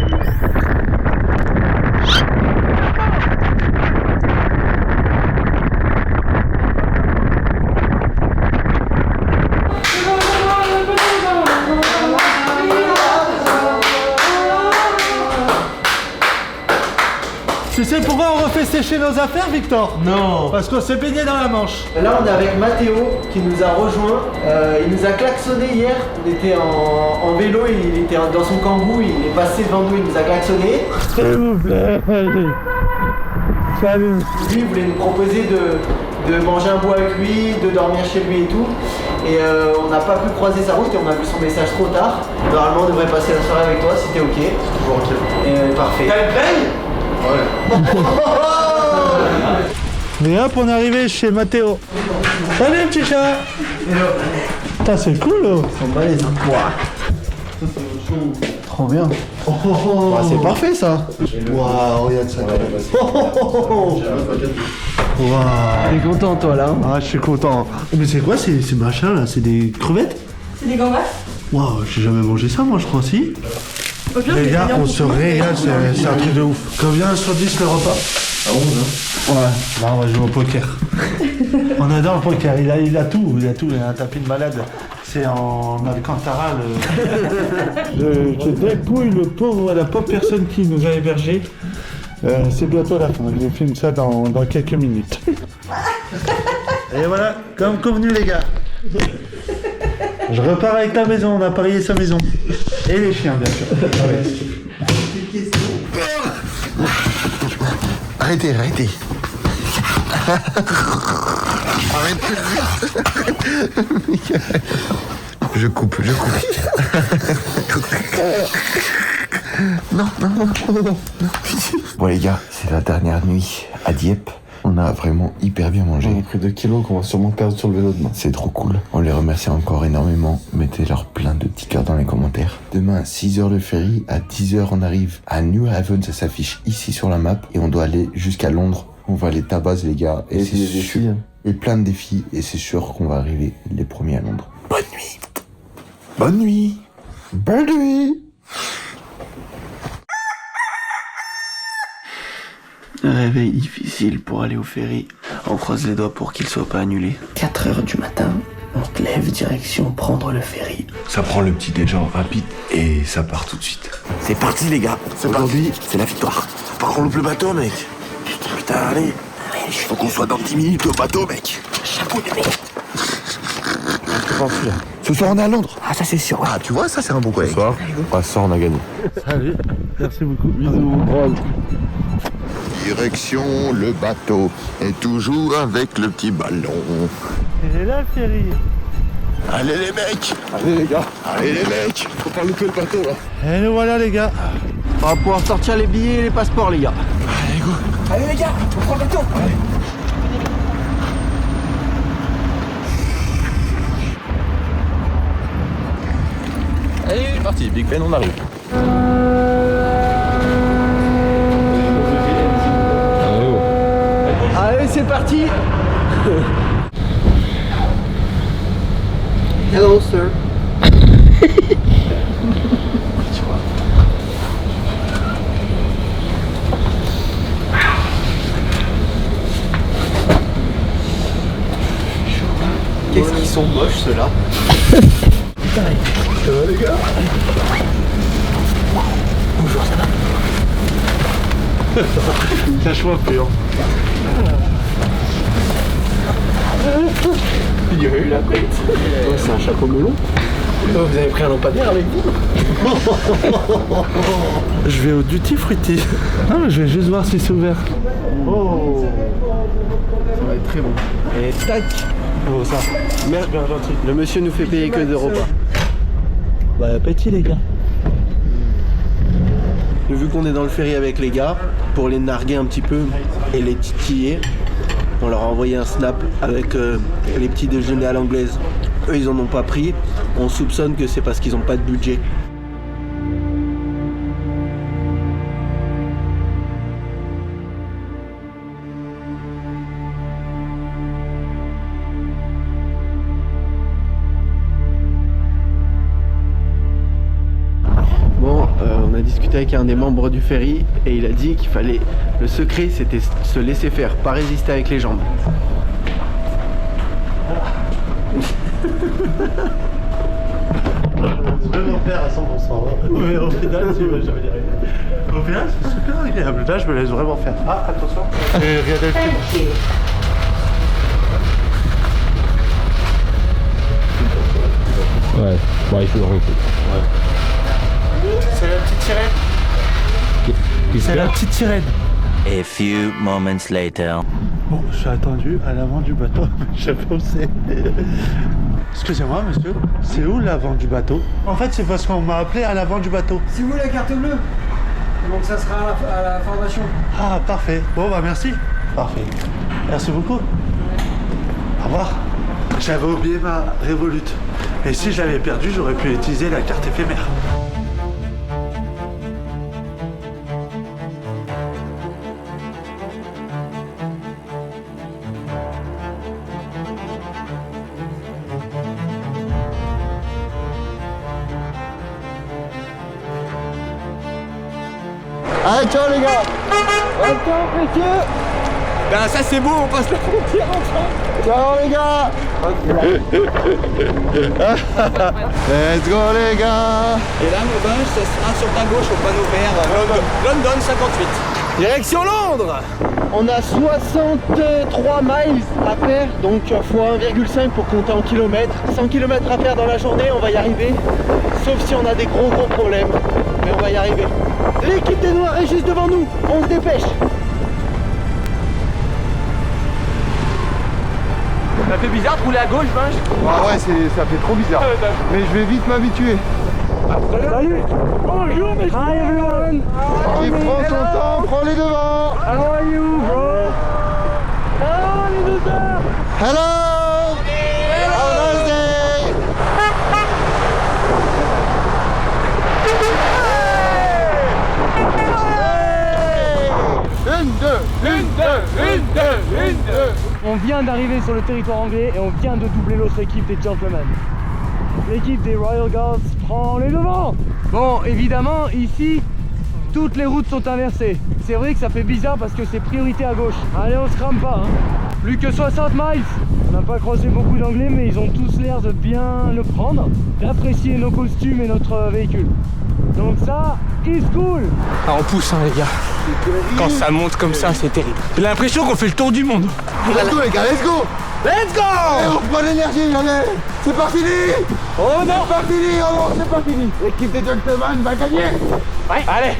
Tu sais pourquoi on refait sécher nos affaires, Victor? Non. Parce qu'on s'est baigné dans la Manche. Là on est avec Mathéo qui nous a rejoint. Il nous a klaxonné hier. On était en vélo, il était dans son kangou, il est passé devant nous, il nous a klaxonné. S'il vous plaît, allez. Salut. Lui il voulait nous proposer de manger un bout avec lui, de dormir chez lui et tout. Et on n'a pas pu croiser sa route et on a vu son message trop tard. Normalement on devrait passer la soirée avec toi si t'es ok. Toujours ok. Et parfait. T'as une veille? Et hop, on est arrivé chez Mathéo. Salut, petit chat. Putain, c'est cool, là. Ils sont balèzes, hein. Trop bien. C'est parfait, ça. Waouh, regarde ça. Waouh. T'es content toi là hein? Ah, je suis content. Mais c'est quoi ces machins là? C'est des crevettes? C'est des gambas. Waouh, j'ai jamais mangé ça moi je crois si. Au pire, Les c'est gars, bien on pour se tout. régale, c'est un truc de ouf. Combien sur 10 le repas? À 11 hein. Ouais, là on va jouer au poker. On adore le poker, il a tout, il a un tapis de malade. C'est en Alcantara je dépouille le pauvre, la pauvre personne qui nous a hébergés. C'est bientôt la fin, je vous filme ça dans quelques minutes. Et voilà, comme convenu les gars. Je repars avec la maison, on a parié sa maison. Et les chiens bien sûr. Arrêtez. Je coupe. Non. Bon les gars, c'est la dernière nuit à Dieppe. On a vraiment hyper bien mangé. On a pris 2 kilos qu'on va sûrement perdre sur le vélo demain. C'est trop cool. On les remercie encore énormément. Mettez-leur plein de petits cœurs dans les commentaires. Demain à 6h le ferry, à 10h on arrive à New Haven, ça s'affiche ici sur la map. Et on doit aller jusqu'à Londres. On va aller tabasser les gars. Et c'est sûr. Et plein de défis. Et c'est sûr qu'on va arriver les premiers à Londres. Bonne nuit. Bonne nuit. Bonne nuit. Réveil difficile pour aller au ferry. On croise les doigts pour qu'il soit pas annulé. 4h du matin, on te lève direction prendre le ferry. Ça prend le petit déjeuner rapide et ça part tout de suite. C'est parti les gars. Aujourd'hui, c'est la victoire. Par contre, le bateau mec. Putain, allez. Il faut qu'on soit dans 10 minutes au bateau mec. Chapeau de mec. Ce soir on est à Londres. Ah ça c'est sûr. Ah tu vois ça c'est un bon collègue. Ce soir on a gagné. Salut, merci beaucoup. Bisous. Direction le bateau et toujours avec le petit ballon. Il est là le ferry. Allez les mecs. Allez les gars. Allez les mecs. Faut pas louper le bateau là. Et nous voilà les gars. On va pouvoir sortir les billets et les passeports les gars. Allez go. Allez les gars, on prend le bateau. Allez. Allez, c'est parti, Big Ben, on arrive. Allez, c'est parti. Hello, sir. Qu'est-ce qu'ils sont moches ceux-là. Ça va les gars? Bonjour, ça va? T'as choix plus hein. Il y a eu la bête. C'est un chapeau melon. Vous avez pris un lampadaire avec vous? Je vais au Duty Fruity. Non mais je vais juste voir si c'est ouvert. Oh. Ça va être très bon. Et tac. Oh ça. Merde, bien gentil. Le monsieur nous fait payer que 2 repas. Bah appétit les gars. Vu qu'on est dans le ferry avec les gars, pour les narguer un petit peu et les titiller, on leur a envoyé un snap avec les petits déjeuners à l'anglaise. Eux ils en ont pas pris, on soupçonne que c'est parce qu'ils ont pas de budget. On a discuté avec un des membres du ferry et il a dit qu'il fallait... Le secret c'était se laisser faire, pas résister avec les jambes. Vraiment faire à 100%. Ouais, au final, tu vas jamais y arriver. Au final, c'est super agréable. Là, je me laisse vraiment faire. Ah, attention. Et regardez le film. Ouais, bon, il faut le recouper. C'est la petite sirène. C'est la petite sirène. A few moments later. Bon, je suis attendu à l'avant du bateau. Je sais pas où c'est. Excusez-moi, monsieur. C'est où l'avant du bateau? En fait, c'est parce qu'on m'a appelé à l'avant du bateau. C'est où la carte bleue? Donc ça sera à la formation. Ah, parfait. Bon, bah merci. Parfait. Merci beaucoup. Au revoir. J'avais oublié ma Revolut. Et si je l'avais perdue, j'aurais pu utiliser la carte éphémère. Allez, ciao les gars. Attends, messieurs. Ben ça c'est beau, on passe la frontière ensemble. Ciao les gars. Let's go les gars. Et là, mon bench, ça sera sur ta gauche au panneau vert, London 58. Direction Londres. On a 63 miles à faire, donc x 1,5 pour compter en kilomètres. 100 km à faire dans la journée, on va y arriver. Sauf si on a des gros problèmes, mais on va y arriver. L'équipe des Noirs est juste devant nous, on se dépêche. Ça fait bizarre de rouler à gauche, Benj. Ah ouais, ça fait trop bizarre. Mais je vais vite m'habituer. Salut. Bonjour, messieurs. Hi, everyone. Et prends ton temps, prends les devants. How are you, bro? Hello, les deux sœurs. Hello. Have a nice day. Une, deux. On vient d'arriver sur le territoire anglais et on vient de doubler l'autre équipe des Gentlemen. L'équipe des Royal Guards prend les devants. Bon, évidemment, ici, toutes les routes sont inversées. C'est vrai que ça fait bizarre parce que c'est priorité à gauche. Allez, on se crame pas, hein. Plus que 60 miles. On n'a pas croisé beaucoup d'anglais, mais ils ont tous l'air de bien le prendre, d'apprécier nos costumes et notre véhicule. Donc ça, is cool. Ah, on pousse, hein, les gars. Quand ça monte comme ça, c'est terrible. J'ai l'impression qu'on fait le tour du monde. Let's go les gars, let's go. Let's go. Et on reprend l'énergie, allez. C'est pas fini. Oh non. C'est pas fini, oh non, c'est pas fini. L'équipe des Gentlemen va gagner. Ouais, allez.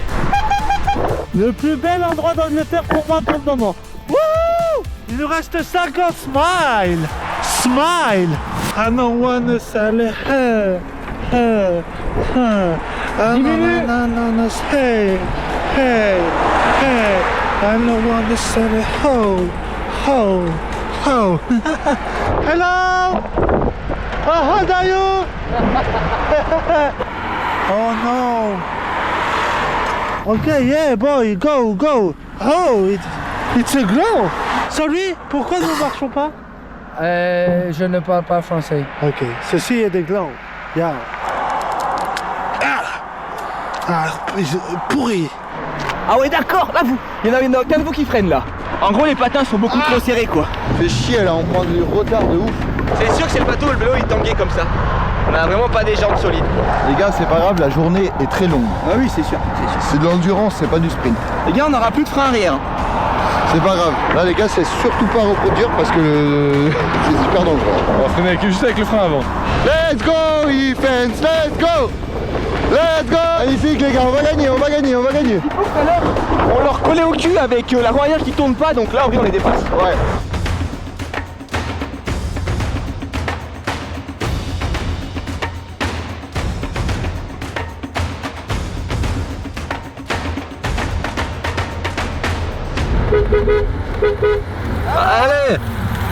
Le plus bel endroit d'Angleterre pour moi pour le moment. Wouh! Il nous reste 50 smiles. Smile. I don't wanna say hey. Hey. I don't wanna say ho. Hello. How old are you? Oh no. Okay, yeah, boy, go. Oh, it's a glow. Sorry, pourquoi nous ne marchons pas? Je ne parle pas français. Ok, ceci est des glows. Yeah. Pourri. Ah ouais, d'accord, là, il y en a aucun de vous qui freine, là. En gros, les patins sont beaucoup trop serrés, quoi. Fait chier là, on prend du retard de ouf. C'est sûr que c'est le bateau où le vélo il tanguait comme ça. On a vraiment pas des jambes solides. Les gars, c'est pas grave, la journée est très longue. Ah oui, c'est sûr. C'est de l'endurance, c'est pas du sprint. Les gars, on n'aura plus de frein arrière. C'est pas grave. Là, les gars, c'est surtout pas à reproduire parce que c'est super dangereux. On va freiner juste avec le frein avant. Let's go, Ifens, let's go. Let's go. Magnifique les gars, on va gagner. Tout à l'heure, on leur collait au cul avec la roue arrière qui tourne pas, donc là, oui, on les dépasse. Ouais.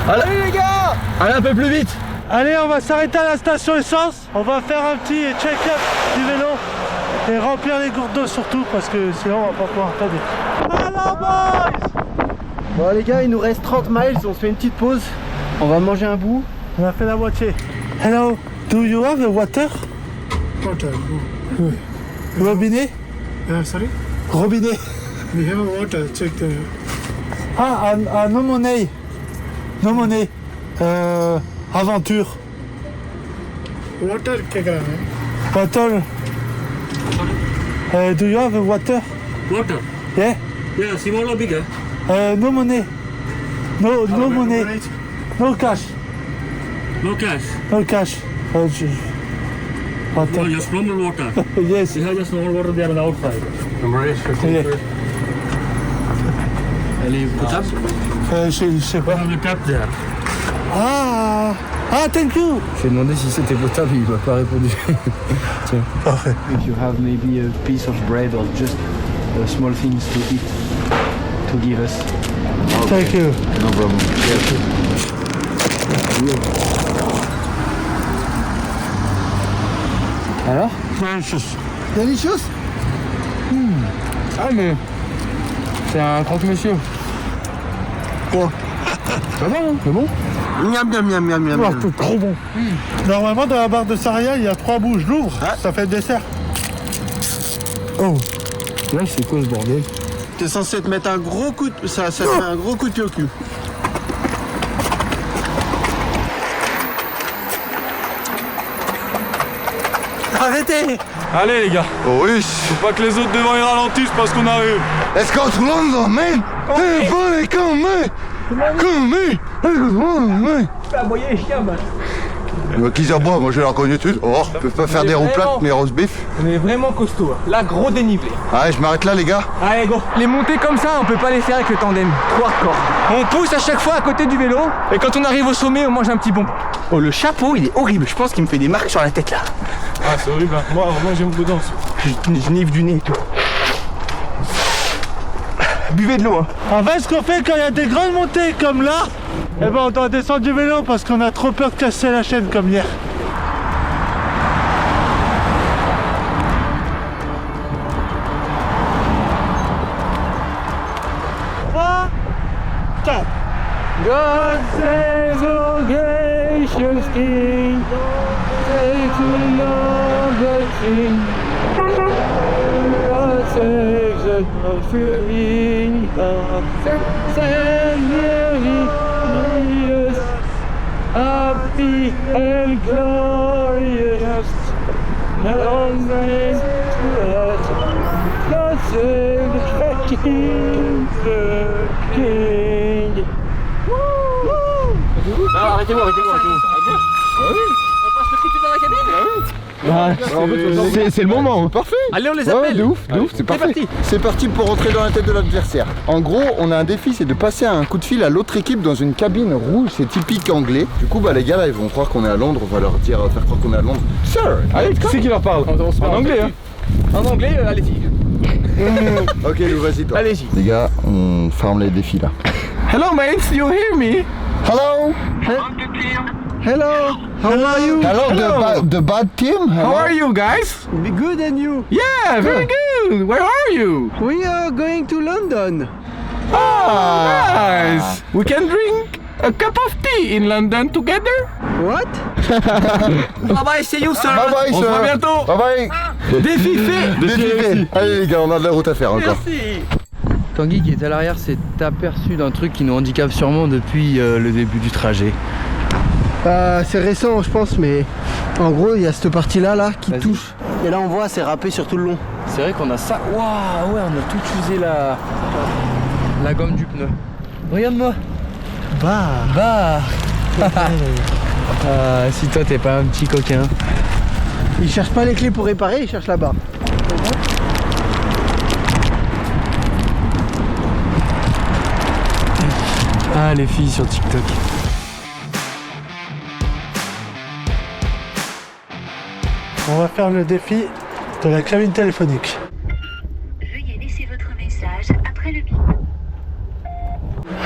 Allez les gars. Allez un peu plus vite. Allez, on va s'arrêter à la station essence. On va faire un petit check-up du vélo et remplir les gourdes d'eau surtout parce que sinon on va pas pouvoir retarder. Hello boys. Bon les gars, il nous reste 30 miles, on se fait une petite pause. On va manger un bout. On a fait la moitié. Hello, do you have a water? Water. Robinet? Sorry? Robinet. We have a water. Check the. No money. No money. Aventure. Water क्या करा है? Water. Do you have a water? Water. Yeah. Yeah, small or bigger? No money. No money. No cash. No cash. No cash. Water. No, just normal water. Yes. We have just normal water there on the outside. Number 8, 15. Yeah. Allez, put up. Je sais pas. On the tap there. Ah, thank you. J'ai demandé si c'était potable, il m'a pas répondu. Tiens. Parfait. If you have maybe a piece of bread or just small things to eat, to give us. Thank you. No problem. Alors? Delicious. Ah mais c'est un croque-monsieur. Quoi? Ça va, hein? C'est bon? Miam. C'est trop bon. Normalement, dans la barre de céréales, il y a 3 bouts. Je l'ouvre, ça fait le dessert. Oh. Là, c'est quoi ce bordel? T'es censé te mettre un gros coup de... Ça te fait un gros coup de pied au cul. Arrêtez! Allez les gars. Oh oui. Faut pas que les autres devant ils ralentissent parce qu'on arrive. Let's go to London, man! Hey, buddy, come, man! Come, man! Let's go to London, man! Aboyer les chiens, man. Qu'ils aboient, moi je l'ai reconnu tout. Oh, je peux pas faire des roues plates, mais roast beef. On est vraiment costaud. Là, gros dénivelé. Allez, je m'arrête là, les gars. Allez, go. Les montées comme ça, on peut pas les faire avec le tandem. Trop hardcore. On pousse à chaque fois à côté du vélo. Et quand on arrive au sommet, on mange un petit bonbon. Oh, le chapeau, il est horrible. Je pense qu'il me fait des marques sur la tête là. Ah, c'est horrible. Hein. Moi j'aime beaucoup danser. Je nifle du nez et tout. Buvez de l'eau, hein. En fait, ce qu'on fait quand il y a des grandes montées comme là, eh ben on doit descendre du vélo parce qu'on a trop peur de casser la chaîne comme hier. God save the gracious King, save the King. God save the free, save the happy and glorious. Long reign to us. God save the King, the King. Non, arrêtez-vous. On passe le coup de pied dans la cabine. C'est le moment, parfait. Allez, on les appelle. De ouf, c'est parfait. C'est parti pour rentrer dans la tête de l'adversaire. En gros, on a un défi, c'est de passer un coup de fil à l'autre équipe dans une cabine rouge, c'est typique anglais. Du coup, bah les gars là, ils vont croire qu'on est à Londres, on va leur dire, faire croire qu'on est à Londres. Sir, allez, qui c'est qui leur parle? En anglais, hein. En anglais, allez-y. Ok, Lou, vas-y toi. Allez-y. Les gars, on ferme les défis là. Hello, mates, you hear me? Hello. Hello, how are you? Hello, the bad team. How are you guys? Be good, and you? Yeah, very good. Where are you? We are going to London. Oh, nice. We can drink a cup of tea in London together. What? Bye bye, see you sir. Bye bye, On se voit bientôt. Bye bye. Défi fait. Défi fait. Allez les gars, on a de la route à faire encore. Merci. Tanguy qui est à l'arrière s'est aperçu d'un truc qui nous handicape sûrement depuis le début du trajet. C'est récent je pense, mais en gros il y a cette partie là qui touche. Et là on voit c'est râpé sur tout le long. C'est vrai qu'on a ça. Waouh, ouais, on a tout usé la gomme du pneu. Regarde-moi. Bah. Si toi t'es pas un petit coquin. Il cherche pas les clés pour réparer, il cherche là-bas. Ah, les filles sur TikTok. On va faire le défi de la cabine téléphonique. Veuillez laisser votre message après le bip.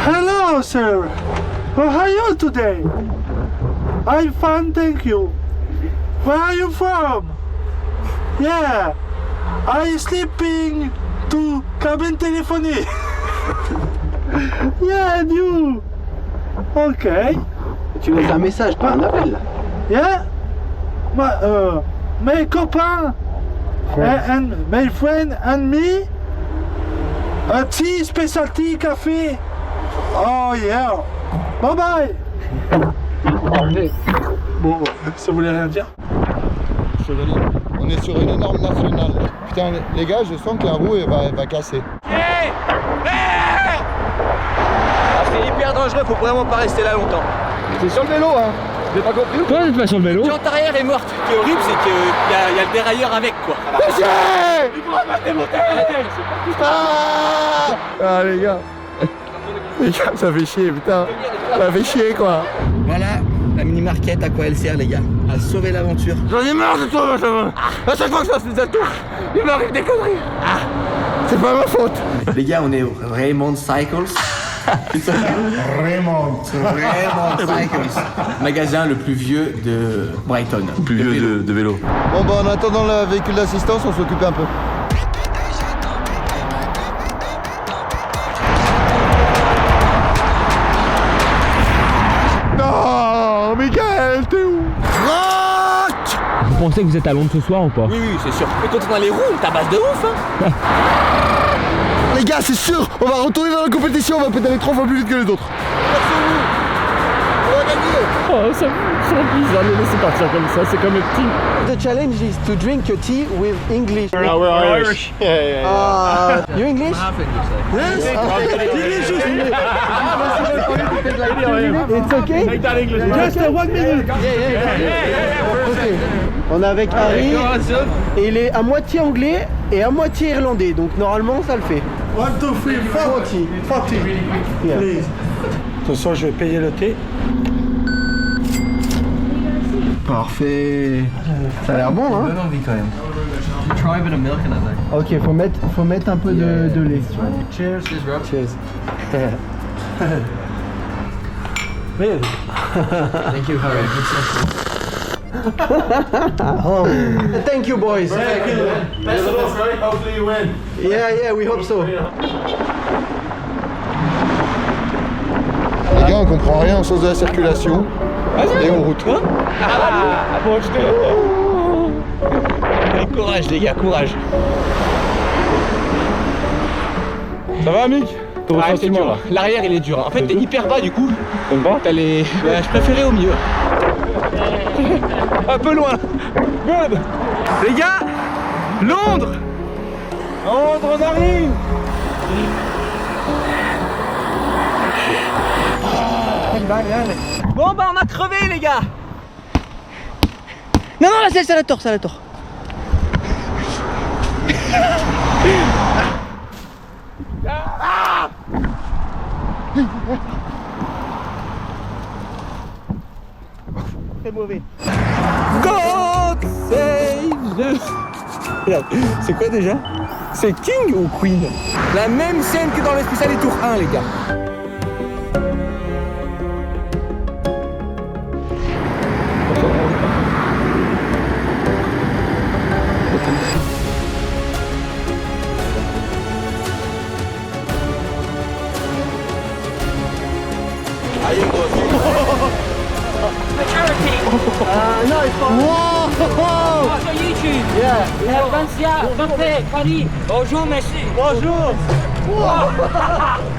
Hello, sir. How are you today? I'm fine, thank you. Where are you from? Yeah, I'm sleeping to cabine téléphonique. Yeah, and you? Okay. Tu laisses un message, pas un appel. Yeah? Mes copains and my friend and me, a tea, specialty, café. Oh yeah. Bye bye. Bon, ça voulait rien dire. On est sur une énorme nationale. Putain, les gars, je sens que la roue elle va casser. C'est hyper dangereux, faut vraiment pas rester là longtemps. C'est sur le vélo, hein. J'ai pas compris. Toi, t'es pas sur le vélo. La jante arrière est morte. Ce qui est horrible, c'est qu'il y a le dérailleur avec, quoi. Il faut ramasser mon tête. Ah les gars. Les gars, ça fait chier, putain. Ça fait chier, quoi. Voilà la mini-market, à quoi elle sert, les gars. À sauver l'aventure. J'en ai marre de toi, ça va. À chaque fois que je passe les atouts, il m'arrive des conneries. C'est pas ma faute. Les gars, on est au Raymond Cycles. Raymond Cycles. Magasin le plus vieux de Brighton. Plus vieux de vélo. Bon bah en attendant le véhicule d'assistance, on s'occupe un peu. Non, Michael, t'es où? pensez que vous êtes à Londres ce soir ou pas? Oui, c'est sûr. Mais quand on a les roues, on tabasse de ouf, hein. Les gars, c'est sûr, on va retourner dans la compétition, on va pédaler 3 fois plus vite que les autres. Oh, ça me fait bizarre de les laisser partir comme ça, c'est comme le petit. The challenge is to drink a tea with English. we're Irish. Yeah. You English? Yes. It's okay? Just 1 minute. Okay. On est avec Harry et il est à moitié anglais et à moitié irlandais, donc normalement ça le fait. 1, 2, 3, 4. 40. Please. Attention, je vais payer le thé. Parfait. Ça a l'air bon, hein? Ça donne envie quand même. Try a bit of milk in it though. Ok, faut mettre un peu de lait. Cheers. Cheers. Really? Thank you, Harry. Thank you, boys. Best of luck, right? Hopefully you win. Yeah, we hope so. Les gars, on comprend rien au sens de la circulation. Et on route. Courage les gars, courage. Ça va, Mick? C'est dur. L'arrière il est dur. En fait t'es hyper bas du coup. T'aimes pas? T'as les... je préférais au milieu. Un peu loin. Good. Les gars, Londres. Londres, on arrive. Bon bah on a crevé les gars. Non, là, c'est la tort, c'est la tort. Très mauvais. God save the... C'est quoi déjà? C'est King ou Queen? La même scène que dans le spécial des tours 1 les gars. No, it's fine. Whoa! Sur YouTube. Yeah. Vancia, Vampé, Paris. Bonjour, merci. Bonjour.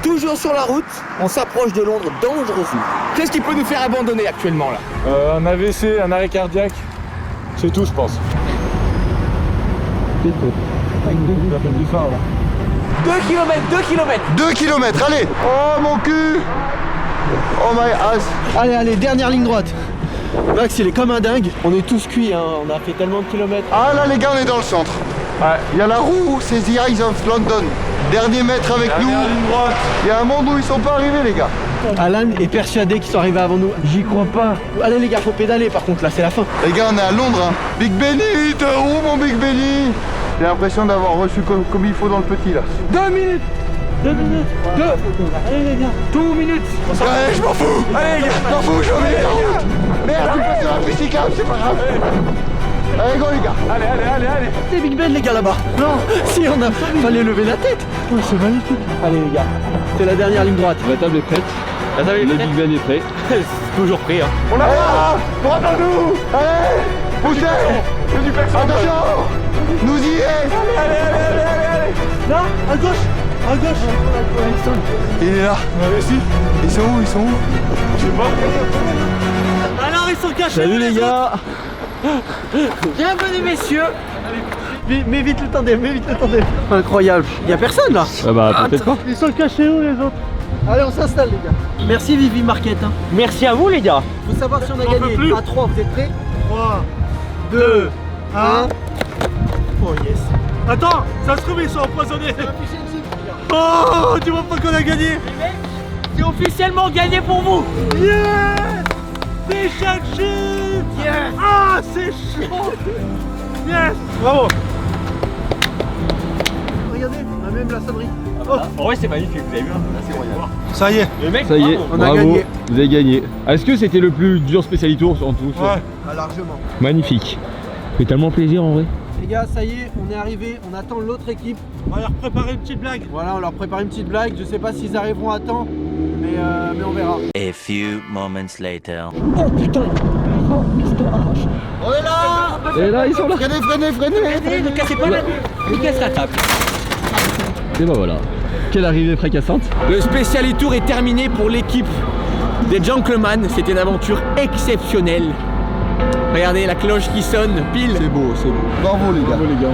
Toujours sur la route, on s'approche de Londres dangereusement. Qu'est-ce qui peut nous faire abandonner actuellement là? Un AVC, un arrêt cardiaque. C'est tout, je pense. 2 km. 2 km, allez. Oh mon cul. Oh my ass. Allez, dernière ligne droite. Max, il est comme un dingue. On est tous cuits, hein. On a fait tellement de kilomètres. Ah là les gars, on est dans le centre. Ouais. Il y a la roue, c'est The Eyes of London. Dernier mètre avec nous. Ligne droite. Il y a un monde où ils sont pas arrivés les gars. Alan est persuadé qu'ils sont arrivés avant nous. J'y crois pas. Allez les gars, faut pédaler par contre, là c'est la fin. Les gars, on est à Londres, hein. Big Benny, t'es où mon Big Benny? J'ai l'impression d'avoir reçu comme il faut dans le petit là. 2 minutes. 2 minutes. 2. Allez les gars. 2 minutes. Allez, je m'en fous. Allez les gars, je m'en fous, je vais. Merde, tu passes sur la piste cyclable, c'est pas grave. Allez, go les gars. Allez. C'est Big Ben les gars là-bas. Non, si on a fallait lever la tête. Oh, c'est magnifique. Allez les gars, c'est la dernière ligne droite. La table est prête. Le Big Ben est prêt. C'est toujours prêt hein. On a pas. Droite à nous. Allez, poussez. C'est du klaxon. Attention, nous y est. Allez. Là, à gauche. À gauche. Il est là. Si. Ils sont où? Je sais pas. Alors ils sont cachés. Salut les gars. Bienvenue messieurs. Mais vite le tandem, Incroyable. Y a personne là. Ah bah peut-être pas. Ils sont cachés où les autres? Allez, on s'installe les gars. Merci Vivi Market. Hein. Merci à vous les gars. Faut savoir si on a gagné. À 3, vous êtes prêts? 3, 2, 1. Oh yes. Attends, ça se trouve ils sont empoisonnés. Oh, tu vois pas qu'on a gagné? C'est officiellement gagné pour vous. Yes. C'est Shang-Chi. Yes. Ah, c'est chaud. Yes. Bravo. Regardez, on a même la sonnerie. En vrai c'est magnifique, vous avez vu hein? C'est royal. Ça y est. Le mec, Ça y est, on a bravo, gagné. vous avez gagné. Est-ce que c'était le plus dur Special Tour en tout? Ouais. Ah, largement. Magnifique. Ça fait tellement plaisir en vrai. Les gars, ça y est, on est arrivé, on attend l'autre équipe. On va leur préparer une petite blague. Voilà, on leur prépare une petite blague. Je sais pas s'ils arriveront à temps, mais on verra. A few moments later. Oh putain. On est là. Et là, ils sont là. Freinez, ne cassez pas la ne casse la table. Et bah voilà. Quelle arrivée fracassante. Le Special E-Tour est terminé pour l'équipe des Gentlemen. C'était une aventure exceptionnelle. Regardez la cloche qui sonne, pile. C'est beau, c'est beau. Bravo les gars. Bravo les gars,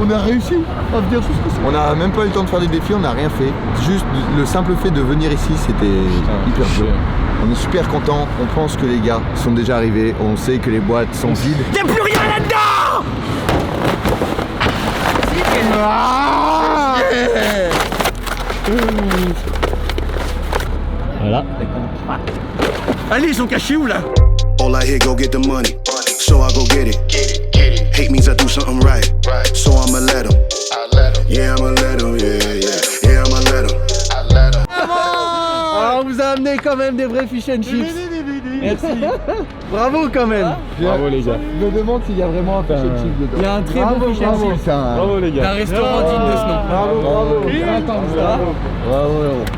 on a réussi à venir jusqu'ici. On n'a même pas eu le temps de faire des défis, on n'a rien fait. Juste le simple fait de venir ici, c'était hyper chaud. On est super contents, on pense que les gars sont déjà arrivés, on sait que les boîtes sont vides. Y'a plus rien là-dedans. Voilà. Allez, ils sont cachés où là? All I hear, go get the money, so I go get it. Hate means I do something right, so I'ma let him. Yeah, I'ma let him, yeah, I'ma let him. Ah, on vous a amené quand même des vrais fish and chips. Merci. Bravo quand même. Bravo les gars. Je me demande s'il y a vraiment un fish and chips dedans. Il y a un très bon fish and chips. Bravo les gars. Un restaurant digne de ce nom.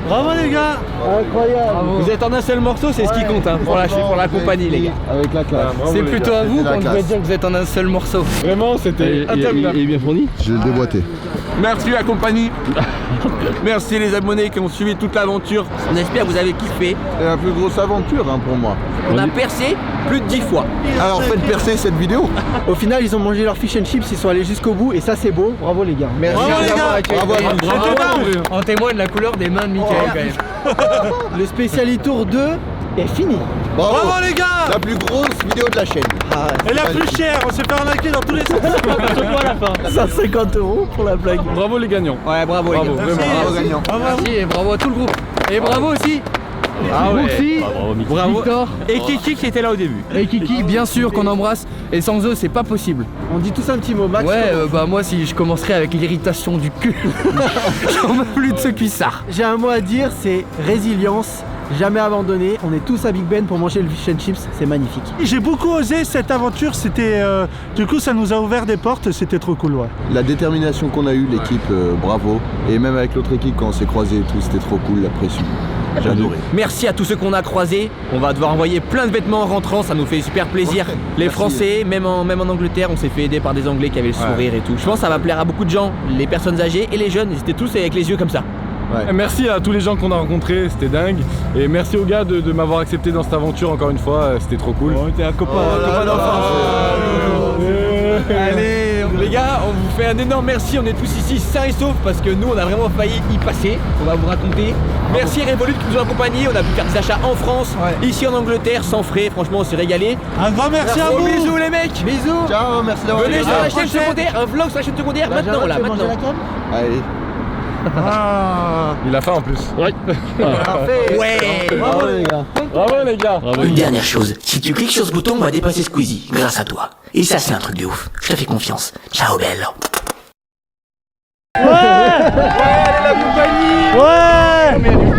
Bravo les gars. Incroyable. Vous êtes en un seul morceau, c'est ce qui compte hein, pour la compagnie les gars. Avec la classe. C'est plutôt à vous qu'on devrait dire que vous êtes en un seul morceau. Vraiment, c'était Il est bien fourni. Je vais le déboîter. Merci la compagnie. Merci les abonnés qui ont suivi toute l'aventure. On espère que vous avez kiffé. C'est la plus grosse aventure hein, pour moi. On a percé plus de 10 fois. Alors faites percer cette vidéo. Au final, ils ont mangé leur fish and chips, ils sont allés jusqu'au bout et ça c'est beau. Bravo les gars. Merci Bravo, les d'avoir gars. accueilli. Bravo. En témoigne la couleur des mains de Michael quand même. Le Special E-Tour 2 est fini. Bravo les gars. La plus grosse vidéo de la chaîne. Et la plus chère, on s'est fait arnaquer dans tous les sens. Surtout à la fin. 150 € pour la blague. Bravo les gagnants. Ouais, bravo les gars. Bravo gagnant. Merci et bravo à tout le groupe. Et bravo aussi. Ah ouais. Aussi, Bravo. Victor Et Kiki qui était là au début. et Kiki, bien sûr qu'on embrasse. Et sans eux, c'est pas possible. On dit tous un petit mot, Max. Ouais, bah moi, si je commencerais avec l'irritation du cul, j'en veux plus de ce cuissard. J'ai un mot à dire, c'est résilience. Jamais abandonné. On est tous à Big Ben pour manger le fish and chips. C'est magnifique. J'ai beaucoup osé cette aventure, c'était du coup ça nous a ouvert des portes, c'était trop cool ouais. La détermination qu'on a eue, l'équipe, bravo. Et même avec l'autre équipe quand on s'est croisés et tout, c'était trop cool, la pression. J'ai adoré. Merci à tous ceux qu'on a croisés. On va devoir envoyer plein de vêtements en rentrant, ça nous fait super plaisir. Ouais, les merci. Français, même en Angleterre, on s'est fait aider par des Anglais qui avaient le sourire et tout. Je pense que ça va plaire à beaucoup de gens, les personnes âgées et les jeunes. Ils étaient tous avec les yeux comme ça. Ouais. Merci à tous les gens qu'on a rencontrés, c'était dingue. Et merci aux gars de m'avoir accepté dans cette aventure encore une fois, c'était trop cool. On était un copain, d'enfance. Allez, les gars, on vous fait un énorme merci. On est tous ici sains et saufs parce que nous, on a vraiment failli y passer. On va vous raconter. Merci Revolut qui nous a accompagnés. On a pu faire des achats en France, ici en Angleterre, sans frais. Franchement, on s'est régalé. Un grand merci à vous. Bisous les mecs. Bisous. Ciao, merci d'avoir Venez été sur là. la chaîne secondaire, un vlog sur la chaîne secondaire maintenant là, maintenant. Allez. Il a faim en plus. Ouais. Ouais. Bravo les gars. Bravo les gars. Une dernière chose, si tu cliques sur ce bouton, on va dépasser Squeezie, grâce à toi. Et ça, c'est un truc de ouf. Je te fais confiance. Ciao, belle. Ouais. Ouais.